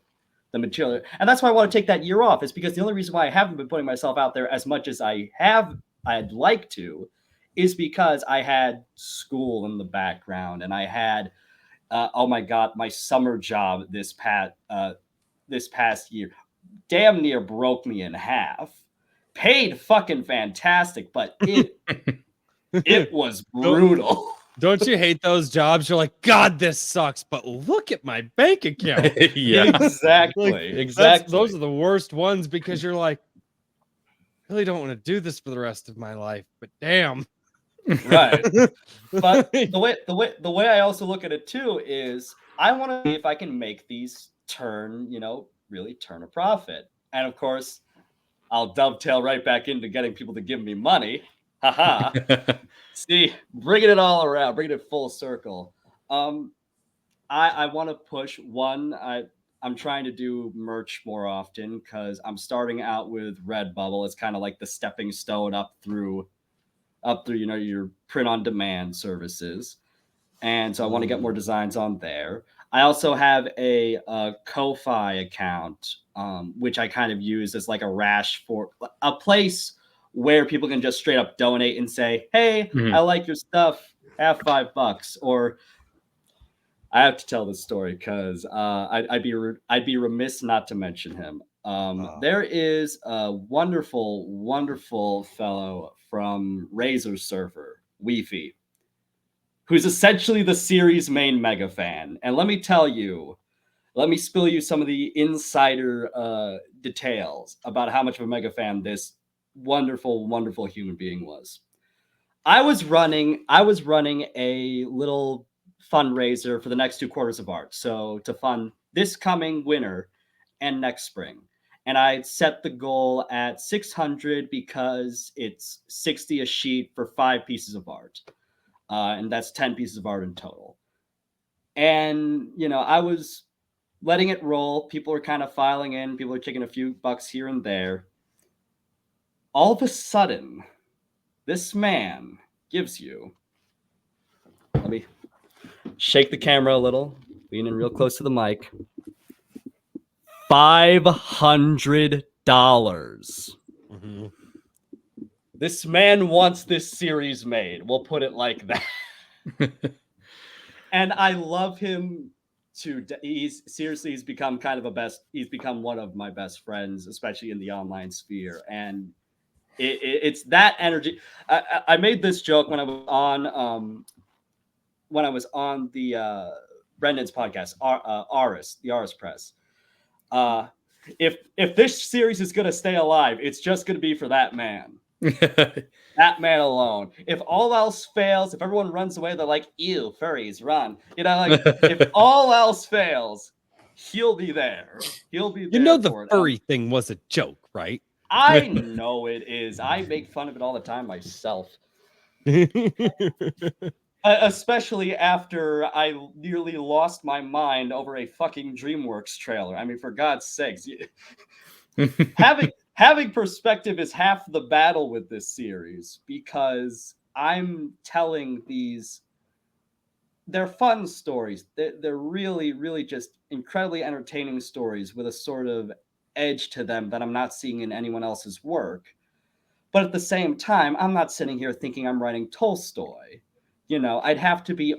the material. And that's why I want to take that year off. Is because the only reason why I haven't been putting myself out there as much as I'd like to, is because I had school in the background, and I had, Oh my God, my summer job this past year damn near broke me in half. Paid fucking fantastic, but it was brutal. Don't you hate those jobs? You're like, God, this sucks, but look at my bank account. Yeah. Exactly. Like, Exactly. Those are the worst ones because you're like, I really don't want to do this for the rest of my life, but damn. Right. But the way I also look at it too is I want to see if I can make these really turn a profit. And of course, I'll dovetail right back into getting people to give me money. Haha. See, bringing it all around, bringing it full circle. I want to push one. I'm trying to do merch more often because I'm starting out with Redbubble. It's kind of like the stepping stone up through your print on demand services, and so I want to get more designs on there. I also have a Ko-fi account, which I kind of use as like a rash for a place where people can just straight up donate and say, "Hey, I like your stuff. Have $5," or I have to tell this story because I'd be remiss not to mention him. There is a wonderful, wonderful fellow from Razor Server, Weefy, who's essentially the series main mega fan. And let me spill you some of the insider details about how much of a mega fan this wonderful, wonderful human being was. I was running a little fundraiser for the next 2 quarters of art. So to fund this coming winter and next spring. And I set the goal at 600 because it's 60 a sheet for 5 pieces of art. And that's 10 pieces of art in total. And, I was letting it roll. People were kind of filing in. People were taking a few bucks here and there. All of a sudden, this man gives you, let me shake the camera a little, lean in real close to the mic, $500. Mm-hmm. This man wants this series made. We'll put it like that. And I love him he's become he's become one of my best friends, especially in the online sphere. And it's that energy. I made this joke when I was on the Brendan's podcast, the Aris Press. If this series is gonna stay alive, it's just gonna be for that man. That man alone. If all else fails, if everyone runs away, they're like, ew, furries, run. If all else fails, he'll be there. He'll be there. The furry thing was a joke, right? I know it is. I make fun of it all the time myself. Especially after I nearly lost my mind over a fucking DreamWorks trailer. I mean, for God's sakes. Having perspective is half the battle with this series, because I'm telling they're fun stories. They're really, really just incredibly entertaining stories with a sort of edge to them that I'm not seeing in anyone else's work. But at the same time, I'm not sitting here thinking I'm writing Tolstoy. I'd have to be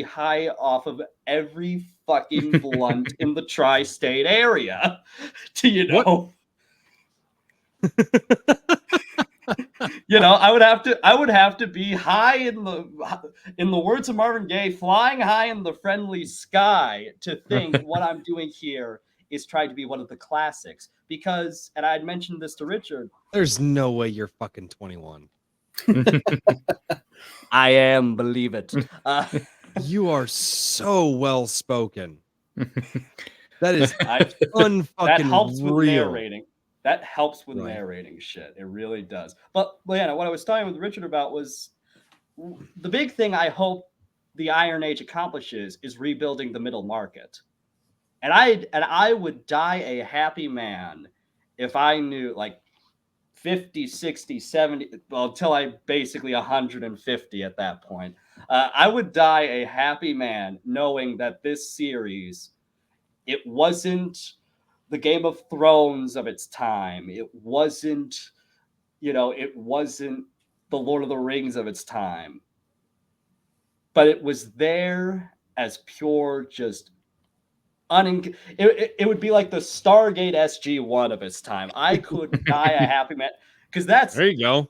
high off of every fucking blunt in the tri-state area to I would have to be high in the words of Marvin Gaye, flying high in the friendly sky to think what I'm doing here is trying to be one of the classics. Because, and I'd mentioned this to Richard, there's no way you're fucking 21. I am, believe it. You are so well spoken. That is unfucking that helps real. with narrating. That helps with narrating shit. It really does. But yeah, what I was talking with Richard about was the big thing I hope the Iron Age accomplishes is rebuilding the middle market. And I would die a happy man if I knew, like, 50, 60, 70, well, until I basically 150 at that point. I would die a happy man knowing that this series, it wasn't the Game of Thrones of its time. It wasn't, it wasn't the Lord of the Rings of its time. but it was there as pure just it would be like the Stargate SG-1 of its time. I could die a happy man because that's There you go.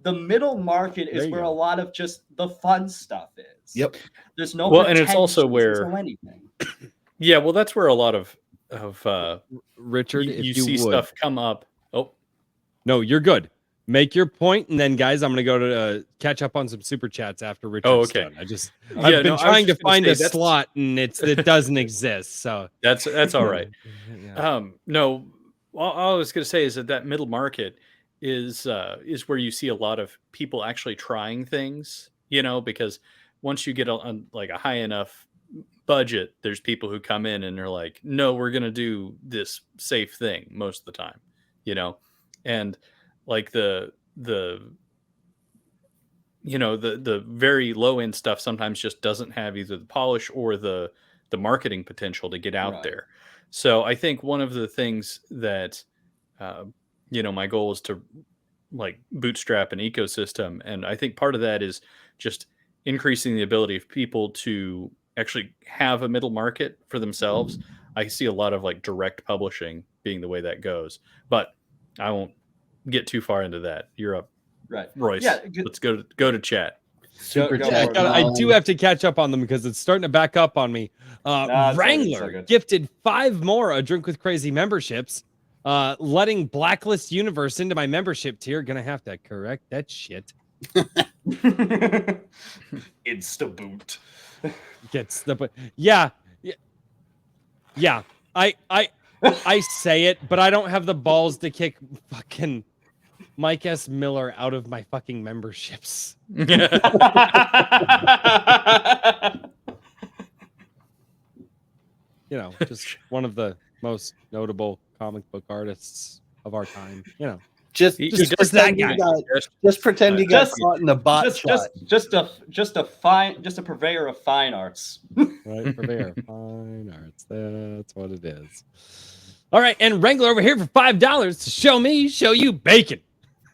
the middle market is There you where go. a lot of just the fun stuff is. Yep. There's no Well, and it's also pretensions, where- there's no anything. Yeah, well, that's where a lot of Richard, you, if you you see would. stuff come up. Oh, No, you're good. Make your point, and then, guys, I'm going to go to catch up on some super chats after Richard's okay. done. I've Yeah, been no, I was trying to just gonna find say a that's- slot, and it doesn't exist. So that's all right. Yeah. No, all I was going to say is that middle market is where you see a lot of people actually trying things, because once you get on like a high enough budget, there's people who come in and they're like, no, we're going to do this safe thing most of the time, and like the very low end stuff sometimes just doesn't have either the polish or the marketing potential to get out Right. there. So I think one of the things that my goal is to like bootstrap an ecosystem, and I think part of that is just increasing the ability of people to actually have a middle market for themselves. I see a lot of like direct publishing being the way that goes, but I won't get too far into that. You're up, Right. Royce. Yeah. Let's go to chat. Super go chat. for it. I do have to catch up on them because it's starting to back up on me. it's all good, it's all Wrangler good. gifted 5 more A Drink with Crazy memberships, letting Blacklist Universe into my membership tier. Gonna have to correct that shit. Insta boot. Gets the yeah. I say it, but I don't have the balls to kick fucking Mike S. Miller out of my fucking memberships. Just one of the most notable comic book artists of our time. Just Just pretend that guy. he got, just pretend he got Just- caught in a bot shot. just a purveyor of fine arts. Right, purveyor of fine arts. That's what it is. All right, and Wrangler over here for $5 to show you bacon.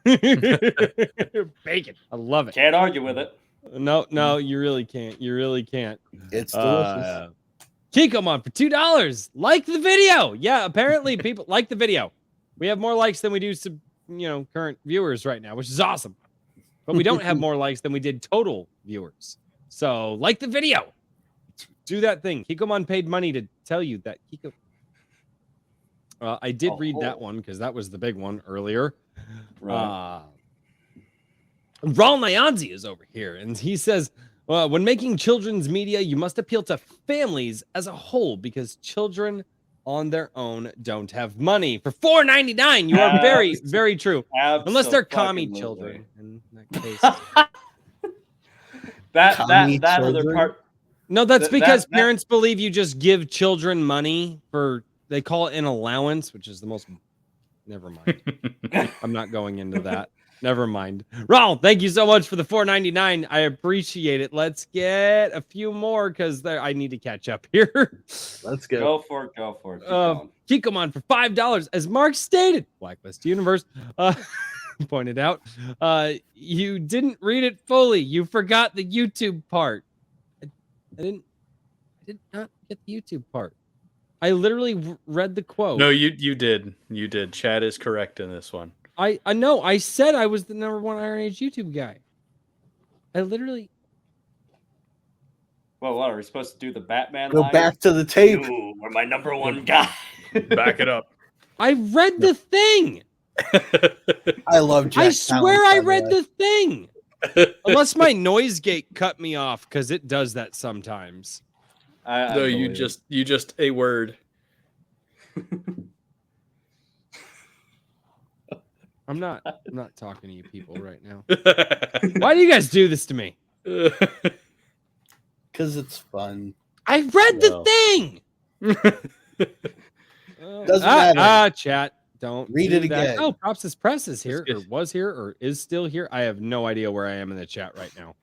Bacon. I love it. Can't argue with it. No, you really can't. You really can't. It's delicious. Kikomon for $2. Like the video. Yeah, apparently people like the video. We have more likes than we do current viewers right now, which is awesome. But we don't have more likes than we did total viewers. So like the video. Do that thing. Kikomon paid money to tell you that Kiko. I did read that one because that was the big one earlier. Right. Raul Nyanzi is over here, and he says, when making children's media, you must appeal to families as a whole because children on their own don't have money. For $4.99, you are very, very true. Unless they're commie children. In that case. that Commie or their children? part. No, that's That- because that- parents believe you just give children money for, they call it an allowance, which is the most, never mind. I'm not going into that. Never mind. Raul, thank you so much for the $4.99. I appreciate it. Let's get a few more because I need to catch up here. Let's go. Go for it. Keep going. Kikomon for $5. As Mark stated, Blacklist Universe pointed out, you didn't read it fully. You forgot the YouTube part. I did not get the YouTube part. I literally read the quote. No, you did. You did. Chad is correct in this one. I know. I said I was the #1 Iron Age YouTube guy. I literally. Well, what are we supposed to do? The Batman Go line? back to the tape. You were my #1 guy. Back it up. I read the thing. I love Jack I swear Palance, I by the read way. the thing. Unless my noise gate cut me off because it does that sometimes. I No, you believe it. just a word. I'm not talking to you people right now. Why do you guys do this to me? Because it's fun. I read the Well. thing. Doesn't matter. Chat. Don't Read do it that. again. Oh, Props is Press is here, It's or good. was here, or is still here. I have no idea where I am in the chat right now.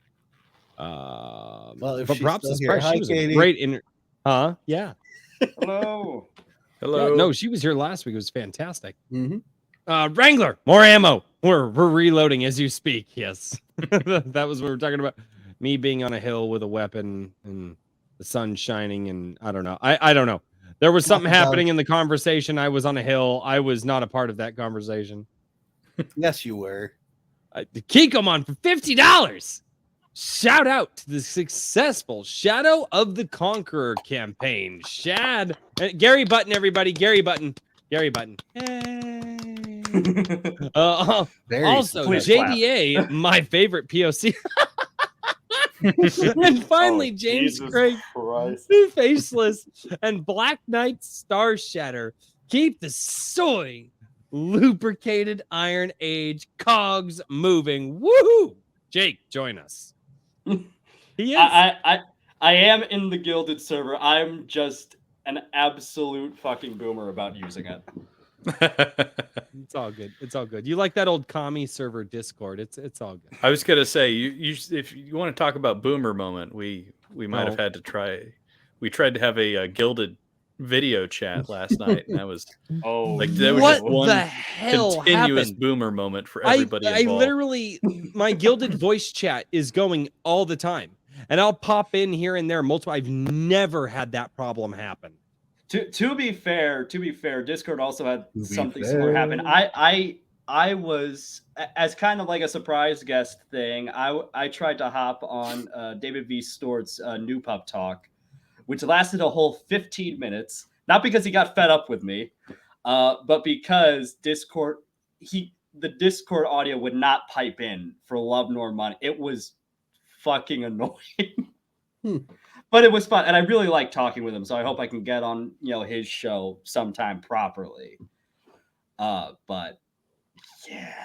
Well, if but she's Props still is here. Press. Hi, She was a Katie. great Huh? Yeah. Hello. Hello. Yeah, no, she was here last week. It was fantastic. Mhm. Wrangler, more ammo. We're reloading as you speak. Yes, that was what we're talking about. me being on a hill with a weapon and the sun shining, and I don't know. I don't know. There was something happening in the conversation. I was on a hill. I was not a part of that conversation. Yes, you were. Kikomon for $50. Shout out to the successful Shadow of the Conqueror campaign. Gary Button, everybody. Gary Button. Hey. Also, JDA, my favorite POC. And finally, James Craig, Faceless, and Black Knight Star Shatter. Keep the soy lubricated Iron Age cogs moving. Woohoo! Jake, join us. He is. I am in the Gilded server. I'm just an absolute fucking boomer about using it. It's all good. It's all good. You like that old commie server Discord? It's all good. I was gonna say you if you want to talk about boomer moment, we might have had to try. We tried to have a Gilded video chat last night, and that was there was just one continuous boomer moment for everybody involved. I literally, my Gilded voice chat is going all the time, and I'll pop in here and there multiple. I've never had that problem happen. To be fair, Discord also had something similar happen. I was, as kind of like a surprise guest thing, I tried to hop on David V. Stort's New Pup Talk, which lasted a whole 15 minutes. Not because he got fed up with me, but because the Discord audio would not pipe in for love nor money. It was fucking annoying. But it was fun, and I really like talking with him, so I hope I can get on, his show sometime properly. But yeah.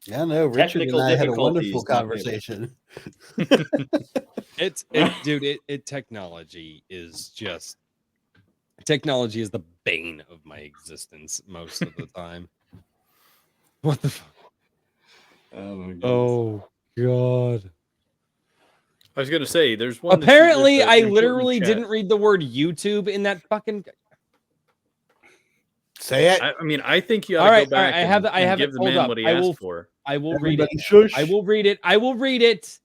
Yeah, no, Richard and I had a wonderful conversation. Technology is the bane of my existence most of the time. What the fuck? Oh God. I was gonna say, there's one. Apparently, I literally didn't read the word YouTube in that fucking. Say it. I mean, I think you ought to go back. I have give it. the Hold man up. what he asked for. I will Everybody read it. shush. I will read it. I will read it.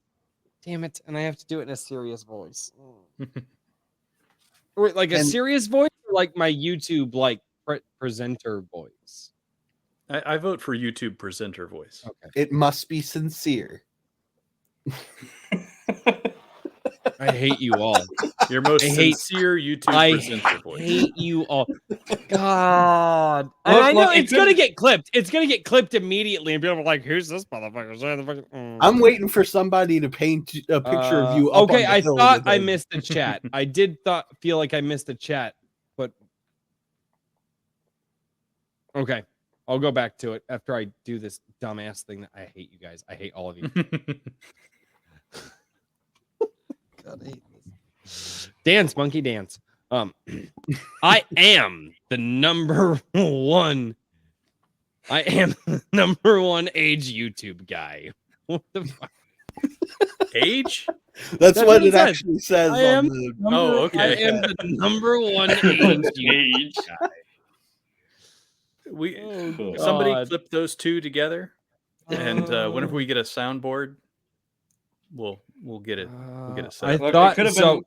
Damn it! And I have to do it in a serious voice. Wait, like a serious voice, or like my YouTube presenter voice. I vote for YouTube presenter voice. Okay. It must be sincere. I hate you all. Your most sincere YouTube presenter voice. I hate you all. God. I know it's going to get clipped. It's going to get clipped immediately. And people are like, who's this motherfucker? I'm waiting for somebody to paint a picture of you. Okay, I thought I missed the chat. I did feel like I missed the chat. But okay. I'll go back to it after I do this dumbass thing that I hate you guys. I hate all of you. God, I hate this. Dance, monkey, dance. I am the number one. I am the number one age YouTube guy. What the fuck? Age? That's what it actually says. Okay. I am the number one age guy. Somebody clip those two together, and whenever we get a soundboard, we'll get it. We'll get it set. I thought it could have been.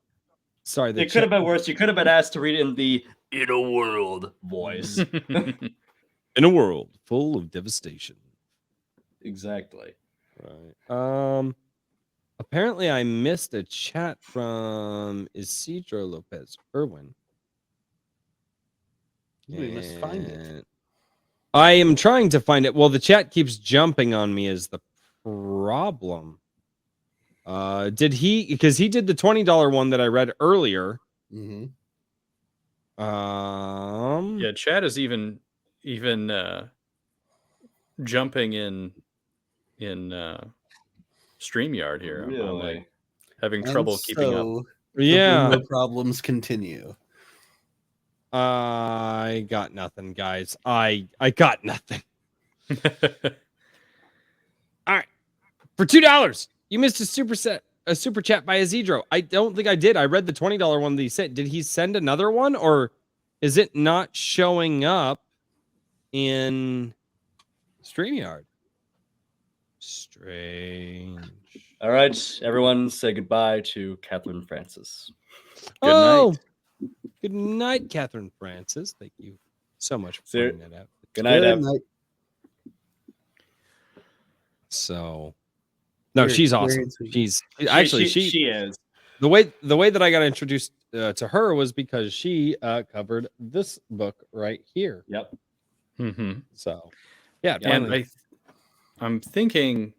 Sorry, it could have been worse. You could have been asked to read it in the "In a World" voice. In a world full of devastation. Exactly. Right. Apparently, I missed a chat from Isidro Lopez Irwin. We must find it. I am trying to find it. Well, the chat keeps jumping on me is the problem. Did he? Because he did the $20 one that I read earlier. Mm-hmm. Yeah, chat is even jumping in StreamYard here. Really? I'm like having trouble keeping up. Yeah, the problems continue. I got nothing, guys. I got nothing. All right, for $2, you missed a super chat by Isidro. I don't think I did. I read the $20 one that he sent. Did he send another one, or is it not showing up in StreamYard? Strange. All right, everyone, say goodbye to Catherine Francis. Good Oh, night. good night, Catherine Francis. Thank you so much for Sir- pointing that out. Good night, Good Ev. night. So, no, Your she's awesome. experience was- She's actually She is. the way that I got introduced to her was because she covered this book right here. Yep. Mm-hmm. So, yeah, Yeah, And finally. I'm thinking,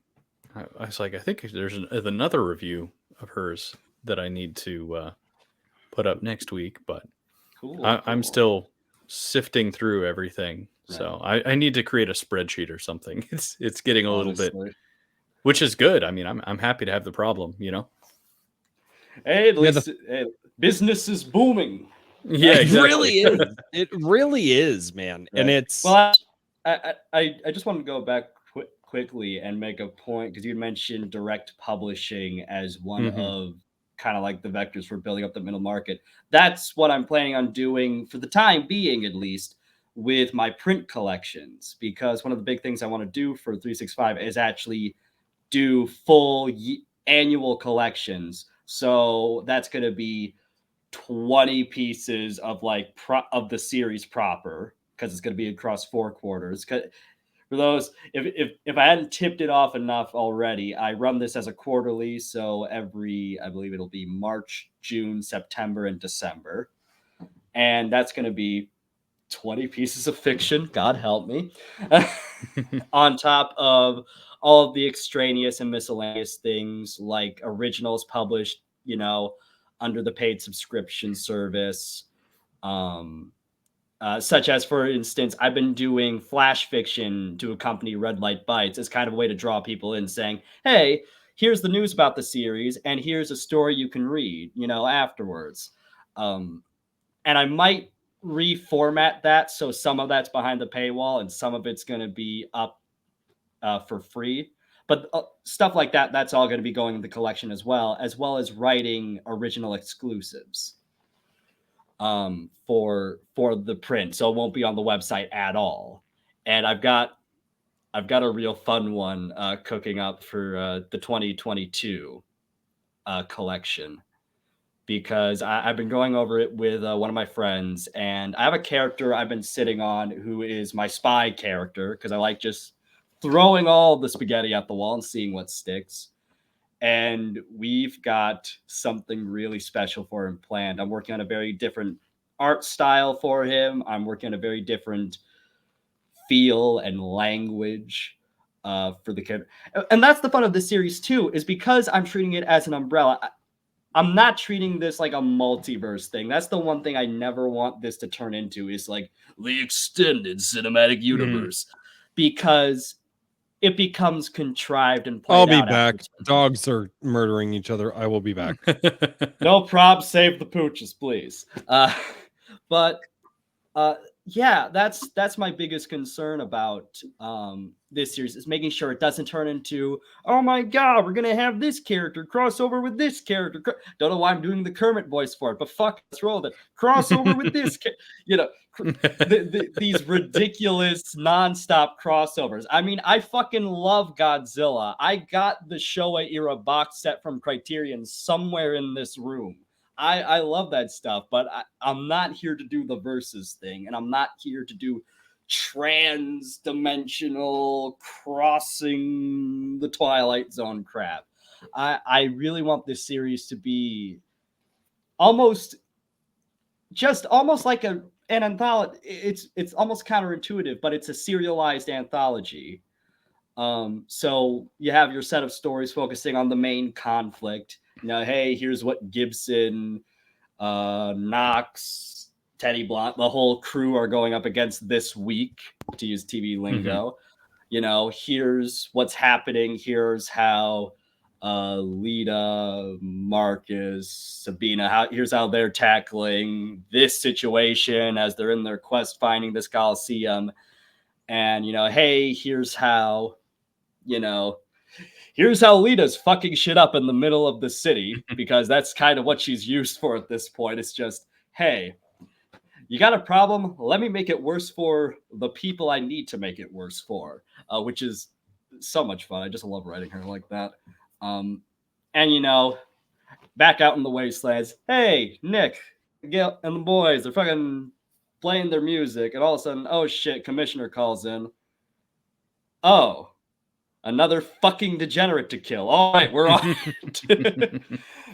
I was like, I think there's another review of hers that I need to put up next week, but Cool. I'm cool. still sifting through everything. Right. So I need to create a spreadsheet or something. It's getting a little bit, Honestly. which is good. I mean, I'm happy to have the problem, you know? Hey, at Yeah, least hey, business is booming. Yeah, it exactly. really is. It really is, man. And Right. it's Well, I just want to go back quickly and make a point because you mentioned direct publishing as one Mhm. of kind of like the vectors for building up the middle market. That's what I'm planning on doing for the time being, at least, with my print collections. Because one of the big things I want to do for 365 is actually do full annual collections. So that's going to be 20 pieces of like of the series proper because it's going to be across 4 quarters. For those, if I hadn't tipped it off enough already, I run this as a quarterly, so every, I believe it'll be March, June, September, and December, and that's going to be 20 pieces of fiction, God help me, on top of all of the extraneous and miscellaneous things like originals published, under the paid subscription service. Such as, for instance, I've been doing flash fiction to accompany Red Light Bites as kind of a way to draw people in, saying, hey, here's the news about the series, and here's a story you can read, afterwards. And I might reformat that so some of that's behind the paywall and some of it's going to be up for free. But stuff like that, that's all going to be going in the collection as well as writing original exclusives for the print, so it won't be on the website at all. And I've got a real fun one cooking up for the 2022 collection, because I've been going over it with one of my friends, and I have a character I've been sitting on who is my spy character because I like just throwing all the spaghetti at the wall and seeing what sticks. And we've got something really special for him planned. I'm working on a very different art style for him. I'm working on a very different feel and language for the character. And that's the fun of this series too, is because I'm treating it as an umbrella. I'm not treating this like a multiverse thing. That's the one thing I never want this to turn into, is like the extended cinematic universe, because it becomes contrived and played I'll be out back. after. Dogs are murdering each other. I will be back. No props, save the pooches, please. But yeah, that's my biggest concern about this series, is making sure it doesn't turn into, oh my god, we're gonna have this character crossover with this character. Don't know why I'm doing the Kermit voice for it, but fuck, let's roll with it. Crossover with this, these ridiculous nonstop crossovers. I mean, I fucking love Godzilla. I got the Showa era box set from Criterion somewhere in this room. I love that stuff, but I'm not here to do the versus thing, and I'm not here to do trans-dimensional crossing the Twilight Zone crap. I really want this series to be almost like an anthology. It's almost counterintuitive, but it's a serialized anthology. So you have your set of stories focusing on the main conflict. Hey, here's what Gibson, Knox, Teddy Blunt, the whole crew are going up against this week, to use TV lingo. Here's what's happening. Here's how Lita, Marcus, Sabina, here's how they're tackling this situation as they're in their quest finding this Coliseum. And, hey, here's how Lita's fucking shit up in the middle of the city, because that's kind of what she's used for at this point. It's just, hey, you got a problem? Let me make it worse for the people I need to make it worse for, which is so much fun. I just love writing her like that. And you know, back out in the wastelands, hey, Nick, Gail, and the boys, they're fucking playing their music, and all of a sudden, oh shit, Commissioner calls in. Oh, another fucking degenerate to kill. All right, we're on.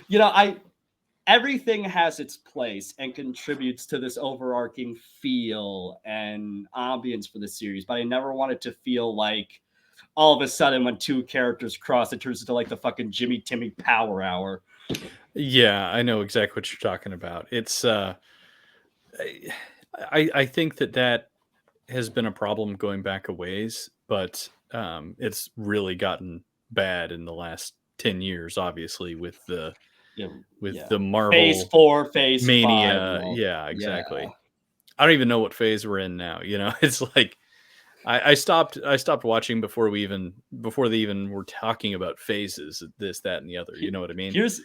You know, everything has its place and contributes to this overarching feel and ambience for the series, but I never want it to feel like all of a sudden when two characters cross, it turns into like the fucking Jimmy Timmy Power Hour. Yeah, I know exactly what you're talking about. It's I think that has been a problem going back a ways, but it's really gotten bad in the last 10 years, obviously, with the Marvel Phase 4, Phase mania. 5. Yeah, exactly. I don't even know what phase we're in now. You know, it's like I stopped watching before they even were talking about phases, this, that, and the other. You know what I mean? Here's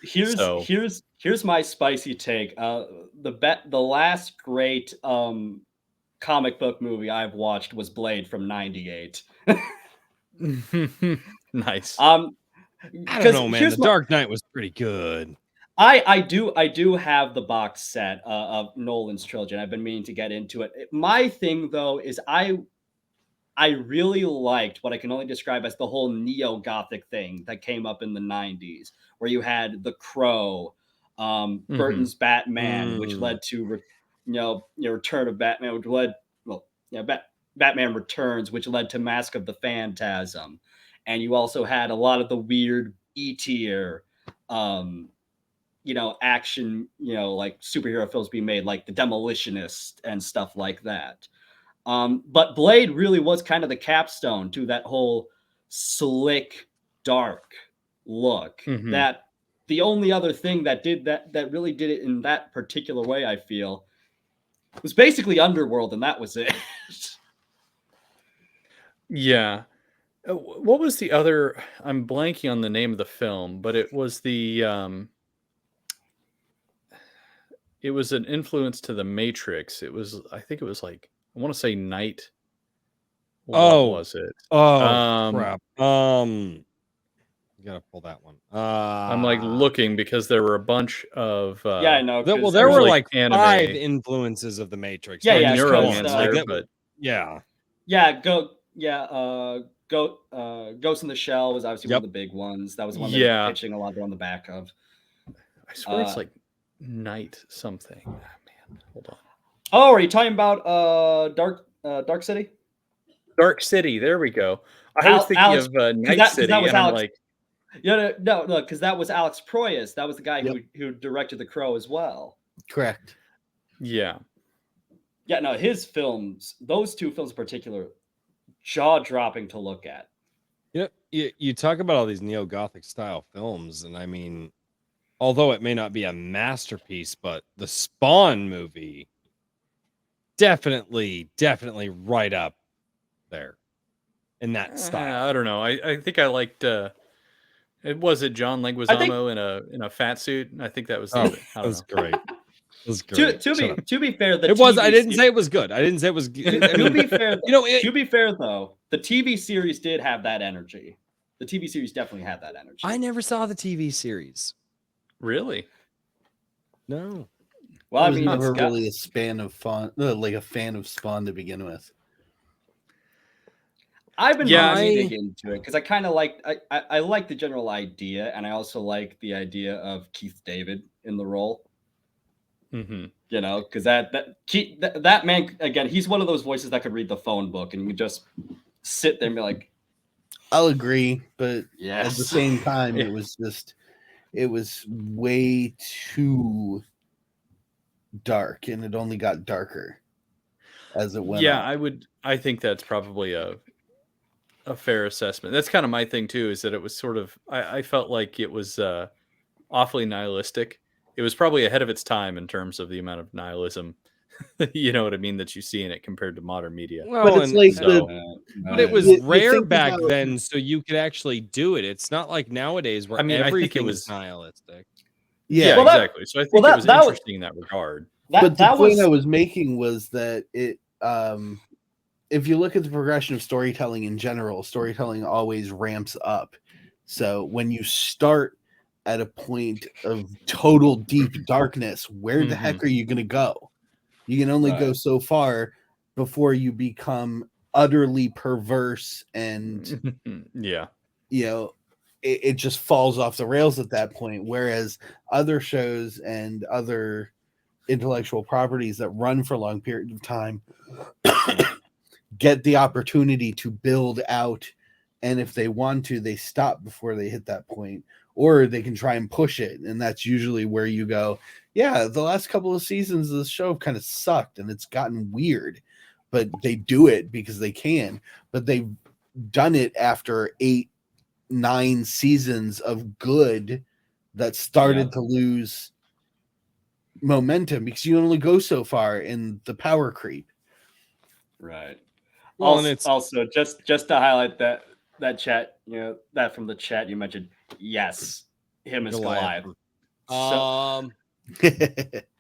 my spicy take. The last great comic book movie I've watched was Blade from '98. Nice. I don't know, man. The Dark Knight was pretty good. I do have the box set of Nolan's trilogy, and I've been meaning to get into it. My thing though is I really liked what I can only describe as the whole neo-Gothic thing that came up in the 90s, where you had The Crow, Burton's Batman, which led to Return of Batman, which led Batman Returns, which led to Mask of the Phantasm, and you also had a lot of the weird B-tier action, like superhero films being made, like The Demolitionist and stuff like that. But Blade really was kind of the capstone to that whole slick, dark look. That the only other thing that did that really did it in that particular way, I feel, was basically Underworld, and that was it. Yeah. What was the other? I'm blanking on the name of the film, but it was it was an influence to the Matrix. I think it was like, I want to say Night. What was it? Oh, crap. You gotta pull that one. I'm like looking because there were a bunch of I know. Well, there were like 5 influences of the Matrix. Neuromancer, Ghost in the Shell was obviously one of the big ones. That was one they were pitching a lot on the back of. I swear it's like Night something. Oh, man, hold on. Oh, are you talking about Dark City? Dark City. There we go. I was thinking of Night City, and I'm like, no, because that was Alex Proyas. That was the guy who directed The Crow as well. Correct. Yeah. Yeah, no, his films, those two films in particular, jaw-dropping to look at. You talk about all these neo-Gothic style films, and I mean, although it may not be a masterpiece, but the Spawn movie, definitely right up there in that style. I don't know. I think I liked it was John Leguizamo in a fat suit. I think that was that was great. It was great. To be fair, I didn't say it was good. I didn't say it was good. To be fair, to be fair though, the TV series did have that energy. The TV series definitely had that energy. I never saw the TV series. Really? No. Well, I mean, never really a fan of Spawn to begin with. I've been dig into it because I kind of like I like the general idea, and I also like the idea of Keith David in the role. Because that man, again, he's one of those voices that could read the phone book, and you can just sit there and be like, I'll agree, but at the same time, it was way too dark, and it only got darker as it went on. I think that's probably a fair assessment. That's kind of my thing too, is that it was sort of, I felt like it was awfully nihilistic. It was probably ahead of its time in terms of the amount of nihilism, you know what I mean, that you see in it compared to modern media. Well, but it's but it was rare back then, so you could actually do it. It's not like nowadays where everything was nihilistic. Yeah, exactly. So I think it was interesting in that regard. But the point I was making was that if you look at the progression of storytelling in general, storytelling always ramps up. So when you start at a point of total deep darkness, where the heck are you going to go? You can only go so far before you become utterly perverse and yeah. It just falls off the rails at that point. Whereas other shows and other intellectual properties that run for long periods of time get the opportunity to build out, and if they want to, they stop before they hit that point, or they can try and push it, and that's usually where you go, yeah, the last couple of seasons of the show have kind of sucked and it's gotten weird, but they do it because they can. But they've done it after 8-9 seasons of good that started to lose momentum because you only go so far in the power creep. Right. Well, also, and it's also just to highlight that chat, that from the chat you mentioned, yes, him as Goliath. I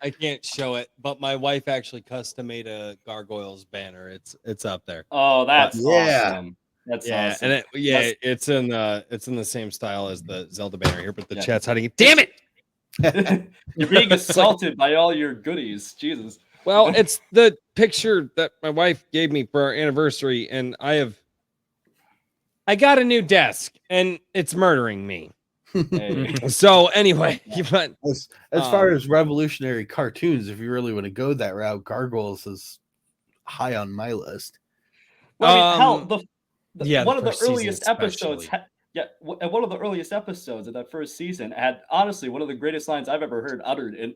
can't show it, but my wife actually custom made a Gargoyles banner. It's up there. Oh, that's yeah. awesome. That's Yeah, awesome. and it's in the same style as the Zelda banner here, but the chat's hiding it. Damn it! You're being assaulted by all your goodies. Jesus. Well, it's the picture that my wife gave me for our anniversary, and I got a new desk, and it's murdering me. Hey. So anyway, but as far as revolutionary cartoons, if you really want to go that route, Gargoyles is high on my list. Well, I mean, hell, one of the first season earliest episodes. especially. One of the earliest episodes of that first season had honestly one of the greatest lines I've ever heard uttered in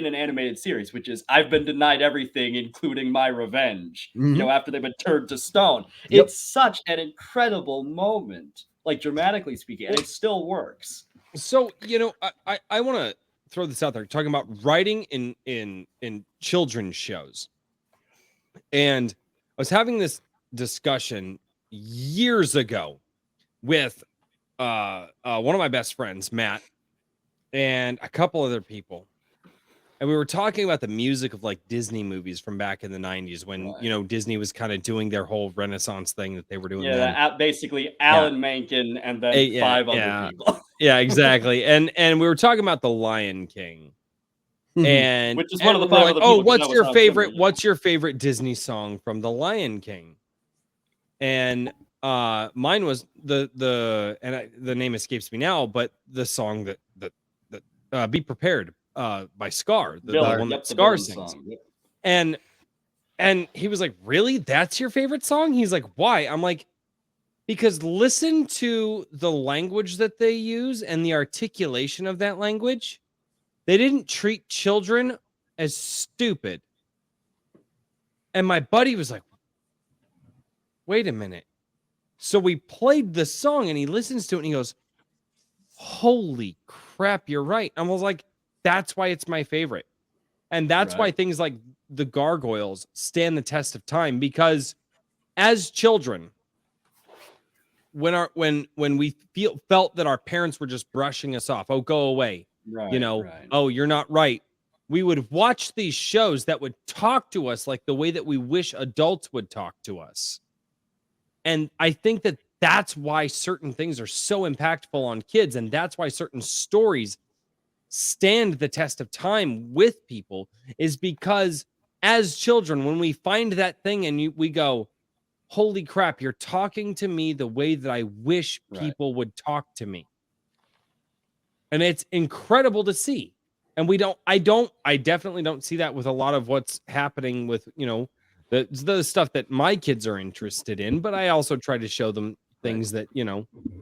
an animated series, which is, "I've been denied everything, including my revenge." After they've been turned to stone. Yep. It's such an incredible moment, like dramatically speaking, and it still works. So I want to throw this out there, talking about writing in children's shows, and I was having this discussion years ago with one of my best friends, Matt, and a couple other people. And we were talking about the music of like Disney movies from back in the 90s when, Disney was kind of doing their whole Renaissance thing that they were doing. Yeah, basically Alan Menken and then 5 other people. Yeah, exactly. And we were talking about The Lion King. And which is one of the 5 like, other people. what's your favorite Disney song from The Lion King? And mine was the name escapes me now, but the song that Be Prepared by Scar, the one that Scar sings. And he was like, "Really? That's your favorite song?" He's like, "Why?" I'm like, "Because listen to the language that they use and the articulation of that language. They didn't treat children as stupid." And my buddy was like, "Wait a minute." So we played the song and he listens to it and he goes, "Holy crap, you're right." I was like, that's why it's my favorite. And that's why things like the Gargoyles stand the test of time, because as children, when we felt that our parents were just brushing us off, "Oh, go away." "Oh, you're not right." We would watch these shows that would talk to us like the way that we wish adults would talk to us. And I think that that's why certain things are so impactful on kids, and that's why certain stories stand the test of time with people, is because as children, when we find that thing and we go, "Holy crap, you're talking to me the way that I wish people would talk to me." And it's incredible to see. And I definitely don't see that with a lot of what's happening with, the stuff that my kids are interested in, but I also try to show them things that,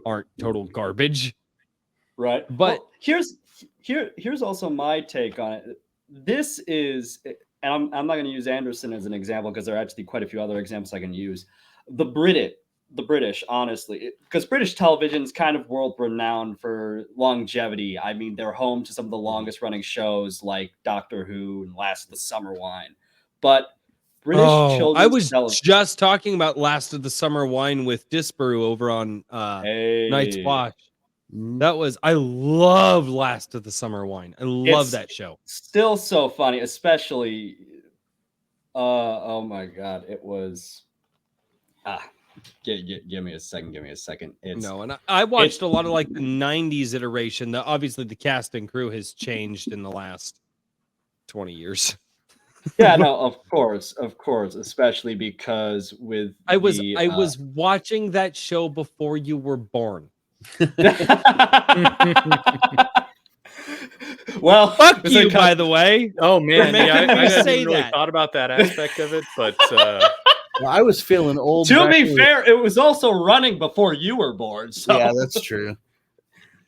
aren't total garbage. Right. But here's also my take on it. This is, and I'm not going to use Anderson as an example because there are actually quite a few other examples I can use. The British, honestly, because British television is kind of world renowned for longevity. I mean, they're home to some of the longest running shows like Doctor Who and Last of the Summer Wine. But British children's I was just talking about Last of the Summer Wine with Disparu over on Night's Watch. I love Last of the Summer Wine. I love that show. Still so funny, especially oh my god, it was Give me a second. Give me a second. It's No, and I watched a lot of like the 90s iteration. Obviously, the cast and crew has changed in the last 20 years. yeah, no, of course, especially because with I was watching that show before you were born. Well, Fuck you, by the way. Oh man, making yeah, me I hadn't say really that. thought about that aspect of it, but Well, I was feeling old. to back be in- fair, it was also running before you were born. So Yeah, that's true.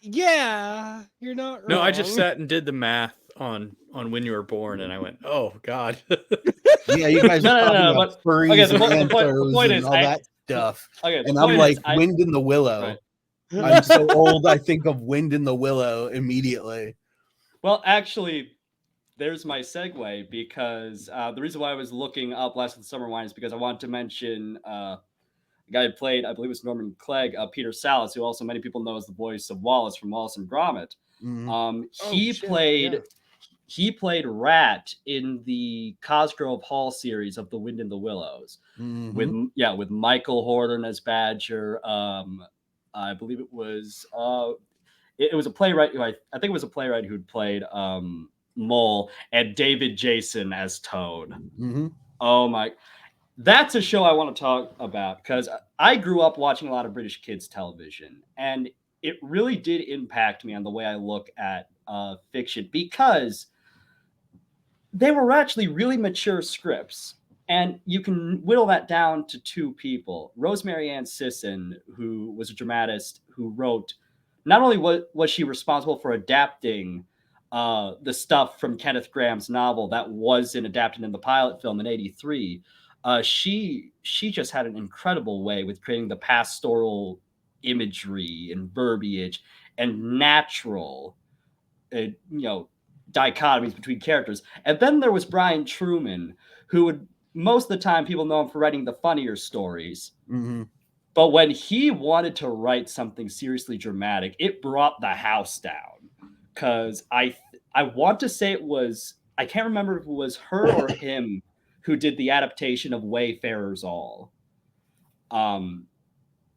Yeah, you're not wrong. no, I just sat and did the math on when you were born, and I went, "Oh God." Yeah, you guys No, are no, talking no, about but- furries okay, the and point anthros and is, all that stuff. okay, And I'm like, Wind in the Willow. Right. I'm so old, I think of Wind in the Willow immediately. Well, actually, there's my segue because the reason why I was looking up Last of the Summer Wine is because I wanted to mention a guy who played, I believe it was Norman Clegg, Peter Sallis, who also many people know as the voice of Wallace from Wallace and Gromit. Mhm. He played Rat in the Cosgrove Hall series of The Wind in the Willows Mhm. with Michael Horton as Badger. I believe it was it was a playwright who I think it was a playwright who'd played Mole, and David Jason as Toad. Mhm. Oh my, that's a show I want to talk about because I grew up watching a lot of British kids television, and it really did impact me on the way I look at fiction because they were actually really mature scripts. And you can whittle that down to two people. Rosemary Ann Sisson, who was a dramatist who wrote, not only was she responsible for adapting the stuff from Kenneth Graham's novel that wasn't adapted in the pilot film in '83, she just had an incredible way with creating the pastoral imagery and verbiage and natural, dichotomies between characters. And then there was Brian Truman, who would most of the time people know him for writing the funnier stories. Mhm. But when he wanted to write something seriously dramatic, it brought the house down. Because I want to say it was, I can't remember if it was her or him who did the adaptation of Wayfarers All.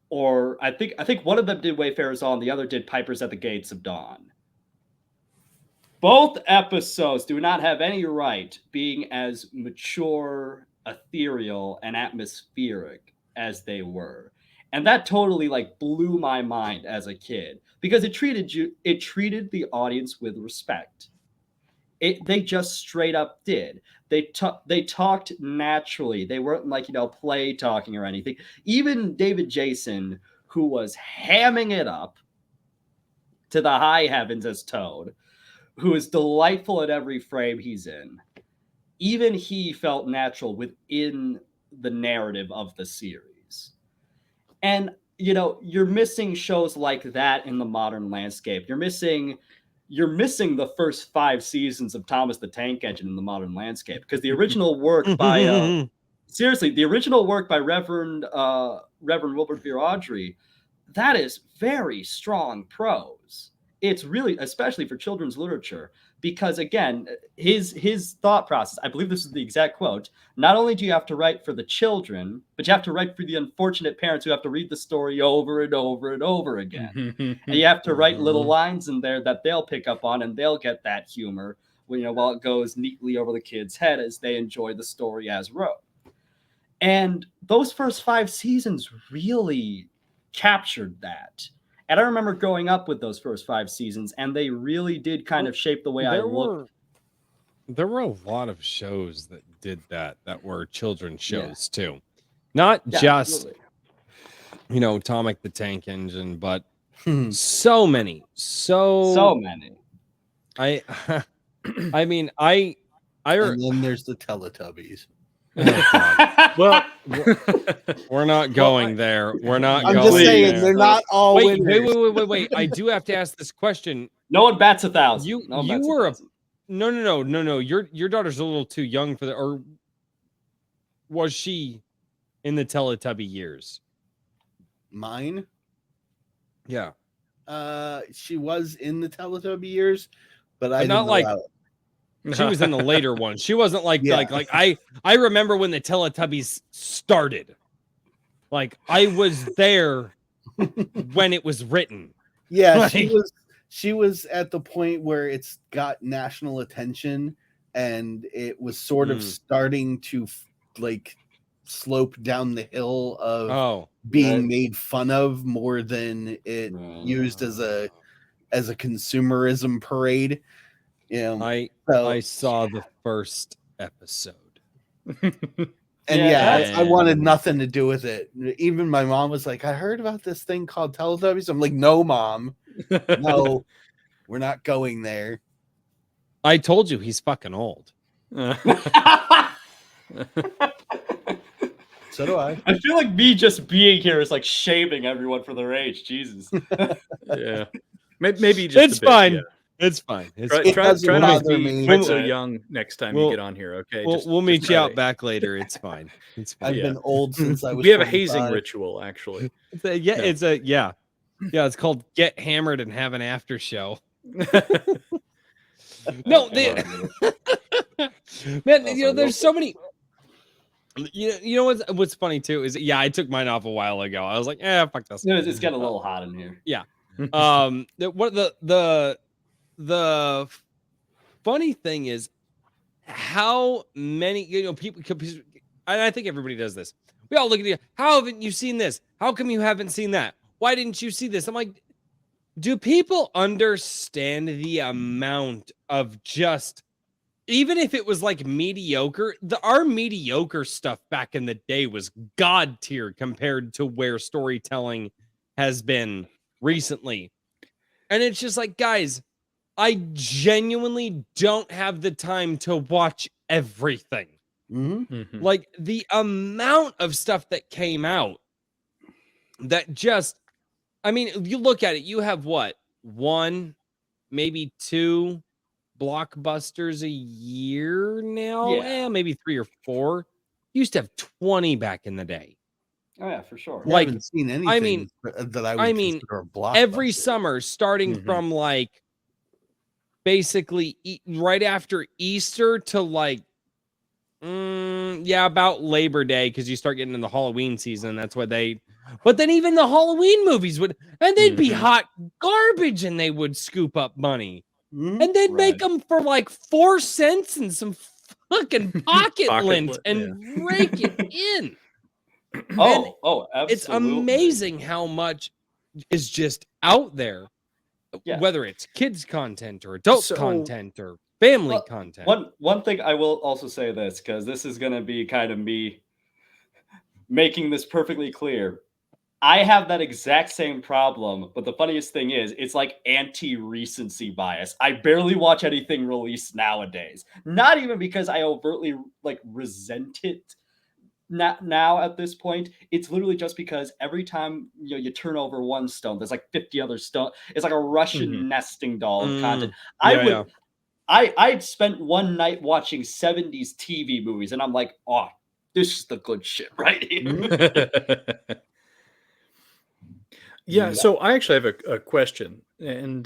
Or I think one of them did Wayfarers All and the other did Pipers at the Gates of Dawn. Both episodes do not have any right being as mature, ethereal, and atmospheric as they were. And that totally blew my mind as a kid because it treated the audience with respect. They just straight up did. They talked naturally. They weren't play talking or anything. Even David Jason, who was hamming it up to the high heavens as Toad, who is delightful at every frame he's in, even he felt natural within the narrative of the series. And, you're missing shows like that in the modern landscape. You're missing the first 5 seasons of Thomas the Tank Engine in the modern landscape because the original work by the original work by Reverend Wilbert Veer Audrey, that is very strong prose. It's really, especially for children's literature, because again, his thought process, I believe this is the exact quote, not only do you have to write for the children, but you have to write for the unfortunate parents who have to read the story over and over and over again. And you have to write little lines in there that they'll pick up on and they'll get that humor while it goes neatly over the kid's head as they enjoy the story as wrote. And those first 5 seasons really captured that. And I remember growing up with those first 5 seasons, and they really did kind of shape the way I looked. There were a lot of shows that did that were children's shows too. Not just, Atomic the Tank Engine, but so many. I mean, and then there's the Teletubbies. Well, we're not going there. We're not I'm going just saying there. they're not all Wait. winners. I do have to ask this question. No one bats 1,000. You were no. Your daughter's a little too young for that, or was she in the Teletubby years? Mine? Yeah. She was in the Teletubby years, but I But not didn't like allow it. she was in the later one. She wasn't like Yeah. like I remember when the Teletubbies started. Like I was there when it was written. Yeah, Like- she was at the point where it's got national attention, and it was sort of starting to like slope down the hill of being made fun of more than it used as a consumerism parade. I saw the first episode. And Yeah, I wanted nothing to do with it. Even my mom was like, I heard about this thing called Teletubbies. I'm like, no, Mom. No, we're not going there. I told you he's fucking old. So do I. I feel like me just being here is like shaming everyone for their age. Jesus. Yeah. Maybe just It's a bit, fine. yeah. It's fine. It's It fine. doesn't Try not to bother be me. quite so young next time you get on here, okay? We'll meet you out back later. It's fine. It's fine. I've been old since I was We have a 25. hazing ritual, actually. It's called Get Hammered and Have an After Show. No, man, there's so many. You know what's funny too is I took mine off a while ago. I was like, fuck this. It's getting a little hot in here. Yeah. What the funny thing is how many people, and I think everybody does this. We all look at you. How haven't you seen this? How come you haven't seen that? Why didn't you see this? I'm like, do people understand the amount of just, even if it was like mediocre, our mediocre stuff back in the day was god tier compared to where storytelling has been recently. And it's just like, guys, I genuinely don't have the time to watch everything. Mm-hmm. Like the amount of stuff that came out that just, I mean, if you look at it, you have what? 1, maybe 2 blockbusters a year now. Yeah. Maybe 3 or 4. You used to have 20 back in the day. Oh yeah, for sure. I haven't seen anything I mean, that I would consider a blockbuster. every summer, starting from like basically right after Easter to like about Labor Day, because you start getting in the Halloween season. That's what but then even the Halloween movies they'd be hot garbage, and they would scoop up money, and they'd make them for like 4 cents and some fucking pocket lint and rake it in. Absolutely. It's amazing how much is just out there, whether it's kids content or adult content or family content. One thing I will also say this, because this is going to be kind of me making this perfectly clear. I have that exact same problem, but the funniest thing is it's like anti-recency bias. I barely watch anything released nowadays. Not even because I overtly like resent it now at this point. It's literally just because every time you turn over one stone, there's like 50 other stones. It's like a Russian nesting doll of content. I spent one night watching 70s TV movies, and I'm like, oh, this is the good shit right here. Yeah, so I actually have a question, and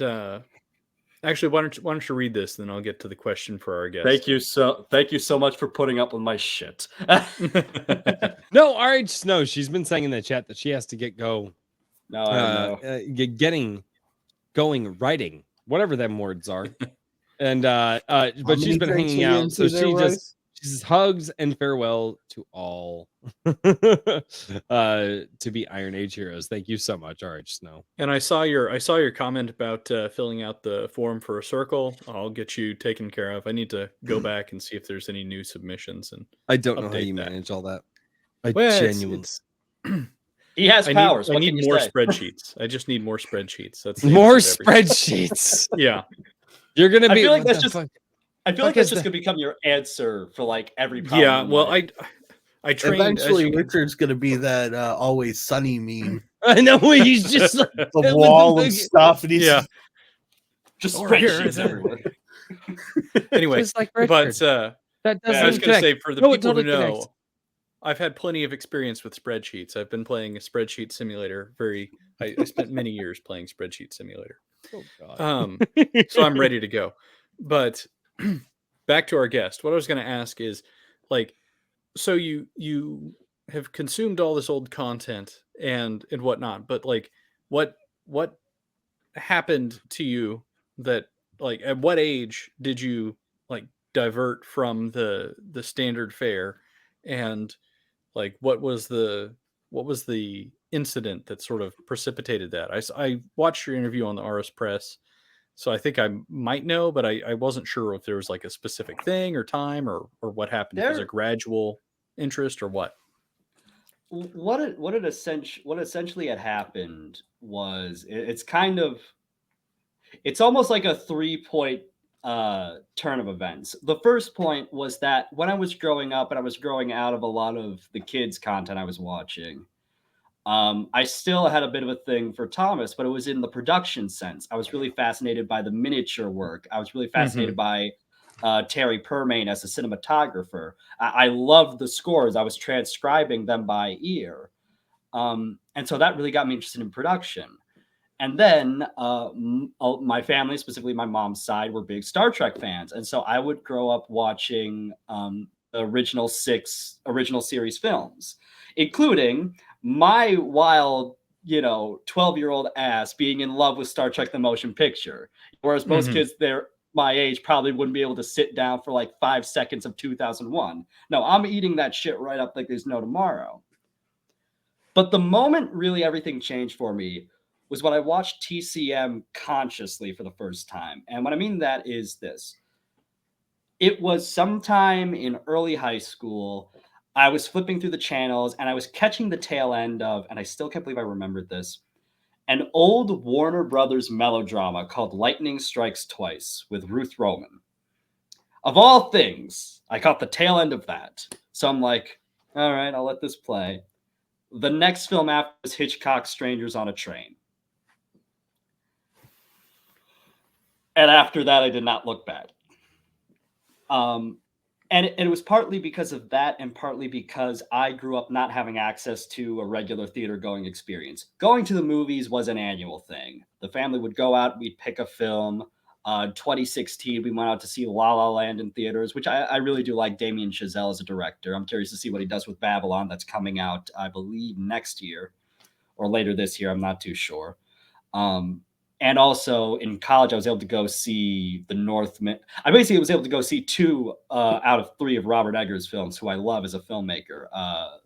actually, why don't you read this, then I'll get to the question for our guest. Thank you so much for putting up with my shit. No, RH Snow, she's been saying in the chat that she has to getting going writing, whatever them words are, and but she's been hanging out, so she says hugs and farewell to all to be Iron Age heroes. Thank you so much, RH Snow. And I saw your comment about filling out the form for a circle. I'll get you taken care of. I need to go back and see if there's any new submissions, and I don't know how you manage all that. Genuinely. He has powers. I need more spreadsheets. I just need more spreadsheets. That's more spreadsheets. Yeah, you're gonna be. I feel like that's just. I feel like that's just gonna become your answer for like every problem. Yeah, well, I trained. Eventually, Richard's gonna be that Always Sunny meme. I know, he's just like, the wall of stuff, and he's just spreadsheets everywhere. Anyway, just like but that doesn't I was going to say, for the people who know, connects. I've had plenty of experience with spreadsheets. I've been playing a spreadsheet simulator. I spent many years playing spreadsheet simulator. Oh, God. So I'm ready to go. But back to our guest. What I was going to ask is, like, so you have consumed all this old content and whatnot, but like what happened to you that like at what age did you like divert from the standard fare, and like what was the incident that sort of precipitated that? I watched your interview on the RS Press, so I think I might know, but I wasn't sure if there was like a specific thing or time or what happened. If it was a There, gradual interest or what. what essentially had happened was it's kind of it's almost like a 3 point turn of events. The first point was that when I was growing up and I was growing out of a lot of the kids content I was watching, I still had a bit of a thing for Thomas, but it was in the production sense. I was really fascinated by the miniature work. I was really Mm-hmm. fascinated by Terry Permain as a cinematographer. I loved the scores. I was transcribing them by ear. And so that really got me interested in production. And then my family, specifically my mom's side, were big Star Trek fans. And so I would grow up watching the original 6 original series films, including my wild, 12-year-old ass being in love with Star Trek the Motion Picture. Whereas most Mm-hmm. kids there my age probably wouldn't be able to sit down for like 5 seconds of 2001. No, I'm eating that shit right up like there's no tomorrow. But the moment really everything changed for me was when I watched TCM consciously for the first time. And what I mean that is this. It was sometime in early high school. I was flipping through the channels and I was catching the tail end of, and I still can't believe I remembered this, an old Warner Brothers melodrama called Lightning Strikes Twice with Ruth Roman. Of all things, I caught the tail end of that. So I'm like, all right, I'll let this play. The next film after was Hitchcock's Strangers on a Train. And after that, I did not look back. And it was partly because of that, and partly because I grew up not having access to a regular theater going experience. Going to the movies was an annual thing. The family would go out, we'd pick a film. 2016, we went out to see La La Land in theaters, which I really do like Damien Chazelle as a director. I'm curious to see what he does with Babylon. That's coming out, I believe, next year or later this year. I'm not too sure. And also in college, I was able to go see The Northman. I basically was able to go see 2 out of 3 of Robert Eggers' films, who I love as a filmmaker.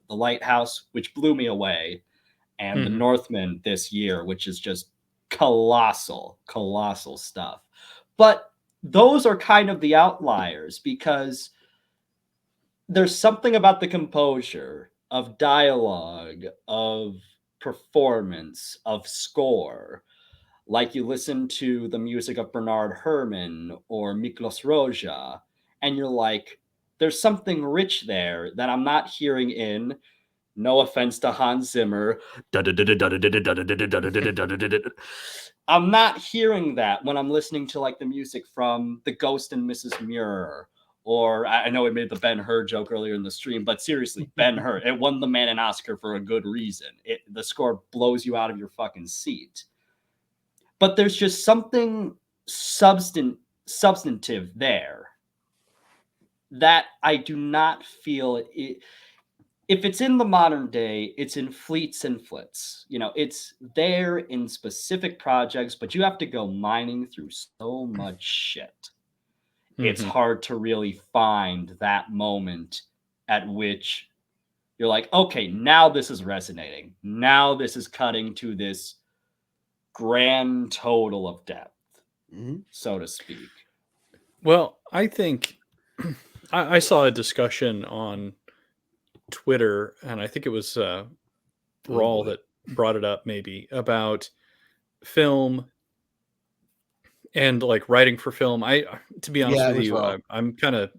The Lighthouse, which blew me away, and The Mm-hmm. Northman this year, which is just colossal stuff. But those are kind of the outliers because there's something about the composure of dialogue, of performance, of score. Like you listen to the music of Bernard Herrmann or Miklos Rozsa, and you're like, there's something rich there that I'm not hearing in, no offense to Hans Zimmer, I'm not hearing that when I'm listening to like the music from The Ghost and Mrs. Muir. Or I know I made the Ben-Hur joke earlier in the stream, but seriously, Ben-Hur, it won the man an Oscar for a good reason. The score blows you out of your fucking seat. But there's just something substantive there that I do not feel it. If it's in the modern day, it's in fleets and flits. It's there in specific projects, but you have to go mining through so much shit. It's Mm-hmm. hard to really find that moment at which you're like, okay, now this is resonating. Now this is cutting to this grand total of depth, so to speak. Well, I think I saw a discussion on Twitter, and I think it was Rawl that brought it up, maybe about film and like writing for film. To be honest with you, I'm kind of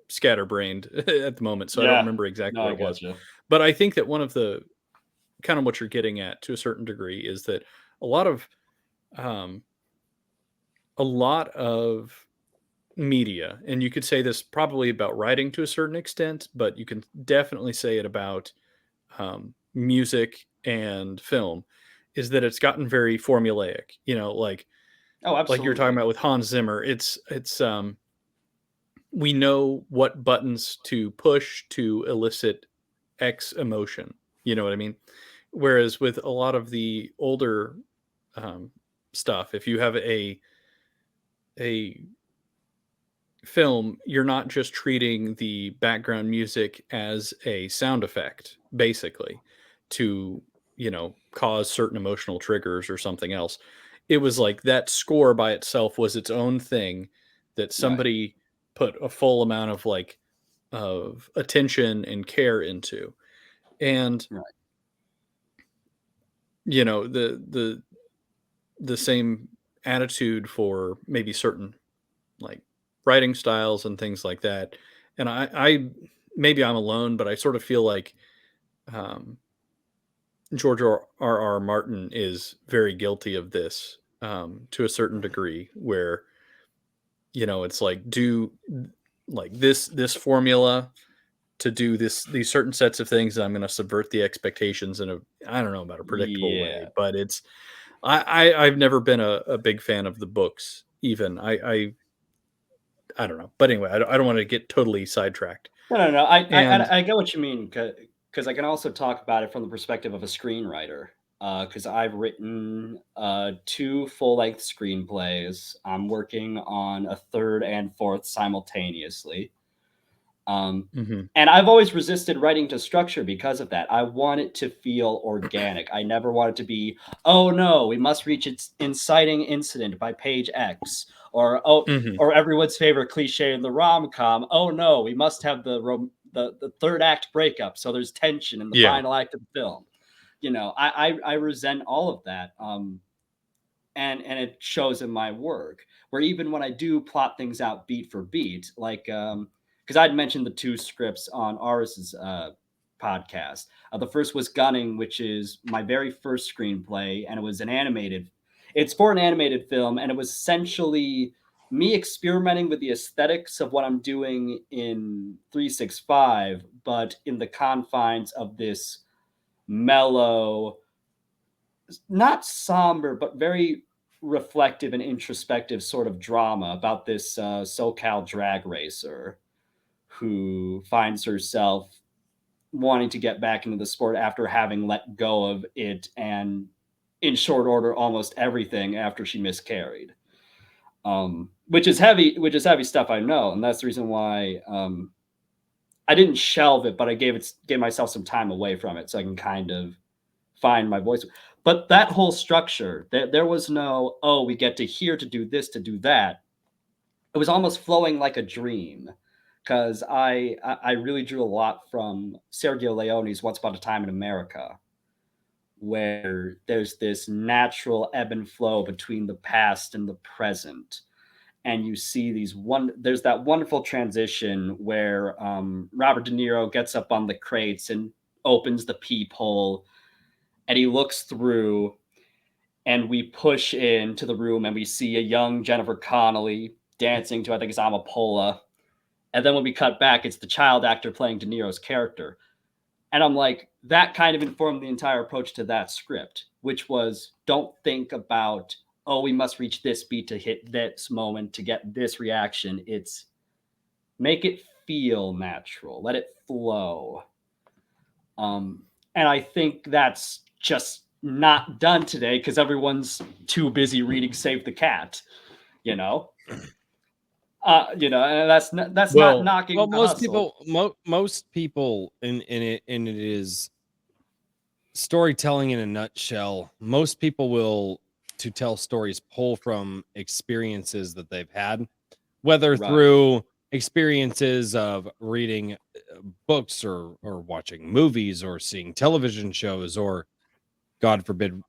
scatterbrained at the moment, so I don't remember exactly what it was. But I think that one of the kind of what you're getting at to a certain degree is that a lot of media, and you could say this probably about writing to a certain extent, but you can definitely say it about music and film, is that it's gotten very formulaic. Like absolutely. You're talking about with Hans Zimmer. It's we know what buttons to push to elicit X emotion. You know what I mean? Whereas with a lot of the older stuff, if you have a film, you're not just treating the background music as a sound effect, basically, to, cause certain emotional triggers or something else. It was like that score by itself was its own thing that somebody put a full amount of of attention and care into. And Right. The same attitude for maybe certain like writing styles and things like that. And I maybe I'm alone, but I sort of feel like um, George R. Martin is very guilty of this to a certain degree, where it's like do like this formula to do these certain sets of things. And I'm going to subvert the expectations in I don't know about a predictable way, but I've never been a big fan of the books. Even I don't know, but anyway, I don't want to get totally sidetracked. No. I get what you mean, because I can also talk about it from the perspective of a screenwriter. Because I've written 2 full-length screenplays. I'm working on a 3rd and 4th simultaneously. And I've always resisted writing to structure because of that. I want it to feel organic. I never want it to be, oh no, we must reach its inciting incident by page X, or or everyone's favorite cliche in the rom-com. Oh no, we must have the 3rd act breakup, so there's tension in the final act of the film. I resent all of that. And it shows in my work, where even when I do plot things out beat for beat, like because I'd mentioned the 2 scripts on ours podcast. The first was Gunning, which is my very first screenplay, and it was it's for an animated film, and it was essentially me experimenting with the aesthetics of what I'm doing in 365, but in the confines of this mellow, not somber, but very reflective and introspective sort of drama about this SoCal drag racer who finds herself wanting to get back into the sport after having let go of it, and in short order almost everything after she miscarried, which is heavy stuff, I know. And that's the reason why I didn't shelve it, but I gave myself some time away from it so I can kind of find my voice. But that whole structure, there was no, oh, we get to here to do this, to do that. It was almost flowing like a dream, because I really drew a lot from Sergio Leone's Once Upon a Time in America, where there's this natural ebb and flow between the past and the present. And you see there's that wonderful transition where Robert De Niro gets up on the crates and opens the peephole, and he looks through, and we push into the room, and we see a young Jennifer Connelly dancing to, I think it's Amapola. And then when we cut back, it's the child actor playing De Niro's character. And I'm like, that kind of informed the entire approach to that script, which was, don't think about, oh, we must reach this beat to hit this moment to get this reaction. It's make it feel natural, let it flow. And I think that's just not done today because everyone's too busy reading Save the Cat, and that's not knocking. Well, most people in it is storytelling in a nutshell. Most people will, to tell stories, pull from experiences that they've had, whether through experiences of reading books or watching movies or seeing television shows, or God forbid,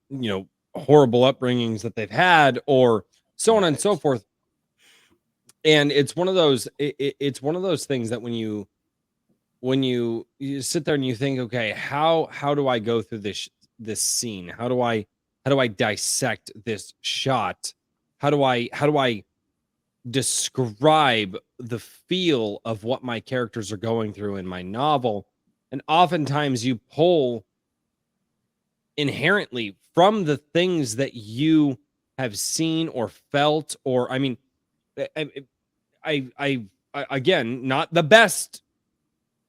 horrible upbringings that they've had, or so on and so forth. And it's one of those it's one of those things that when you sit there and you think, okay, how do I go through this scene? How do I dissect this shot? How do I describe the feel of what my characters are going through in my novel? And oftentimes you pull inherently from the things that you have seen or felt, or I mean, I again, not the best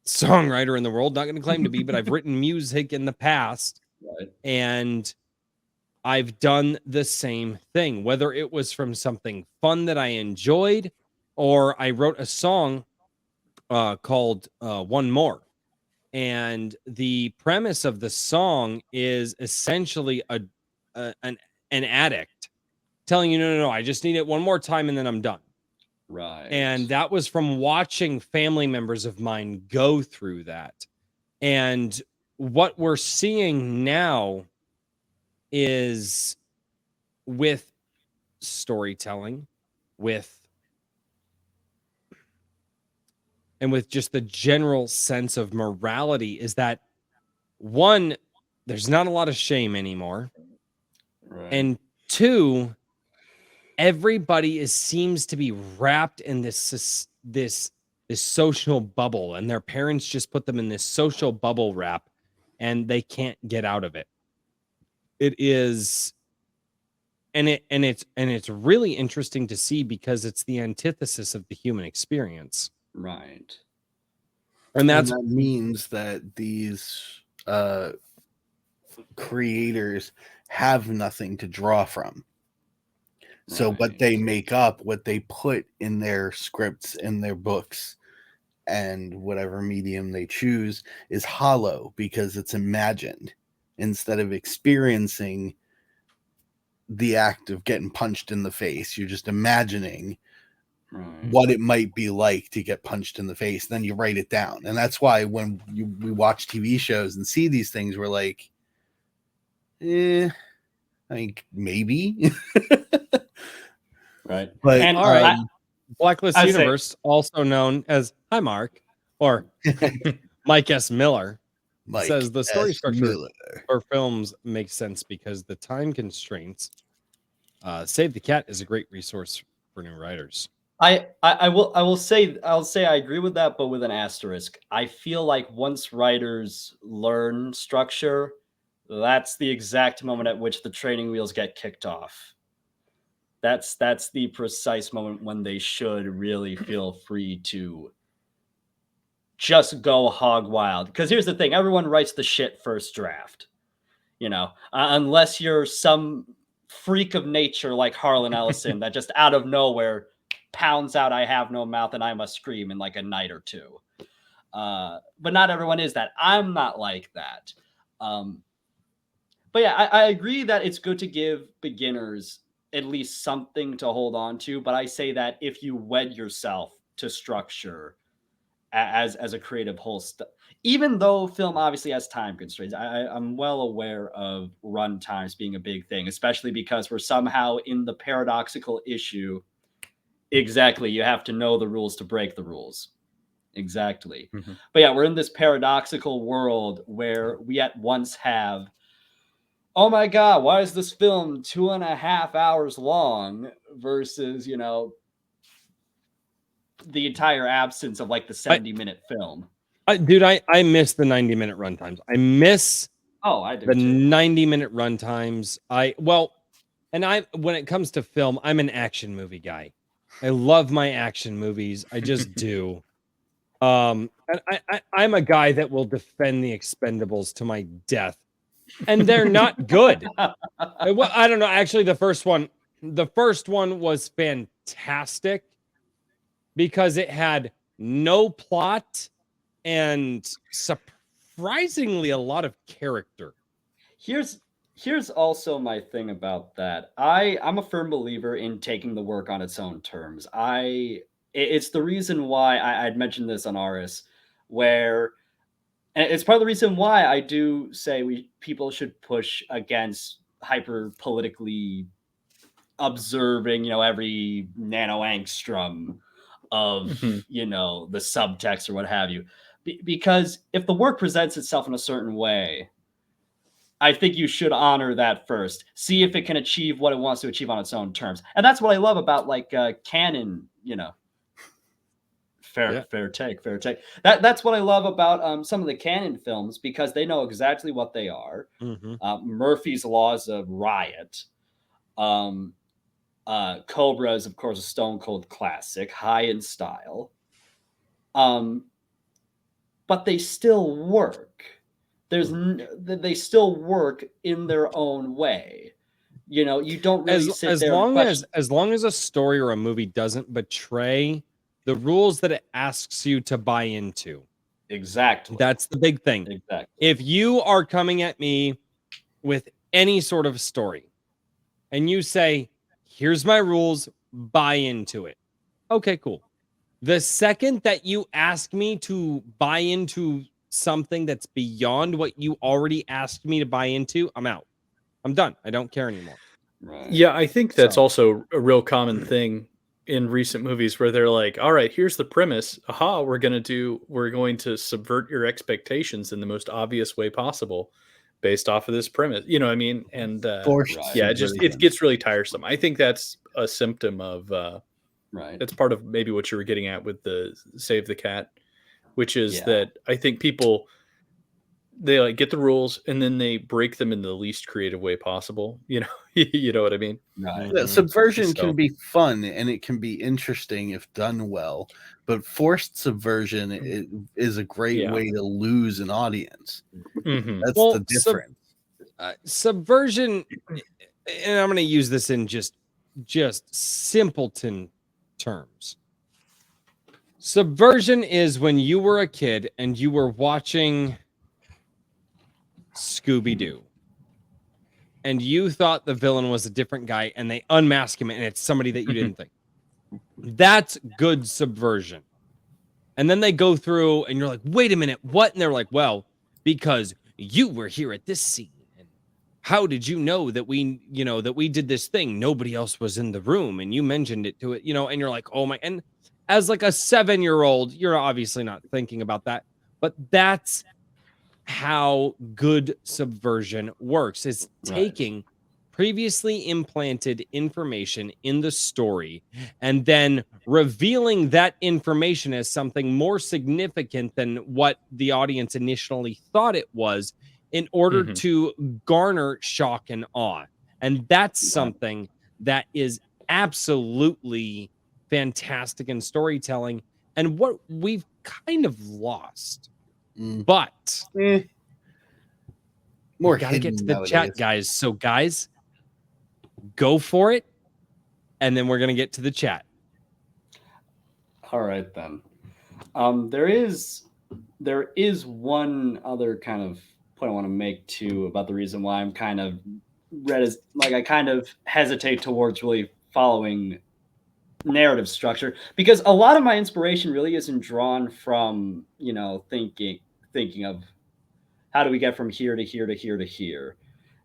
songwriter in the world. Not going to claim to be, but I've written music in the past. Right. And I've done the same thing, whether it was from something fun that I enjoyed, or I wrote a song called One More. And the premise of the song is essentially an addict telling you, no, I just need it one more time and then I'm done. Right. And that was from watching family members of mine go through that. And what we're seeing now is with storytelling, with just the general sense of morality, is that one, there's not a lot of shame anymore. Right. And two, everybody seems to be wrapped in this social bubble, and their parents just put them in this social bubble wrap, and they can't get out of it. It is, and it's really interesting to see, because it's the antithesis of the human experience. Right. And that means that these creators have nothing to draw from. So what they make up, what they put in their scripts, in their books, and whatever medium they choose is hollow, because it's imagined instead of experiencing the act of getting punched in the face. You're just imagining what it might be like to get punched in the face. Then you write it down. And that's why when we watch TV shows and see these things, we're like, I mean, maybe. Right. But And all right. Blacklist I Universe, also known as Hi Mark or Mike S. Miller, says the story structure for films makes sense because the time constraints. Save the Cat is a great resource for new writers. I'll say I agree with that, but with an asterisk. I feel like once writers learn structure, that's the exact moment at which the training wheels get kicked off. That's the precise moment when they should really feel free to just go hog wild. Because here's the thing, everyone writes the shit first draft. Unless you're some freak of nature like Harlan Ellison that just out of nowhere pounds out "I have no mouth and I must scream" in like a night or two. But not everyone is that. I'm not like that. But yeah, I agree that it's good to give beginners at least something to hold on to. But I say that if you wed yourself to structure as a creative whole, even though film obviously has time constraints, I'm well aware of run times being a big thing, especially because we're somehow in the paradoxical issue. Exactly, you have to know the rules to break the rules. Exactly. Mm-hmm. But yeah, we're in this paradoxical world where we at once have, oh my God, why is this film 2.5 hours long versus, the entire absence of like the 70-minute film. Dude, I miss the 90-minute runtimes. I miss I do the too. 90-minute runtimes. When it comes to film, I'm an action movie guy. I love my action movies. I just do. And I'm a guy that will defend the Expendables to my death, and they're not good. I don't know. Actually, the first one was fantastic because it had no plot and surprisingly a lot of character. Here's also my thing about that. I'm a firm believer in taking the work on its own terms. It's the reason why I'd mentioned this on Aris, where, and it's part of the reason why I do say people should push against hyper politically observing, every nano angstrom of, the subtext or what have you. Because if the work presents itself in a certain way, I think you should honor that first. See if it can achieve what it wants to achieve on its own terms. And that's what I love about like canon, fair take. That's what I love about some of the canon films, because they know exactly what they are. Mm-hmm. Murphy's Laws of Riot. Cobra is, of course, a stone cold classic, high in style. but they still work. They still work in their own way. You know, you don't really sit as there long and as long as a story or a movie doesn't betray the rules that it asks you to buy into. Exactly. That's the big thing. Exactly. If you are coming at me with any sort of story and you say, here's my rules, buy into it. Okay, cool. The second that you ask me to buy into something that's beyond what you already asked me to buy into, I'm out. I'm done. I don't care anymore. Right. Yeah, I think that's So- also a real common thing in recent movies where they're like, all right, here's the premise. Aha, we're going to subvert your expectations in the most obvious way possible based off of this premise. You know what I mean? And Forced Right. yeah, it subversion. gets really tiresome. I think that's a symptom of Right. that's part of maybe what you were getting at with the Save the Cat, which is Yeah. that I think people, they like get the rules and then they break them in the least creative way possible. You know, you know what I mean? Right. Yeah, subversion So- can be fun and it can be interesting if done well, but forced subversion is a great Yeah. way to lose an audience. Mhm. That's Well, the difference. Subversion, and I'm going to use this in just simpleton terms. Subversion is when you were a kid and you were watching Scooby-Doo and you thought the villain was a different guy and they unmask him and it's somebody that you didn't think. That's good subversion. And then they go through and you're like, wait a minute, what? And they're like, well, because you were here at this scene. And how did you know that we did this thing? Nobody else was in the room and you mentioned it to it, and you're like, oh my, and as like a 7-year-old, you're obviously not thinking about that, but that's how good subversion works. It's taking previously implanted information in the story and then revealing that information as something more significant than what the audience initially thought it was in order to garner shock and awe. And that's something that is absolutely fantastic in storytelling and what we've kind of lost. But More gotta get hidden to the nowadays. chat, guys. So, guys, go for it, and then we're gonna get to the chat. All right then. There is one other kind of point I want to make too about the reason why I'm kind of I kind of hesitate towards really following narrative structure, because a lot of my inspiration really isn't drawn from thinking of how do we get from here to here to here to here,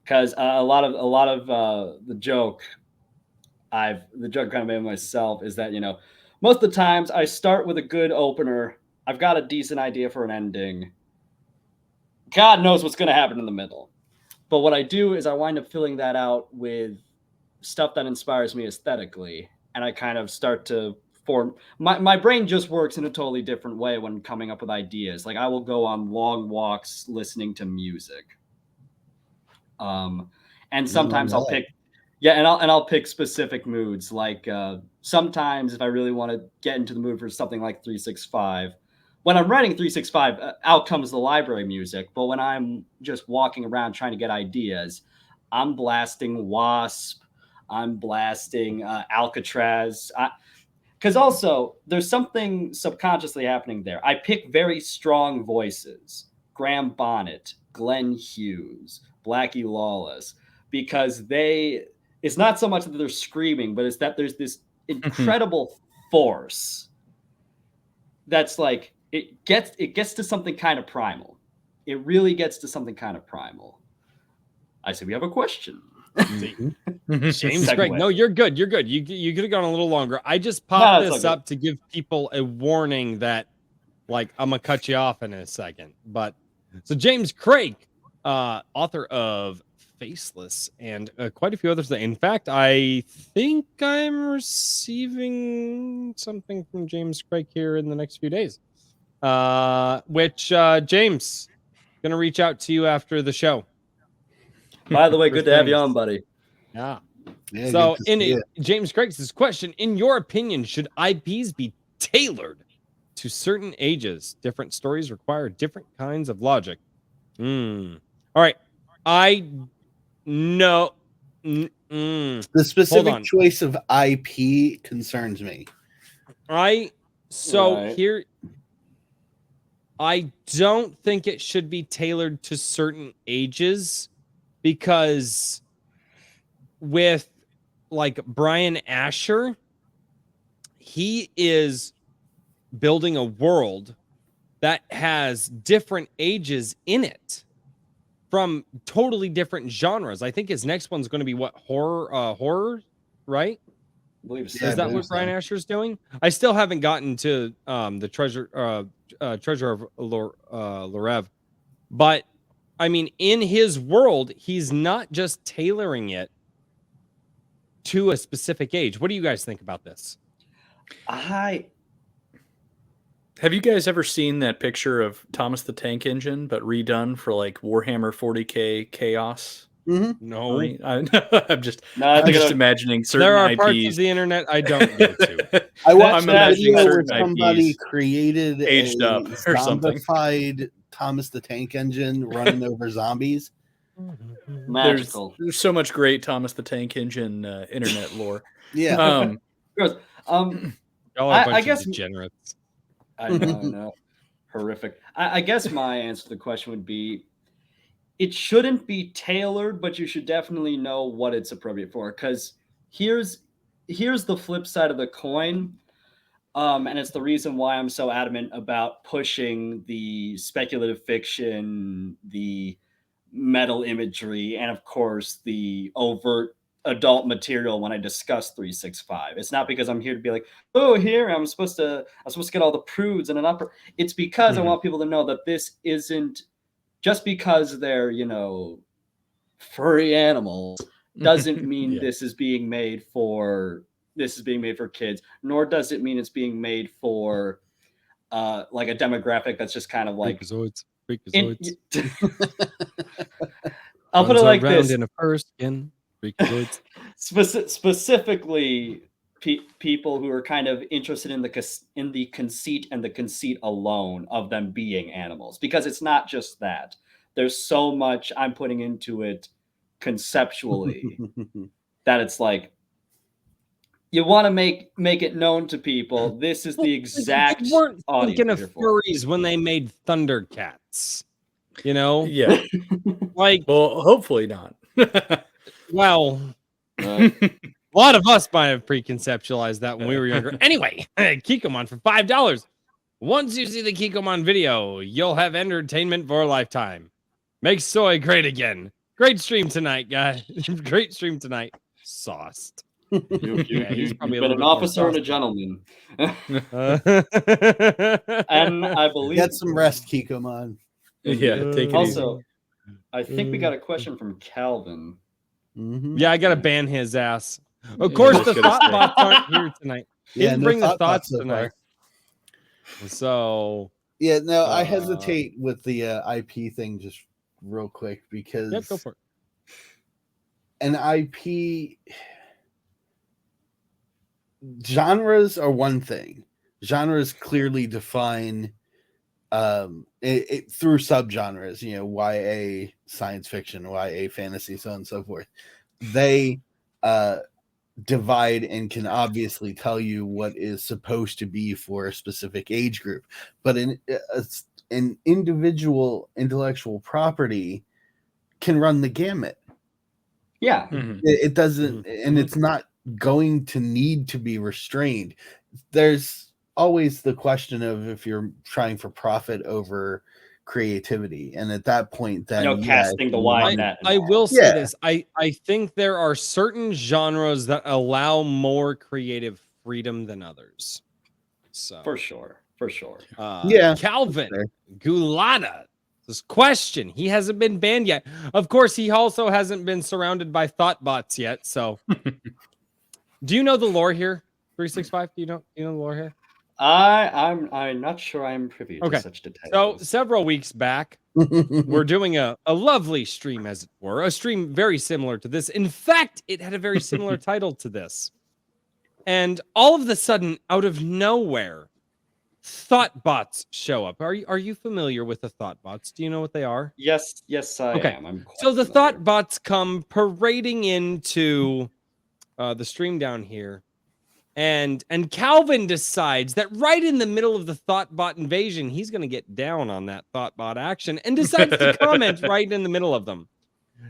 because a lot of the joke kind of made myself is that most of the times I start with a good opener, I've got a decent idea for an ending, God knows what's going to happen in the middle, but what I do is I wind up filling that out with stuff that inspires me aesthetically, and I kind of start to form my brain just works in a totally different way when coming up with ideas. Like I will go on long walks listening to music, and sometimes I'll pick I'll pick specific moods. Like sometimes if I really want to get into the mood for something like 365, when I'm writing 365, out comes the library music. But when I'm just walking around trying to get ideas, I'm blasting Wasp, I'm blasting Alcatraz. Because also, there's something subconsciously happening there. I pick very strong voices. Graham Bonnet, Glenn Hughes, Blackie Lawless, because it's not so much that they're screaming, but it's that there's this incredible force that's like, it gets to something kind of primal. It really gets to something kind of primal. I said, we have a question. James Craig, no, you're good. You're good. You could have gone a little longer. I just No, popped it's this okay. up to give people a warning that, like, I'm gonna cut you off in a second. But so James Craig, author of Faceless and quite a few others. In fact, I think I'm receiving something from James Craig here in the next few days. Which James, gonna reach out to you after the show. By the way, For good to have you things. on, buddy. Yeah. Yeah, So, good to see it. James Craig's question, in your opinion, should IPs be tailored to certain ages. Different stories require different kinds of logic. All right. I know. The Hold specific on. choice of IP concerns me. Here, I don't think it should be tailored to certain ages, because with like Brian Asher, he is building a world that has different ages in it from totally different genres. I think his next one's going to be what, horror, right? I believe so. Yeah, Is that what Brian Asher's doing? I still haven't gotten to the treasure of Lorev, but I mean, in his world, he's not just tailoring it to a specific age. What do you guys think about this? Have you guys ever seen that picture of Thomas the Tank Engine, but redone for like Warhammer 40K Chaos? No, I'm just imagining certain there are IPs. parts of the internet I don't go to. I watched I'm a imagining video where certain somebody IPs created aged a up or something. zombified Thomas the Tank Engine running over zombies. Magical. There's so much great Thomas the Tank Engine internet lore. Yeah. Gross. Y'all are a bunch I of guess degenerates. I know. Horrific. I guess my answer to the question would be, it shouldn't be tailored, but you should definitely know what it's appropriate for. Because here's the flip side of the coin. And it's the reason why I'm so adamant about pushing the speculative fiction, the metal imagery, and of course the overt adult material when I discuss 365. It's not because I'm here to be like, oh, here I'm supposed to get all the prudes and an upper. It's because I want people to know that this isn't just because they're, furry animals doesn't mean this is being made for kids, nor does it mean it's being made for like a demographic that's just kind of like Freakazoids. I'll put it like this: in a fur skin. Freakazoids. Specifically, people who are kind of interested in the conceit and the conceit alone of them being animals, because it's not just that. There's so much I'm putting into it conceptually that it's like, you want to make it known to people. This is the exact They weren't audience thinking of you're for. furries when they made Thundercats. Yeah. Like, well, hopefully not. well, a lot of us might have preconceptualized that when we were younger. Anyway, Kikomon for $5. Once you see the Kikomon video, you'll have entertainment for a lifetime. Make soy great again. Great stream tonight, guys. Great stream tonight. Sauced. He's probably been an officer and a gentleman. And I believe Get some rest, Kikomon. Yeah, take it also easy. I think we got a question from Calvin. Yeah, I gotta ban his ass. Of course, the thought bots aren't here tonight. He didn't bring the thoughts tonight. So yeah, no, I hesitate with the IP thing just real quick, because go for it. An IP genres are one thing. Genres clearly define it through subgenres, YA science fiction, YA fantasy, so on and so forth. They divide and can obviously tell you what is supposed to be for a specific age group. But an individual intellectual property can run the gamut. Yeah. It doesn't, and it's not going to need to be restrained. There's always the question of if you're trying for profit over creativity, and at that point, then casting the wide net. I will say this: I think there are certain genres that allow more creative freedom than others. So for sure. Calvin Gulata. This question, he hasn't been banned yet. Of course, he also hasn't been surrounded by thought bots yet. So, do you know the lore here? 365. Do you know the lore here? I'm not sure I'm privy to such details. So several weeks back, we're doing a lovely stream, as it were, a stream very similar to this. In fact, it had a very similar title to this. And all of a sudden, out of nowhere, Thoughtbots show up. Are you familiar with the Thoughtbots? Do you know what they are? Yes, I Okay. am. I'm quite So the familiar. Thoughtbots come parading into the stream down here. And Calvin decides that right in the middle of the Thoughtbot invasion, he's going to get down on that Thoughtbot action and decides to comment right in the middle of them.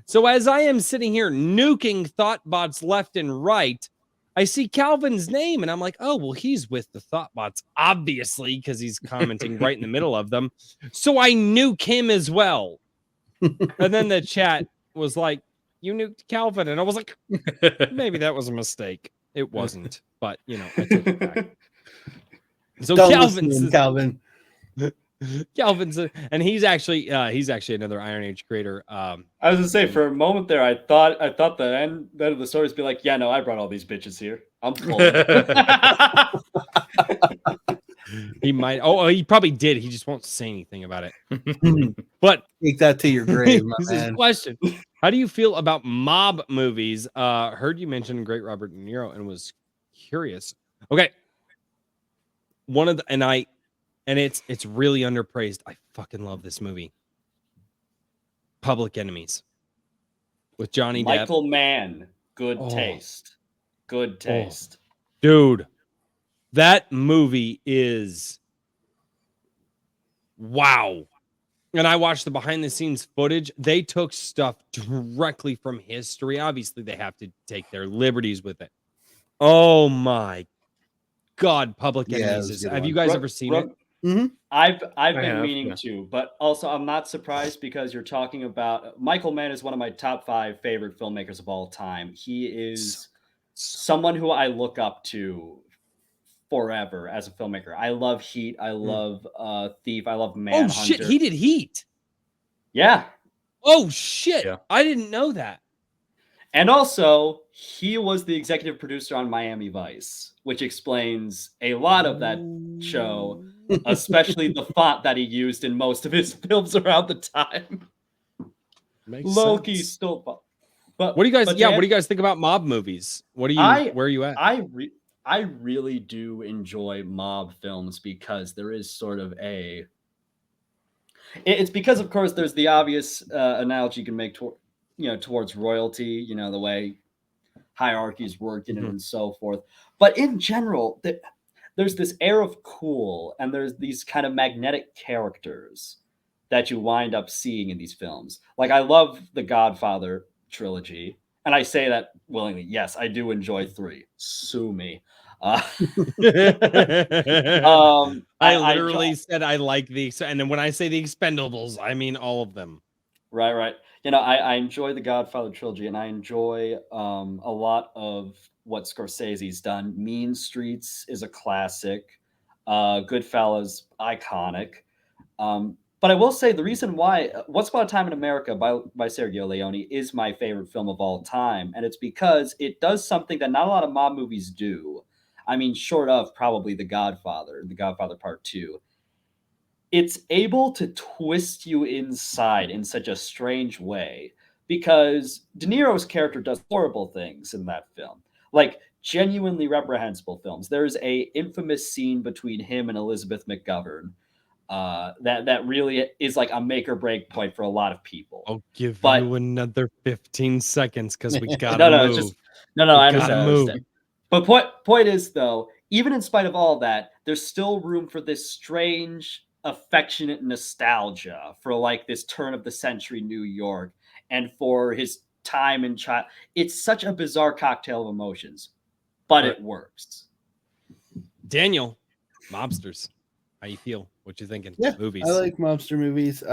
So as I am sitting here nuking Thoughtbots left and right, I see Calvin's name and I'm like, oh, well, he's with the Thoughtbots, obviously, because he's commenting right in the middle of them. So I nuke him as well. And then the chat was like, you nuked Calvin. And I was like, maybe that was a mistake. It wasn't, but I took it back. So Calvin. Calvin's and he's actually another Iron Age creator. I was gonna say for a moment there, I thought the end of the story was be like, yeah, no, I brought all these bitches here. I'm full. He might. Oh, he probably did. He just won't say anything about it. But take that to your grave, my this man. is question. How do you feel about mob movies? Heard you mention Great Robert De Niro and was curious. Okay. It's really underpraised. I fucking love this movie. Public Enemies with Johnny Michael Depp. Mann. Good taste. Good taste. Dude, that movie is wow. And I watched the behind the scenes footage. They took stuff directly from history. Obviously, they have to take their liberties with it. Oh my God, Public Enemies. Have you guys ever seen it? Mm-hmm. I've been meaning to, but also I'm not surprised because you're talking about Michael Mann is one of my top 5 favorite filmmakers of all time. He is someone who I look up to forever as a filmmaker. I love Heat. I love Thief. I love Manhunter. Oh shit, he did Heat. Yeah. Oh shit. Yeah. I didn't know that. And also, he was the executive producer on Miami Vice, which explains a lot of that show, especially the font that he used in most of his films around the time. Makes Loki sense. still, but what do you guys? Yeah, what do you guys think about mob movies? Where are you at? I really do enjoy mob films because there is sort of a. It's because, of course, there's the obvious analogy you can make towards royalty, the way hierarchies work in it and so forth. But in general, there's this air of cool and there's these kind of magnetic characters that you wind up seeing in these films. Like, I love the Godfather trilogy, and I say that willingly. Yes, I do enjoy 3. Sue me. I literally said I like these, and then when I say the Expendables, I mean all of them. Right. I enjoy the Godfather trilogy, and I enjoy a lot of what Scorsese's done. Mean Streets is a classic. Goodfellas, iconic. But I will say the reason why Once Upon a Time in America by Sergio Leone is my favorite film of all time, and it's because it does something that not a lot of mob movies do. I mean, short of probably The Godfather Part 2. It's able to twist you inside in such a strange way because De Niro's character does horrible things in that film, like genuinely reprehensible films. There's a infamous scene between him and Elizabeth McGovern that really is like a make or break point for a lot of people. I'll give you another 15 seconds because we gotta move. I understand. But point is, though, even in spite of all that, there's still room for this strange, affectionate nostalgia for like this turn of the century New York and for his time in child. It's such a bizarre cocktail of emotions, but it works. Daniel, mobsters, how you feel? What you thinking? Yeah, movies. I like mobster movies.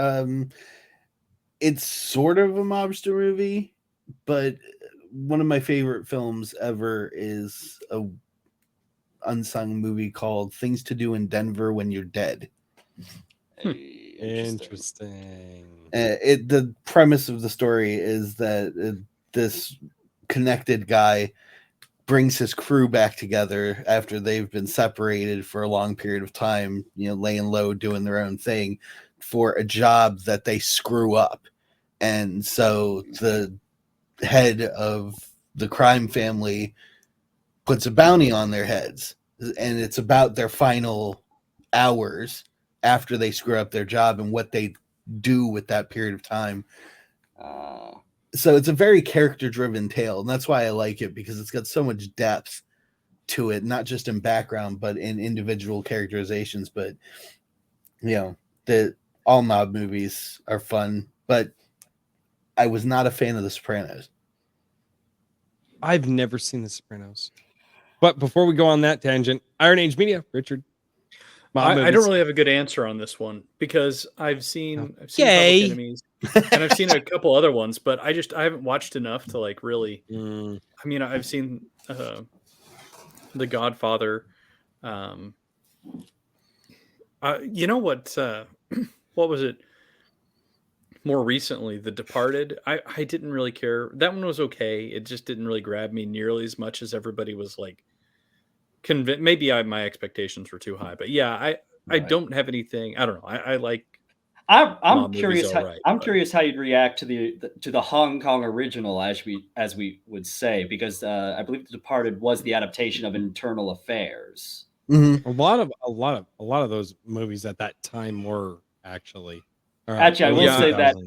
It's sort of a mobster movie, but one of my favorite films ever is a unsung movie called Things to Do in Denver When You're Dead. Interesting. The premise of the story is that this connected guy brings his crew back together after they've been separated for a long period of time, laying low, doing their own thing for a job that they screw up. And so the head of the crime family puts a bounty on their heads, and it's about their final hours after they screw up their job and what they do with that period of time. So it's a very character-driven tale, and that's why I like it, because it's got so much depth to it, not just in background, but in individual characterizations. But the all mob movies are fun, but I was not a fan of The Sopranos. I've never seen The Sopranos. But before we go on that tangent, Iron Age Media, Richard. I don't really have a good answer on this one, because I've seen Public Enemies and I've seen a couple other ones, but I haven't watched enough to like really. I mean, I've seen The Godfather. You know what? What was it? More recently, The Departed. I didn't really care. That one was okay. It just didn't really grab me nearly as much as everybody was like convinced. Maybe my expectations were too high, but yeah, I don't have anything. I don't know. I like. I'm curious. Curious how you'd react to the Hong Kong original, as we would say, because I believe The Departed was the adaptation of Internal Affairs. Mm-hmm. A lot of those movies at that time were actually. Actually, I will say that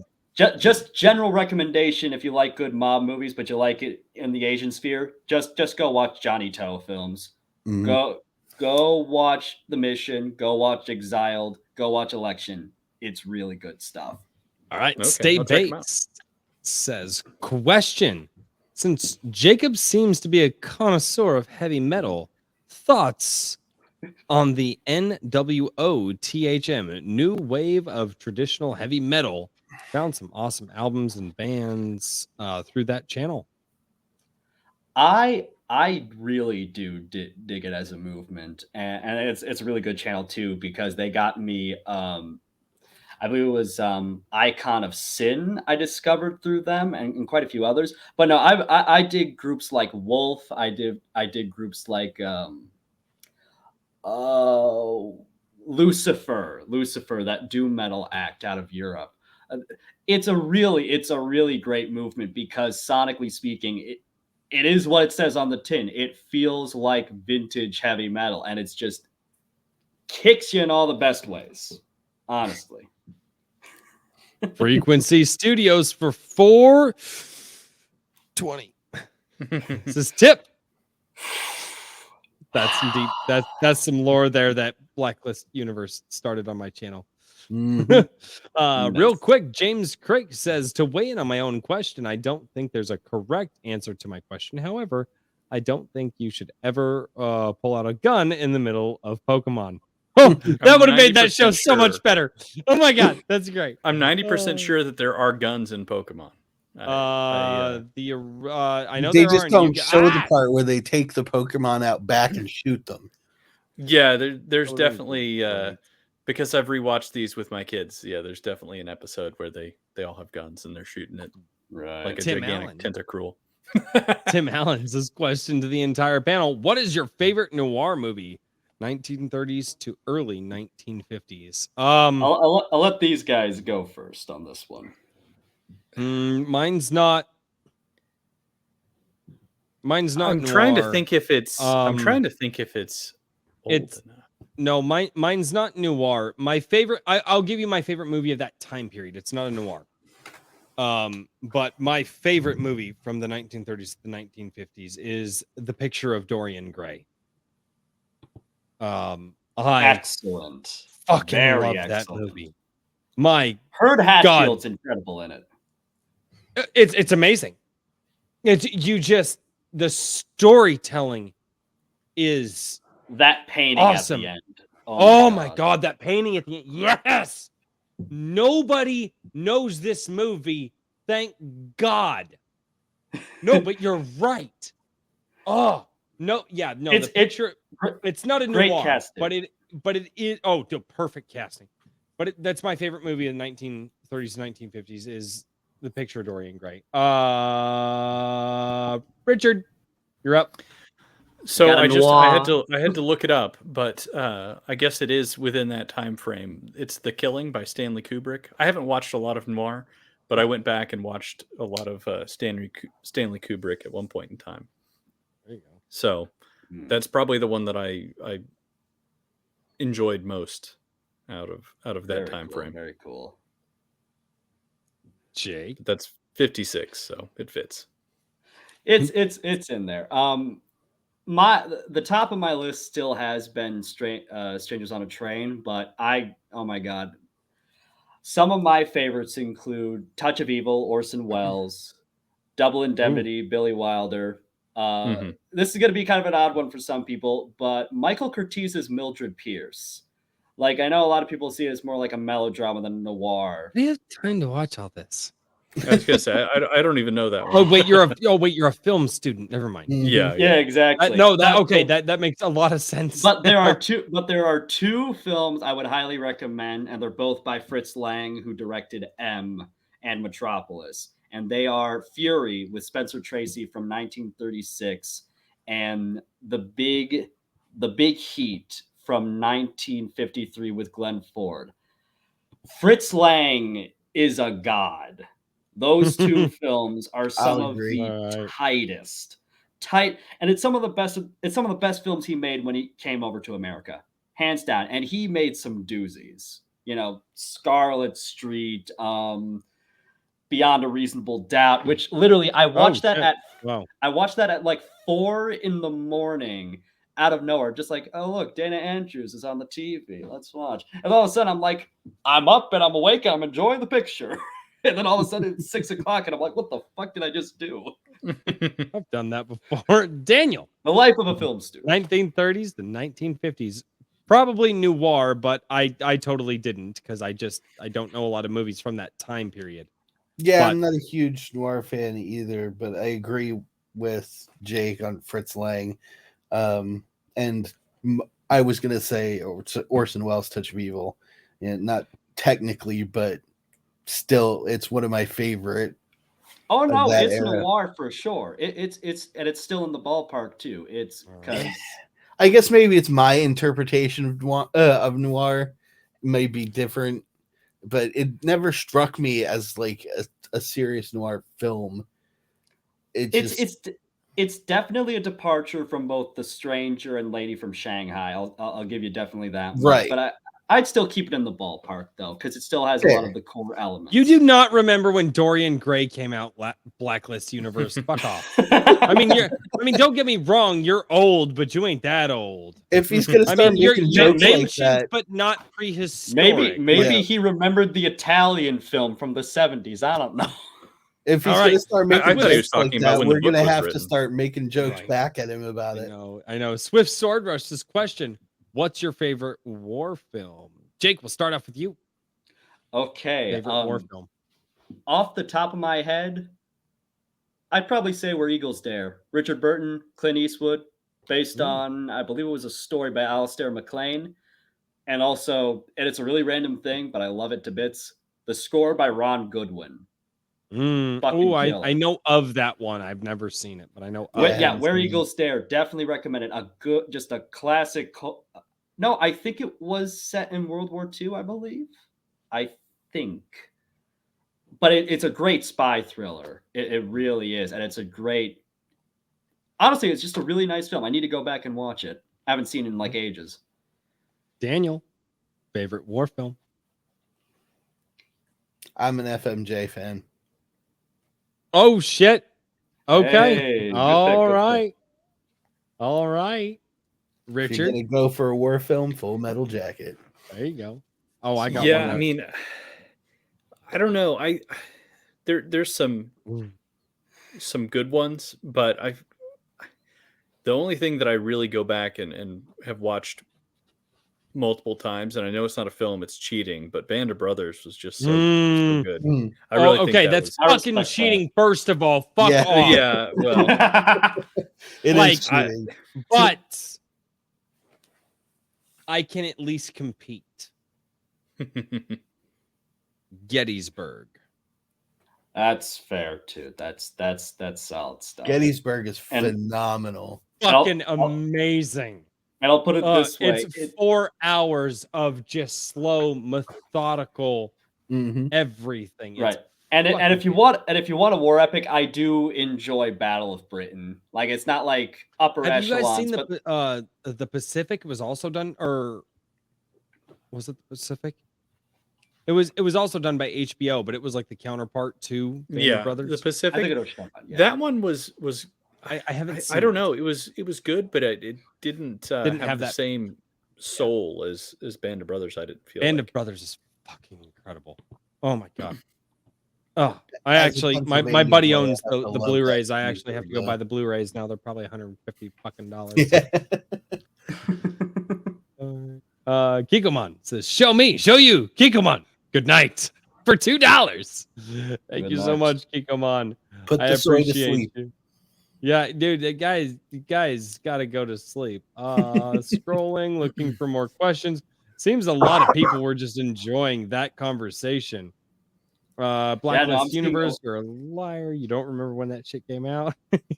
just general recommendation, if you like good mob movies, but you like it in the Asian sphere, just go watch Johnny To films. Mm-hmm. Go watch The Mission. Go watch Exiled. Go watch Election. It's really good stuff. All right. Okay, Stay Based says, question. Since Jacob seems to be a connoisseur of heavy metal, thoughts on the NWO new wave of traditional heavy metal? Found some awesome albums and bands through that channel. I really do dig it as a movement, and it's a really good channel too, because they got me. I believe it was Icon of Sin I discovered through them, and quite a few others. But no, I dig groups like Wolf. I dig groups like Lucifer, that doom metal act out of Europe. It's a really great movement, because sonically speaking, it is what it says on the tin. It feels like vintage heavy metal, and it's just kicks you in all the best ways, honestly. Frequency Studios for $4.20. This is tip. That's indeed that's some lore there that Blacklist Universe started on my channel. Mm-hmm. Real quick, James Craig says, to weigh in on my own question, I don't think there's a correct answer to my question. However, I don't think you should ever pull out a gun in the middle of Pokemon. Oh, that would have made that show so much better. Oh my god, that's great. I'm 90% sure that there are guns in Pokemon. I know they just don't show the part where they take the Pokemon out back and shoot them. Yeah, there's definitely because I've rewatched these with my kids. Yeah, there's definitely an episode where they all have guns and they're shooting it like a gigantic Tentacruel. Tim Allen's question to the entire panel: what is your favorite noir movie? 1930s to early 1950s. I'll let these guys go first on this one. Mine's not. I'm trying to think if it's. I'm trying to think if it's. It's enough. No, mine's not noir. My favorite. I'll give you my favorite movie of that time period. It's not a noir. But my favorite movie from the 1930s to the 1950s is The Picture of Dorian Gray. Excellent. Fucking love that movie. My Heard Hatfield's incredible in it. It's amazing. The storytelling is that painting awesome. At the end. Oh my god, that painting at the end. Yes. Nobody knows this movie. Thank God. No, but you're right. Oh, no, yeah, no. The picture, it's not a noir, casting. but it is. Oh, the perfect casting. But that's my favorite movie in the 1930s, 1950s is The Picture of Dorian Gray. Richard, you're up. So I had to look it up, but I guess it is within that time frame. It's The Killing by Stanley Kubrick. I haven't watched a lot of noir, but I went back and watched a lot of Stanley Kubrick at one point in time. There you go. So that's probably the one that I enjoyed most out of that time cool, frame. Very cool. Jake. But that's 56, so it fits. It's in there. The top of my list still has been Strangers on a Train, but oh my god, some of my favorites include Touch of Evil, Orson Welles, Double Indemnity, Billy Wilder. This is going to be kind of an odd one for some people, but Michael Curtiz's Mildred Pierce. Like, I know a lot of people see it as more like a melodrama than a noir. We have time to watch all this. I was gonna say I don't even know that one. Oh wait, you're a film student. Never mind. Yeah, Yeah, exactly. That makes a lot of sense. But there are two films I would highly recommend, and they're both by Fritz Lang, who directed M and Metropolis. And they are Fury with Spencer Tracy from 1936 and The Big Heat from 1953 with Glenn Ford. Fritz Lang is a god. Those two films are some of the tight, and it's some of the best films he made when he came over to America, hands down. And he made some doozies, Scarlet Street, Beyond a Reasonable Doubt, which literally I watched that at like 4 a.m. out of nowhere, just like, oh look, Dana Andrews is on the TV, let's watch. And all of a sudden I'm like, I'm up and I'm awake and I'm enjoying the picture. And then all of a sudden it's 6 o'clock and I'm like, what the fuck did I just do? I've done that before. Daniel. The life of a film student. 1930s to 1950s. Probably noir, but I totally didn't because I don't know a lot of movies from that time period. Yeah, I'm not a huge noir fan either, but I agree with Jake on Fritz Lang. And I was going to say Orson Welles' Touch of Evil. Not technically, but still, it's one of my favorite. Oh no, it's noir for sure. It's still in the ballpark too. It's because I guess maybe it's my interpretation of noir may be different, but it never struck me as like a serious noir film. It's definitely a departure from both The Stranger and Lady from Shanghai. I'll give you definitely that one. Right. But I'd still keep it in the ballpark though, because it still has a lot of the core elements. You do not remember when Dorian Gray came out, Blacklist Universe? Fuck off. I mean, don't get me wrong. You're old, but you ain't that old. If he's gonna start making jokes like that, but not prehistoric. Maybe he remembered the Italian film from the 70s. I don't know. If he's going to start making jokes like that, we're going to have written. to start making jokes back at him about it. I know. Swift Sword Rush, this question. What's your favorite war film? Jake, we'll start off with you. Okay. Favorite war film? Off the top of my head, I'd probably say Where Eagles Dare. Richard Burton, Clint Eastwood, based on, I believe it was a story by Alistair MacLean. And it's a really random thing, but I love it to bits. The score by Ron Goodwin. I know of that one. I've never seen it, but I know. Where Eagles Dare. Definitely recommend it. Just a classic. No, I think it was set in World War II, I believe. I think. But it's a great spy thriller. It really is. And it's a great... Honestly, it's just a really nice film. I need to go back and watch it. I haven't seen it in like ages. Daniel, favorite war film? I'm an FMJ fan. Oh, shit. Okay. Hey, All right. Richard? If you're going to go for a war film, Full Metal Jacket. There you go. Oh, I got one. Yeah, I mean, I don't know. There's some good ones, but the only thing that I really go back and have watched multiple times, and I know it's not a film, it's cheating, but Band of Brothers was just so good. I really think that's fucking cheating. First of all, fuck off. Yeah, well, it is cheating, but I can at least compete. Gettysburg. That's fair too. That's solid stuff. Gettysburg is phenomenal. Fucking amazing. And I'll put it this way. It's 4 hours of just slow, methodical everything. Right. And if you want a war epic, I do enjoy Battle of Britain. Like, it's not like upper echelons. Have you guys seen the Pacific was also done, or Was it the Pacific? It was also done by HBO, but it was like the counterpart to Band of Brothers. The I think Pacific. I know what you're talking about. Yeah. That one was I haven't seen I don't it. know. It was good, but it didn't have the that same soul as Band of Brothers. I didn't feel Band like. of Brothers is fucking incredible. Oh my god. Oh, I As a actually my Pennsylvania buddy boy, I ons have to the love Blu-rays. that I movie actually have to for go buy the- the Blu-rays now. They're probably $150 fucking dollars. Yeah. Kikomon says, "Show me, show you, Kikomon. Good night for $2." Thank Good you so night. much, Kikomon. Put I the soy to appreciate sleep. you. Yeah, dude, the guys got to go to sleep. Scrolling, looking for more questions. Seems a lot of people were just enjoying that conversation. Blacklist I'm seeing Universe, you're a liar. You don't remember when that shit came out.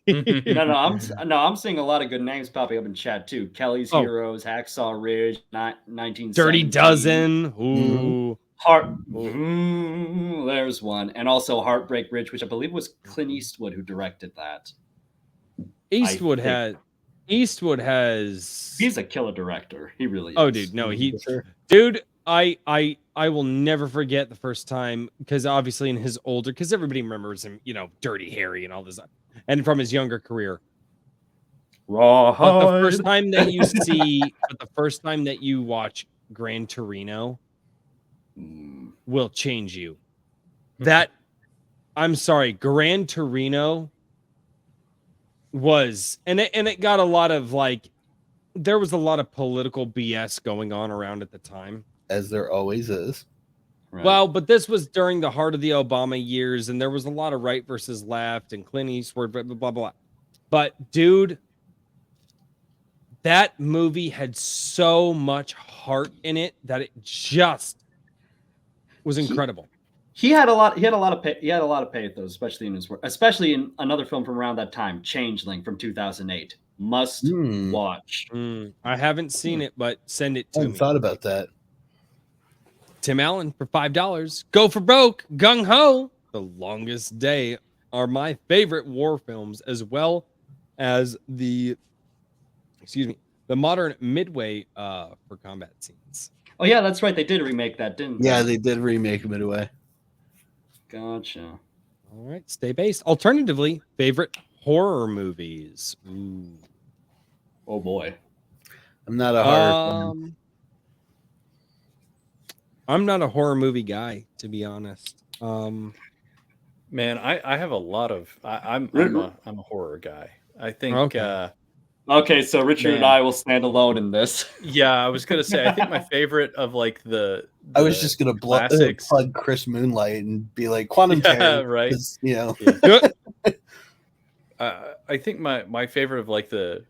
I'm seeing a lot of good names popping up in chat too. Kelly's Oh. Heroes, Hacksaw Ridge, 1917. Dirty Dozen. Mm-hmm. Ooh. There's one, and also Heartbreak Ridge, which I believe was Clint Eastwood who directed that. Eastwood think- has He's a killer director. He really is. Oh, dude, no, dude, I will never forget the first time, because obviously in his older, because everybody remembers him, Dirty Harry and all this, and from his younger career. But the first time that you watch Gran Torino will change you. I'm sorry, Gran Torino was, and it got a lot of there was a lot of political BS going on around at the time. As there always is. Right. Well, but this was during the heart of the Obama years, and there was a lot of right versus left, and Clint Eastwood, blah, blah, blah, blah. But, dude, that movie had so much heart in it that it just was incredible. He had a lot of pathos, especially in his work, especially in another film from around that time, Changeling from 2008. Must watch. I haven't seen it, but send it I to hadn't me. thought about that. Tim Allen for $5. Go for broke. Gung Ho. The Longest Day are my favorite war films, as well as the modern Midway for combat scenes. Oh yeah, that's right. They did remake that, didn't they? Yeah, they did remake Midway. Gotcha. All right, stay based. Alternatively, favorite horror movies. Ooh. Oh boy. I'm not a horror fan. I'm not a horror movie guy, to be honest. Man, I have a lot of. I'm a horror guy. I think. Okay. Okay, so Richard and I will stand alone in this. Yeah, I was gonna say. I think my favorite of the I was just gonna classics. plug Chris Moonlight and be like Quantum Terror, right. 'cause, you know. I think my favorite of the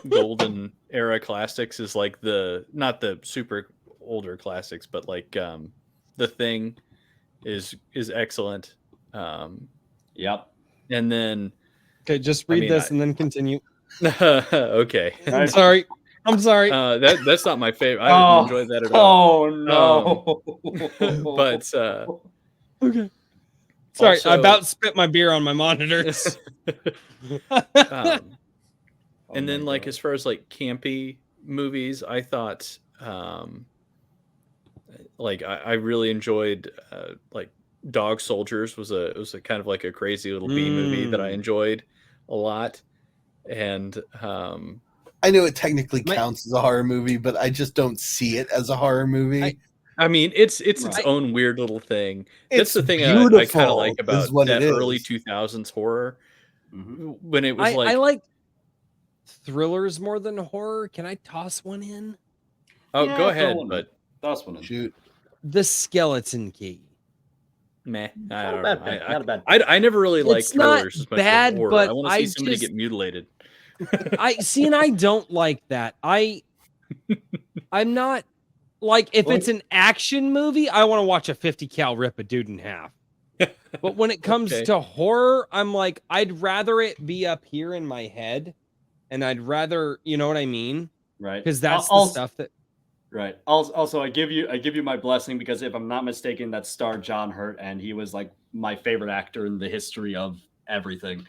golden era classics is not the super older classics, but The Thing is excellent. Yep. And then Okay, just read this and then continue. okay. I'm sorry. That's not my favorite. I didn't enjoy that at all. Oh no. But Okay. Sorry, also- I about spit my beer on my monitors. And then as far as campy movies, I thought I really enjoyed Dog Soldiers was a kind of a crazy little B movie that I enjoyed a lot. And I know it technically counts as a horror movie, but I just don't see it as a horror movie. I mean, it's its Right. own weird little thing. It's That's the thing I beautiful, kind of like about is what that it is. early 2000s horror. Mhm. When it was I like thrillers more than horror. Can I toss one in? oh, Yeah, go throw ahead, one in. but That's one. Shoot. The Skeleton Key. meh. I Not don't a bad know. pick. Not a bad. I never really liked It's not thrillers as much bad, as horror. but I want to see somebody just- get mutilated. I see, and I don't like that. I'm not if it's an action movie, I want to watch a 50 cal rip a dude in half. But when it comes Okay. to horror, I'm I'd rather it be up here in my head, and I'd rather, you know what I mean? Right. Because that's the Also- stuff that. Right. Also, I give you my blessing, because if I'm not mistaken, that starred John Hurt, and he was my favorite actor in the history of everything.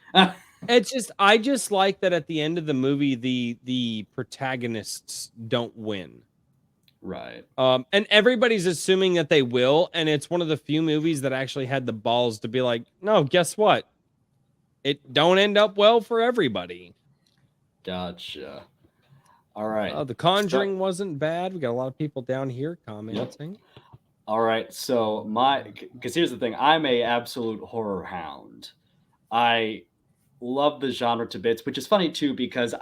It's just I just like that at the end of the movie, the protagonists don't win. Right. And everybody's assuming that they will, and it's one of the few movies that actually had the balls to be like, no, guess what? It don't end up well for everybody. Gotcha. All right. The Conjuring wasn't bad. We got a lot of people down here commenting. All right. So because here's the thing, I'm a absolute horror hound. I love the genre to bits, which is funny too, because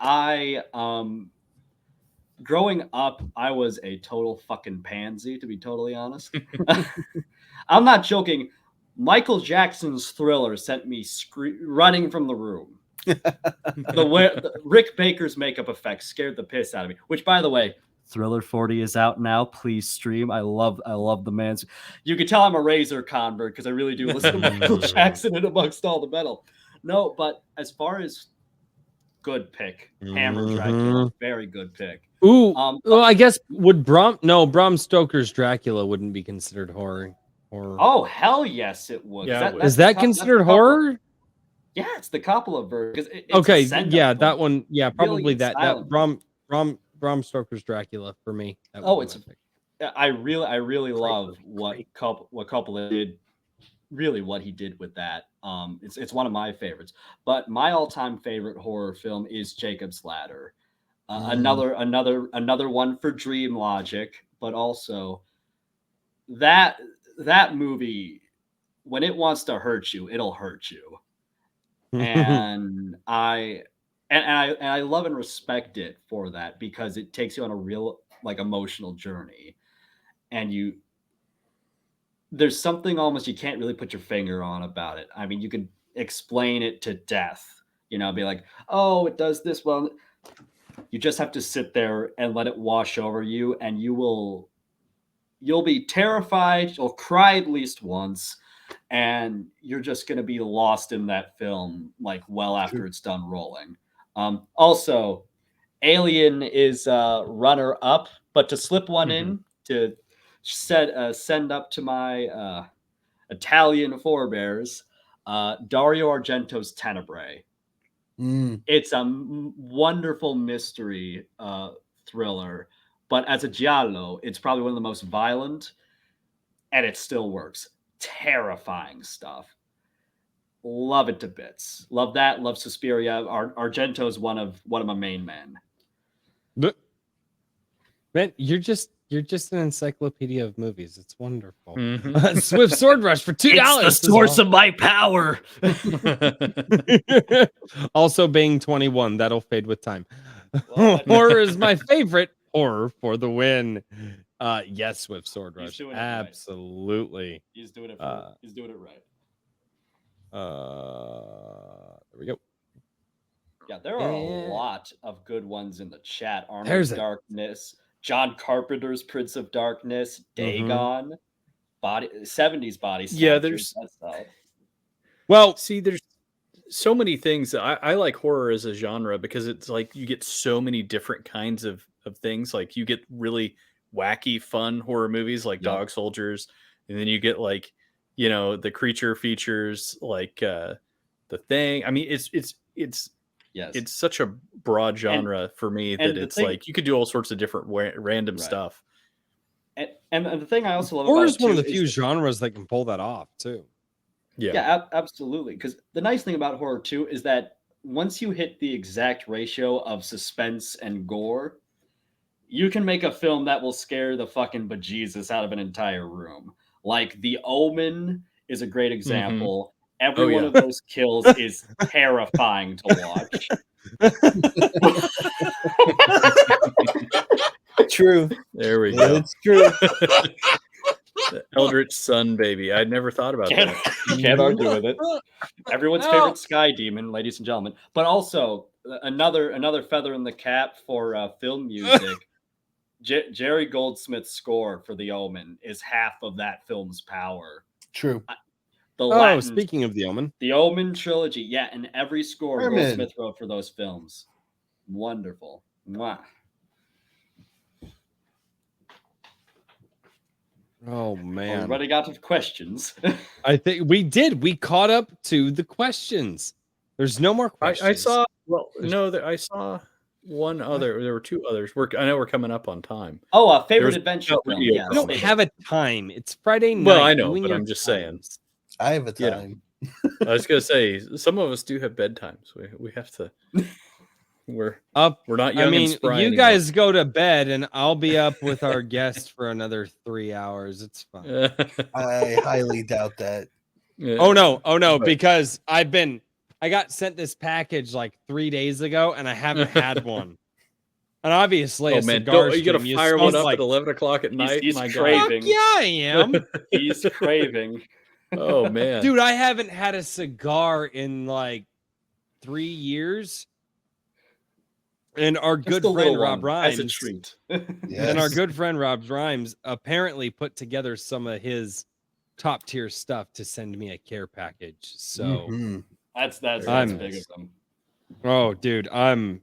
growing up, I was a total fucking pansy, to be totally honest. I'm not joking. Michael Jackson's Thriller sent me running from the room. The Rick Baker's makeup effects scared the piss out of me. Which, by the way, Thriller 40 is out now. Please stream. I love the man's. You can tell I'm a Razor convert because I really do listen to Michael Jackson in amongst all the metal. No, but as far as good pick, Hammer Dracula, very good pick. Ooh, well, I guess would Bram Stoker's Dracula wouldn't be considered horror. Oh, hell yes, it would. Yeah, is that considered horror? Yeah, it's the Coppola version. Okay, yeah, that one. Yeah, probably really that Bram Stoker's Dracula for me. I really love what Coppola did. Really, what he did with that. It's one of my favorites. But my all-time favorite horror film is Jacob's Ladder. Another one for Dream Logic, but also that movie, when it wants to hurt you, it'll hurt you. And I love and respect it for that, because it takes you on a real emotional journey, and there's something almost you can't really put your finger on about it. I mean, you could explain it to death, be like, oh, it does this. Well, you just have to sit there and let it wash over you, and you'll be terrified. You'll cry at least once, and you're just going to be lost in that film well after it's done rolling. Also, Alien is runner up, but to slip one in to send up to my Italian forebears, Dario Argento's Tenebrae. It's a wonderful mystery thriller, but as a giallo, it's probably one of the most violent, and it still works. Terrifying stuff. Love it to bits. Love that. Love Suspiria. Argento's one of my main men. Man, you're just an encyclopedia of movies. It's wonderful. Swift Sword Rush for $2. It's the source of my power. Also being 21, that'll fade with time. Horror is my favorite. Horror for the win. Yes, Swift Sword Rush. Absolutely. Right. He's doing it right. There we go. Yeah, there are a lot of good ones in the chat. Armored Darkness, John Carpenter's Prince of Darkness, Dagon, 70s body snatchers. Yeah, there's there's so many things. I like horror as a genre because it's like you get so many different kinds of things. Like you get really wacky, fun horror movies like Dog Soldiers, and then you get the creature features like The Thing. I mean, it's such a broad genre for me that it's you could do all sorts of different random stuff. And the thing I also love horror about is one of the few genres that can pull that off too. Yeah, absolutely. Because the nice thing about horror too is that once you hit the exact ratio of suspense and gore, you can make a film that will scare the fucking bejesus out of an entire room. Like The Omen is a great example. Every one of those kills is terrifying to watch. True. There we go. It's true. The Eldritch Sun baby. I'd never thought about that. Can't argue with it. Everyone's favorite sky demon, ladies and gentlemen. But also another feather in the cap for film music. Jerry Goldsmith's score for The Omen is half of that film's power. True. Speaking of The Omen. The Omen trilogy. Yeah, and every score Goldsmith wrote for those films. Wonderful. Mwah. Oh, man. Well, we already got to questions. I think we did. We caught up to the questions. There's no more questions. I saw one other. There were two others. I know we're coming up on time. Oh, There favorite was adventure film. radio Yes, We don't comedy. have a time. It's Friday night. Well, I know, You and but your I'm just saying. times. I have a Yeah. time. I was gonna say some of us do have bedtimes. We have to. We're Up. not young I and mean, spry you anymore. guys go to bed, and I'll be up with our guest for another 3 hours. It's fine. I highly doubt that. Oh no, But- because I got sent this package like 3 days ago, and I haven't had one. And obviously, Oh a man, cigar you gotta stream, fire smoke one up like, at 11 o'clock at night. he's My craving. fuck yeah, I am. God. He's craving. Oh man, Dude, I haven't had a cigar in like 3 years. And our Just good a friend little Rob one, as a Rhymes, treat. and our Yes. good friend Rob Rhymes apparently put together some of his top tier stuff to send me a care package. So, Mhm. That's I'm- big of them. oh, dude, I'm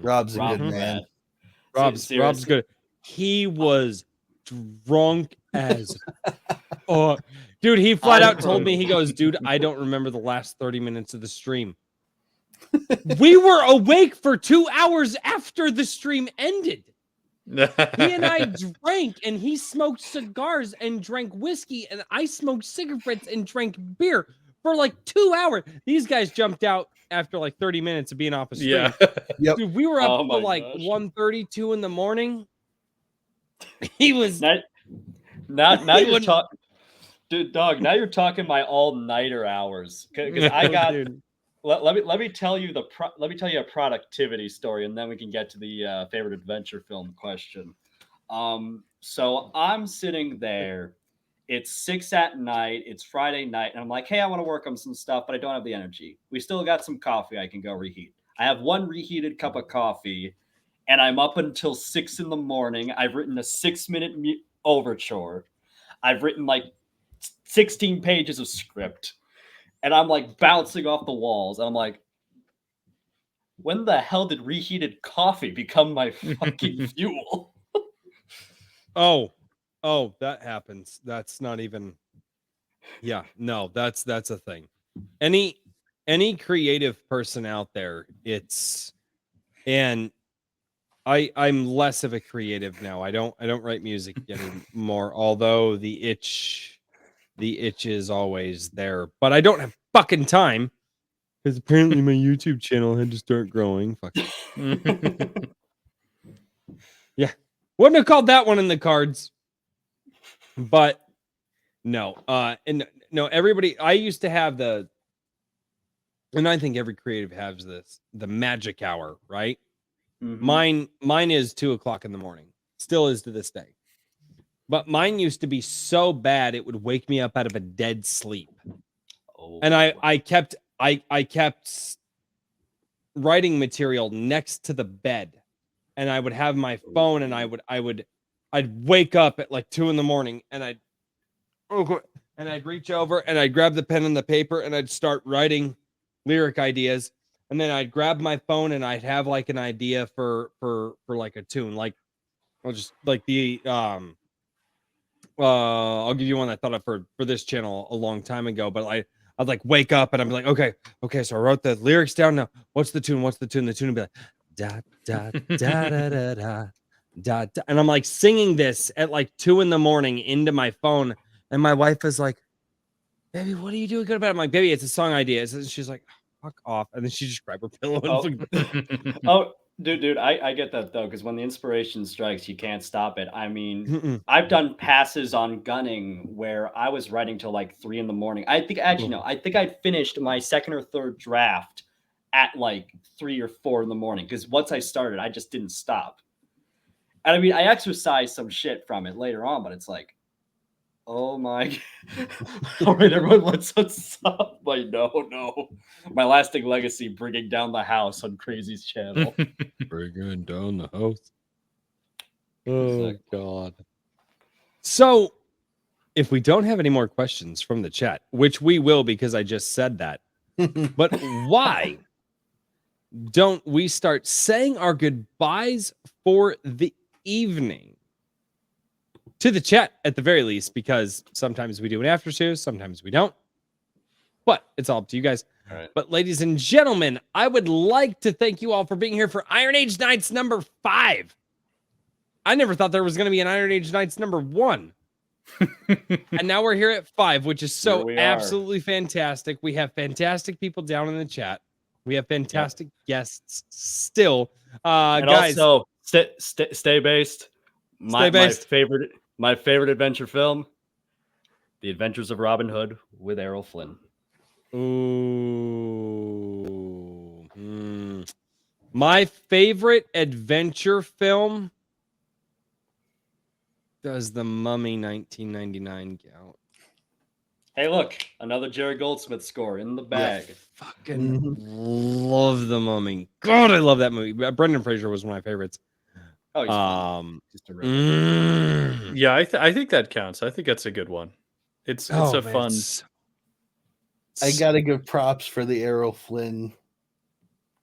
Rob's a Rob, good man. Brad. Rob's Seriously. good. He was drunk as oh, dude. He flat out told me, he goes, dude, I don't remember the last 30 minutes of the stream. We were awake for 2 hours after the stream ended. He and I drank, and he smoked cigars and drank whiskey, and I smoked cigarettes and drank beer for like 2 hours. These guys jumped out after like 30 minutes of being off a stream. yeah. Yep. Dude, we were up Oh till my like gosh. 1:32 in the morning. He was Now He you're wouldn't- talking, dude, dog. Now you're talking my all-nighter hours because I got. dude. Let me tell you a productivity story, and then we can get to the favorite adventure film question. So I'm sitting there. It's 6 at night. It's Friday night, and I'm like, hey, I want to work on some stuff, but I don't have the energy. We still got some coffee I can go reheat. I have one reheated cup of coffee, and I'm up until 6 in the morning. I've written a 6-minute overture. I've written like 16 pages of script. And I'm like bouncing off the walls. And I'm like, when the hell did reheated coffee become my fucking fuel? Oh, that happens. That's not even. Yeah, no, that's a thing. Any creative person out there, and I'm less of a creative now. I don't write music anymore, although the itch is always there. But I don't have fucking time because apparently my YouTube channel had to start growing. Fuck. Wouldn't have called that one in the cards. But no, and no, everybody. I used to have and I think every creative has this, the magic hour, right? Mhm. Mine is 2:00 in the morning. Still is to this day. But mine used to be so bad it would wake me up out of a dead sleep. And Oh. I kept writing material next to the bed, and I would have my phone, and I'd wake up at like 2 in the morning, and I'd reach over and I'd grab the pen and the paper and I'd start writing lyric ideas, and then I'd grab my phone and I'd have like an idea for like a tune, like I'll just like the I'll give you one I thought of for this channel a long time ago, but I'd like wake up and I'd be like, okay, so I wrote the lyrics down. Now what's the tune? The tune would be like da da da da da da da da, and I'm like singing this at like 2 in the morning into my phone, and my wife is like, baby, what are you doing good about it? I'm like, baby, it's a song idea. And she's like, fuck off, and then she just grabbed her pillow and Oh, dude, I get that though, because when the inspiration strikes, you can't stop it. I mean, Mm-mm. I've done passes on gunning where I was writing till like 3 in the morning. I think I'd finished my second or third draft at like 3 or 4 in the morning, because once I started, I just didn't stop. And I mean, I exercised some shit from it later on, but it's like, oh my. All right, everyone, let's stop. Like, no. My lasting legacy, bringing down the house on Crazy's channel. Bringing down the house. Oh Exactly. God. So, if we don't have any more questions from the chat, which we will because I just said that, but why don't we start saying our goodbyes for the evening to the chat at the very least? Because sometimes we do an after show, sometimes we don't. But it's all up to you guys. All right. But ladies and gentlemen, I would like to thank you all for being here for Iron Age Nights number 5. I never thought there was going to be an Iron Age Nights number 1. And now we're here at 5, which is so absolutely fantastic. We have fantastic people down in the chat. We have fantastic guests still. And guys, also stay based. My favorite adventure film, The Adventures of Robin Hood with Errol Flynn. Ooh. My favorite adventure film, does The Mummy 1999 count? Hey, look, another Jerry Goldsmith score in the bag. Fucking love The Mummy. God, I love that movie. Brendan Fraser was one of my favorites. Oh, he's fun. Just a Yeah, I think that counts. I think that's a good one. It's fun. I gotta give props for the Errol Flynn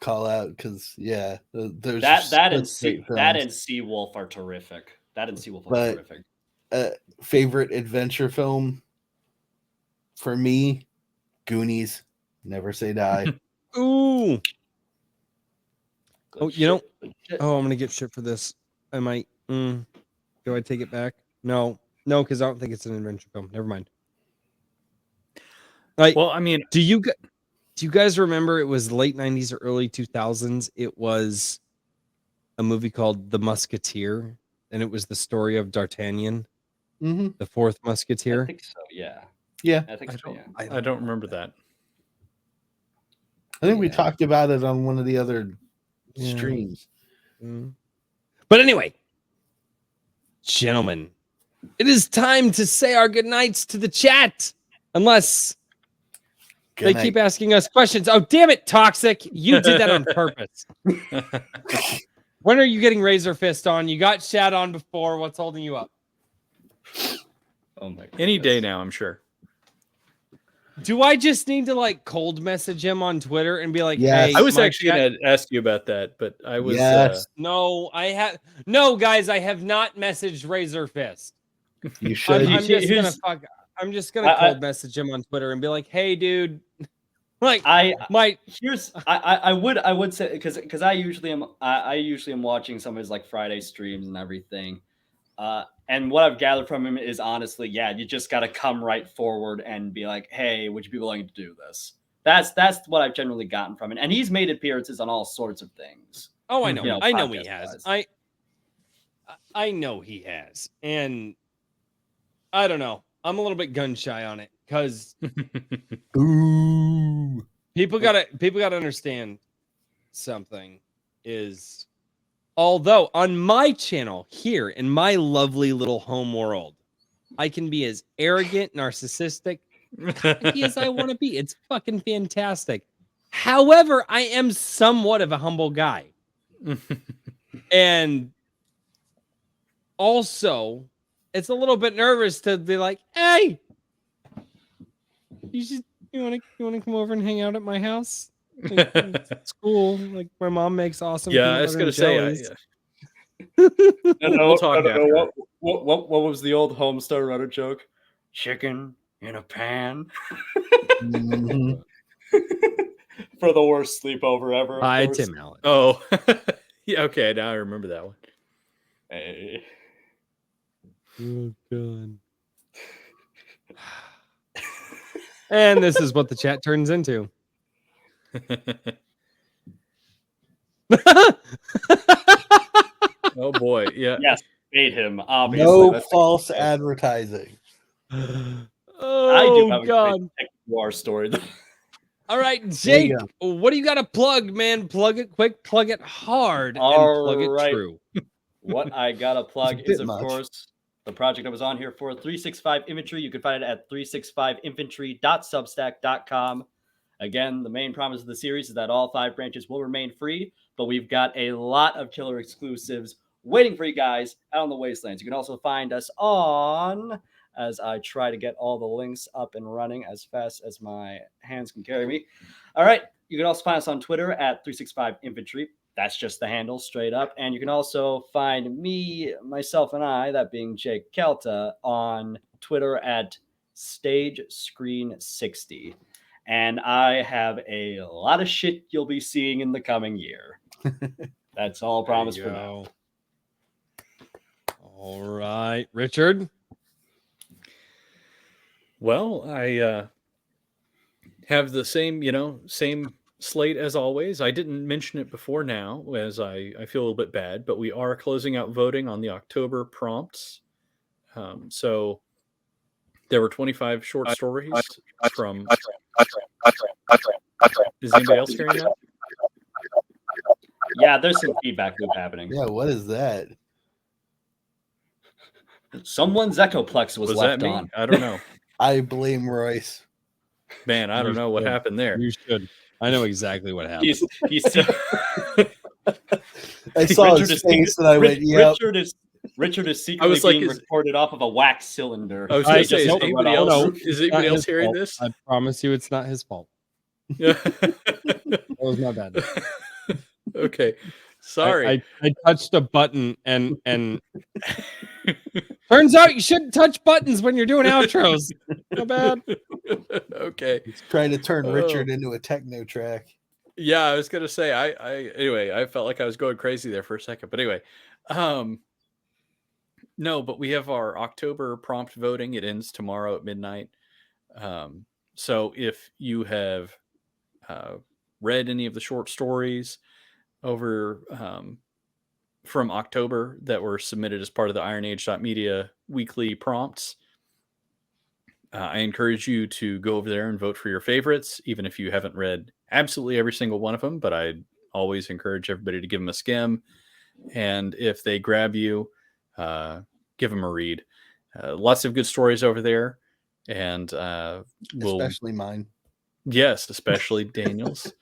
call out because there's that and Seawolf are terrific. Favorite adventure film for me, Goonies. Never Say Die. Ooh. Good you know. shit. Oh, I'm gonna get shit for this. I might. Do I take it back? No, because I don't think it's an adventure film. Never mind. Like, Well, I mean, do you guys remember it was late 90s or early 2000s? It was a movie called The Musketeer, and it was the story of D'Artagnan, the fourth Musketeer. I think so. Yeah. Yeah. I think so. Yeah. I don't remember that. I think we talked about it on one of the other streams. But anyway, gentlemen, it is time to say our goodnights to the chat. Unless they keep asking us questions. Oh, damn it, Toxic. You did that on purpose. When are you getting Razor Fist on? You got Shad on before. What's holding you up? Oh my God. Any day now, I'm sure. Do I just need to like cold message him on Twitter and be like, Yes. hey, I was my actually going to ask you about that, but I was. No, no, guys, I have not messaged Razor Fist. You should. I'm just gonna cold message him on Twitter and be like, hey, dude. Like I would say because I usually am watching some of his like Friday streams and everything. And what I've gathered from him is honestly, you just got to come right forward and be like, hey, would you be willing to do this? That's what I've generally gotten from it. And he's made appearances on all sorts of things. Oh, I know. You know, I know he has. podcast-wise. I know he has. And I don't know. I'm a little bit gun shy on it because people gotta understand something is, although on my channel here in my lovely little home world, I can be as arrogant, narcissistic as I want to be. It's fucking fantastic. However, I am somewhat of a humble guy. And also, it's a little bit nervous to be like, hey, you want to come over and hang out at my house? Like, it's cool. Like my mom makes awesome. I was going to say, We'll talk after. What was the old Homestar Runner joke? Chicken in a pan. For the worst sleepover ever. Hi, Tim Allen. Oh, yeah. Okay, now I remember that one. Hey. Oh, God. And this is what the chat turns into. Oh boy, yeah. Yes, paid him. Obviously, No that's false advertising. Oh, I do have God. a great war story. All right, Jake, what do you got to plug, man? Plug it quick, plug it hard, and plug it true. What I gotta plug is, of much. course, the project I was on here for, 365 Infantry. You can find it at 365infantry.substack.com. Again, the main promise of the series is that all 5 branches will remain free, but we've got a lot of killer exclusives waiting for you guys out on the wastelands. You can also find us on, as I try to get all the links up and running as fast as my hands can carry me. All right. You can also find us on Twitter at 365infantry. That's just the handle straight up. And you can also find me, myself, and I, that being Jake Kelta, on Twitter at StageScreen60. and I have a lot of shit you'll be seeing in the coming year. That's all I promise for now. All right, Richard. Well, I have the same slate as always. I didn't mention it before now, as I feel a little bit bad, but we are closing out voting on the October prompts. So there were 25 short stories from. Is anybody else hearing that? Yeah, there's some feedback loop happening. Yeah, what is that? Someone's Echoplex was that left me? on. I don't know. I blame Royce. Man, I don't know what happened there. You should. I know exactly what happened. He's I saw his face and I went, "Yep." Richard is secretly being recorded off of a wax cylinder. I was going to say, Nope. is anybody else hearing this? I promise you, it's not his fault. That was my bad. Okay, sorry. I touched a button and turns out you shouldn't touch buttons when you're doing outros. So bad. Okay, He's trying to turn Richard into a techno track. Yeah, I was gonna say anyway, I felt like I was going crazy there for a second. But anyway, no, but we have our October prompt voting. It ends tomorrow at midnight. So if you have read any of the short stories over from October that were submitted as part of the IronAge.media weekly prompts, I encourage you to go over there and vote for your favorites, even if you haven't read absolutely every single one of them. But I always encourage everybody to give them a skim. And if they grab you, give them a read. Lots of good stories over there. And especially mine. Yes, especially Daniel's.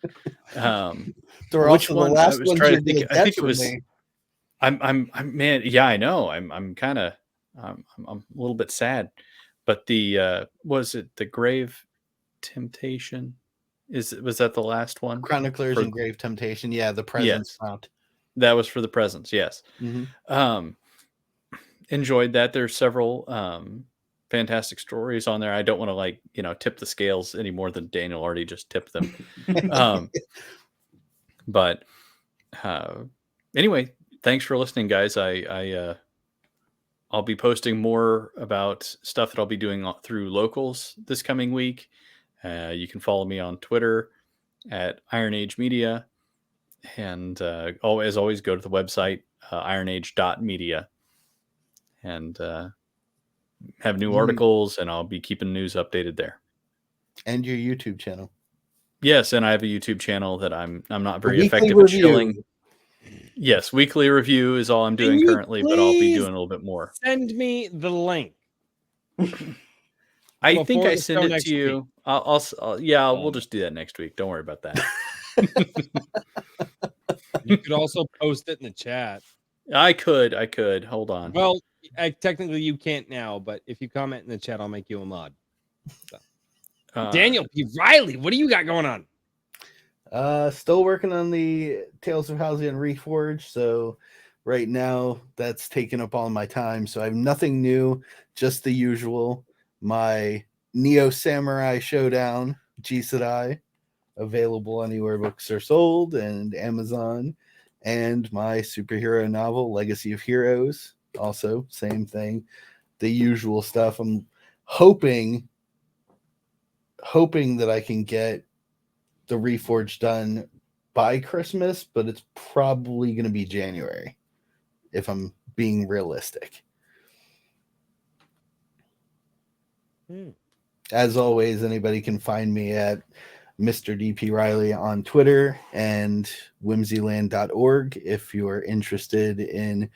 Which one? The last one I think it was. I'm man. Yeah, I know. I'm kind of. I'm a little bit sad, but the was it the Grave Temptation? Was that the last one? Chroniclers and Grave Temptation. Yeah, the presents. Yes. That was for the presents. Yes. Mm-hmm. Enjoyed that. There's several fantastic stories on there. I don't want to tip the scales any more than Daniel already just tipped them. But anyway, thanks for listening, guys. I'll be posting more about stuff that I'll be doing through locals this coming week. You can follow me on Twitter at IronAge Media. And as always, go to the website, ironage.media. And have new articles, and I'll be keeping news updated there. And your YouTube channel. Yes, and I have a YouTube channel that I'm not very effective at shilling. Yes, weekly review is all I'm doing currently, but I'll be doing a little bit more. Send me the link. I think I send it to you. We'll just do that next week. Don't worry about that. You could also post it in the chat. I could. Hold on. Well, technically you can't now, but if you comment in the chat, I'll make you a mod. So. Daniel P. Riley, what do you got going on? Still working on the Tales of Halcyon Reforged. So right now that's taking up all my time. So I have nothing new, just the usual. My Neo Samurai Showdown, Jisadai, available anywhere books are sold and Amazon. And my superhero novel, Legacy of Heroes, also same thing, the usual stuff. I'm hoping that I can get the Reforge done by Christmas, but it's probably going to be January, if I'm being realistic. As always, anybody can find me at Mr. DP Riley on Twitter and whimsyland.org if you're interested in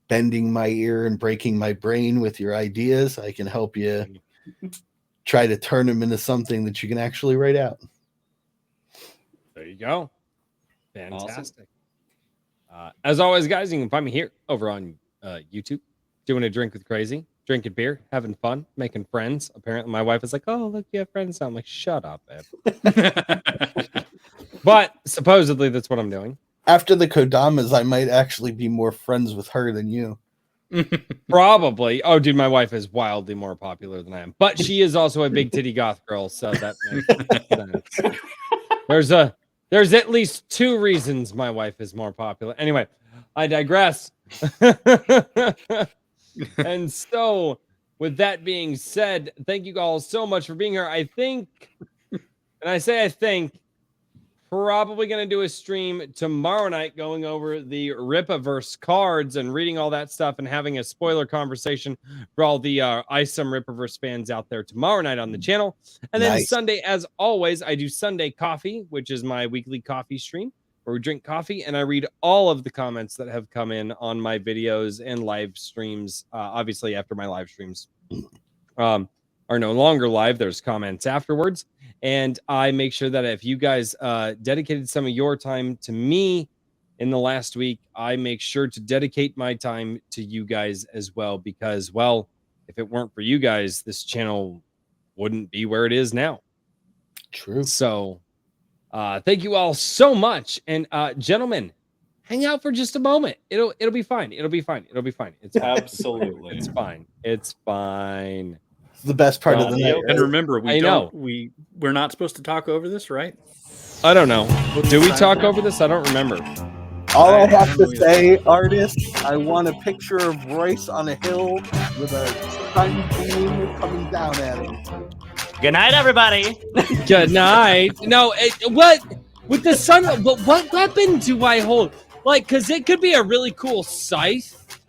bending my ear and breaking my brain with your ideas. I can help you try to turn them into something that you can actually write out. There you go. Fantastic. Awesome. As always, guys, you can find me here over on YouTube, doing a drink with Crazy, drinking beer, having fun, making friends. Apparently, my wife is like, "Oh, look, you have friends." I'm like, "Shut up, babe." But supposedly, that's what I'm doing. After the Kodamas, I might actually be more friends with her than you. Probably. Oh, dude, my wife is wildly more popular than I am, but she is also a big titty goth girl, so that makes sense. There's at least 2 reasons my wife is more popular. Anyway, I digress. And so, with that being said, thank you all so much for being here. I think, and I say I think, probably going to do a stream tomorrow night going over the Rippaverse cards and reading all that stuff and having a spoiler conversation for all the ISOM Rippaverse fans out there tomorrow night on the channel. And then Sunday, as always, I do Sunday Coffee, which is my weekly coffee stream where we drink coffee and I read all of the comments that have come in on my videos and live streams. Obviously, after my live streams are no longer live, there's comments afterwards. And I make sure that if you guys dedicated some of your time to me in the last week, I make sure to dedicate my time to you guys as well. Because, well, if it weren't for you guys, this channel wouldn't be where it is now. True. So thank you all so much. And gentlemen, hang out for just a moment. It'll be fine. It'll be fine. It'll be fine. It's fine. Absolutely. It's fine. It's fine. The best part of the night. And remember, know. we're not supposed to talk over this, right? I don't know. Do we talk over this? I don't remember. All I have to say, artist, I want a picture of Royce on a hill with a sun beam coming down at him. Good night, everybody. Good night. No, what with the sun? But what weapon do I hold? Like, because it could be a really cool scythe,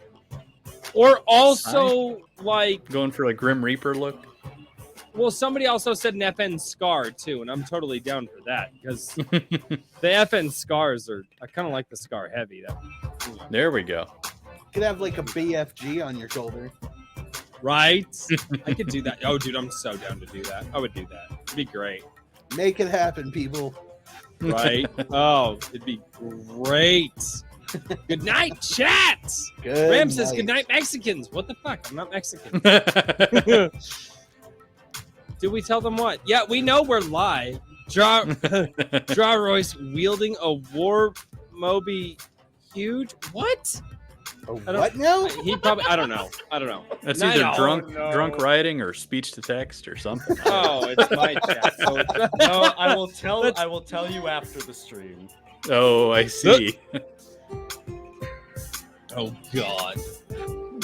or also like Going for a Grim Reaper look. Well, somebody also said an FN Scar too, and I'm totally down for that because the FN Scars are. I kind of like the Scar Heavy. There we go. You could have like a BFG on your shoulder. Right? I could do that. Oh, dude, I'm so down to do that. I would do that. It'd be great. Make it happen, people. Right? Oh, it'd be great. Good night, chat. Good Ram says night. good night, Mexicans. What the fuck? I'm not Mexican. Did we tell them what? Yeah, we know we're live. Draw Royce wielding a war Moby huge. What? What now? He probably. I don't know. That's No, either no. drunk writing or speech to text or something. Oh, it's my chat. So No, I will tell you after the stream. Oh, I see. oh God.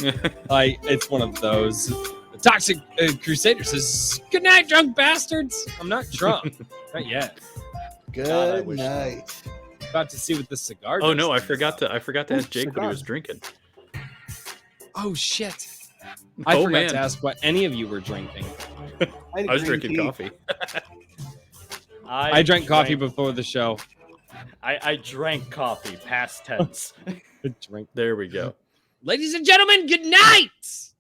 It's one of those. The Toxic Crusader says, "Good night, drunk bastards." I'm not drunk. Not yet. Good night. About to see what the cigar. Oh does no, to I me. forgot to ask Jake what he was drinking. Oh shit! I forgot man. to ask what any of you were drinking. I was drinking coffee. I drank coffee before the show. I drank coffee, past tense. Drink. There we go. Ladies and gentlemen, good night.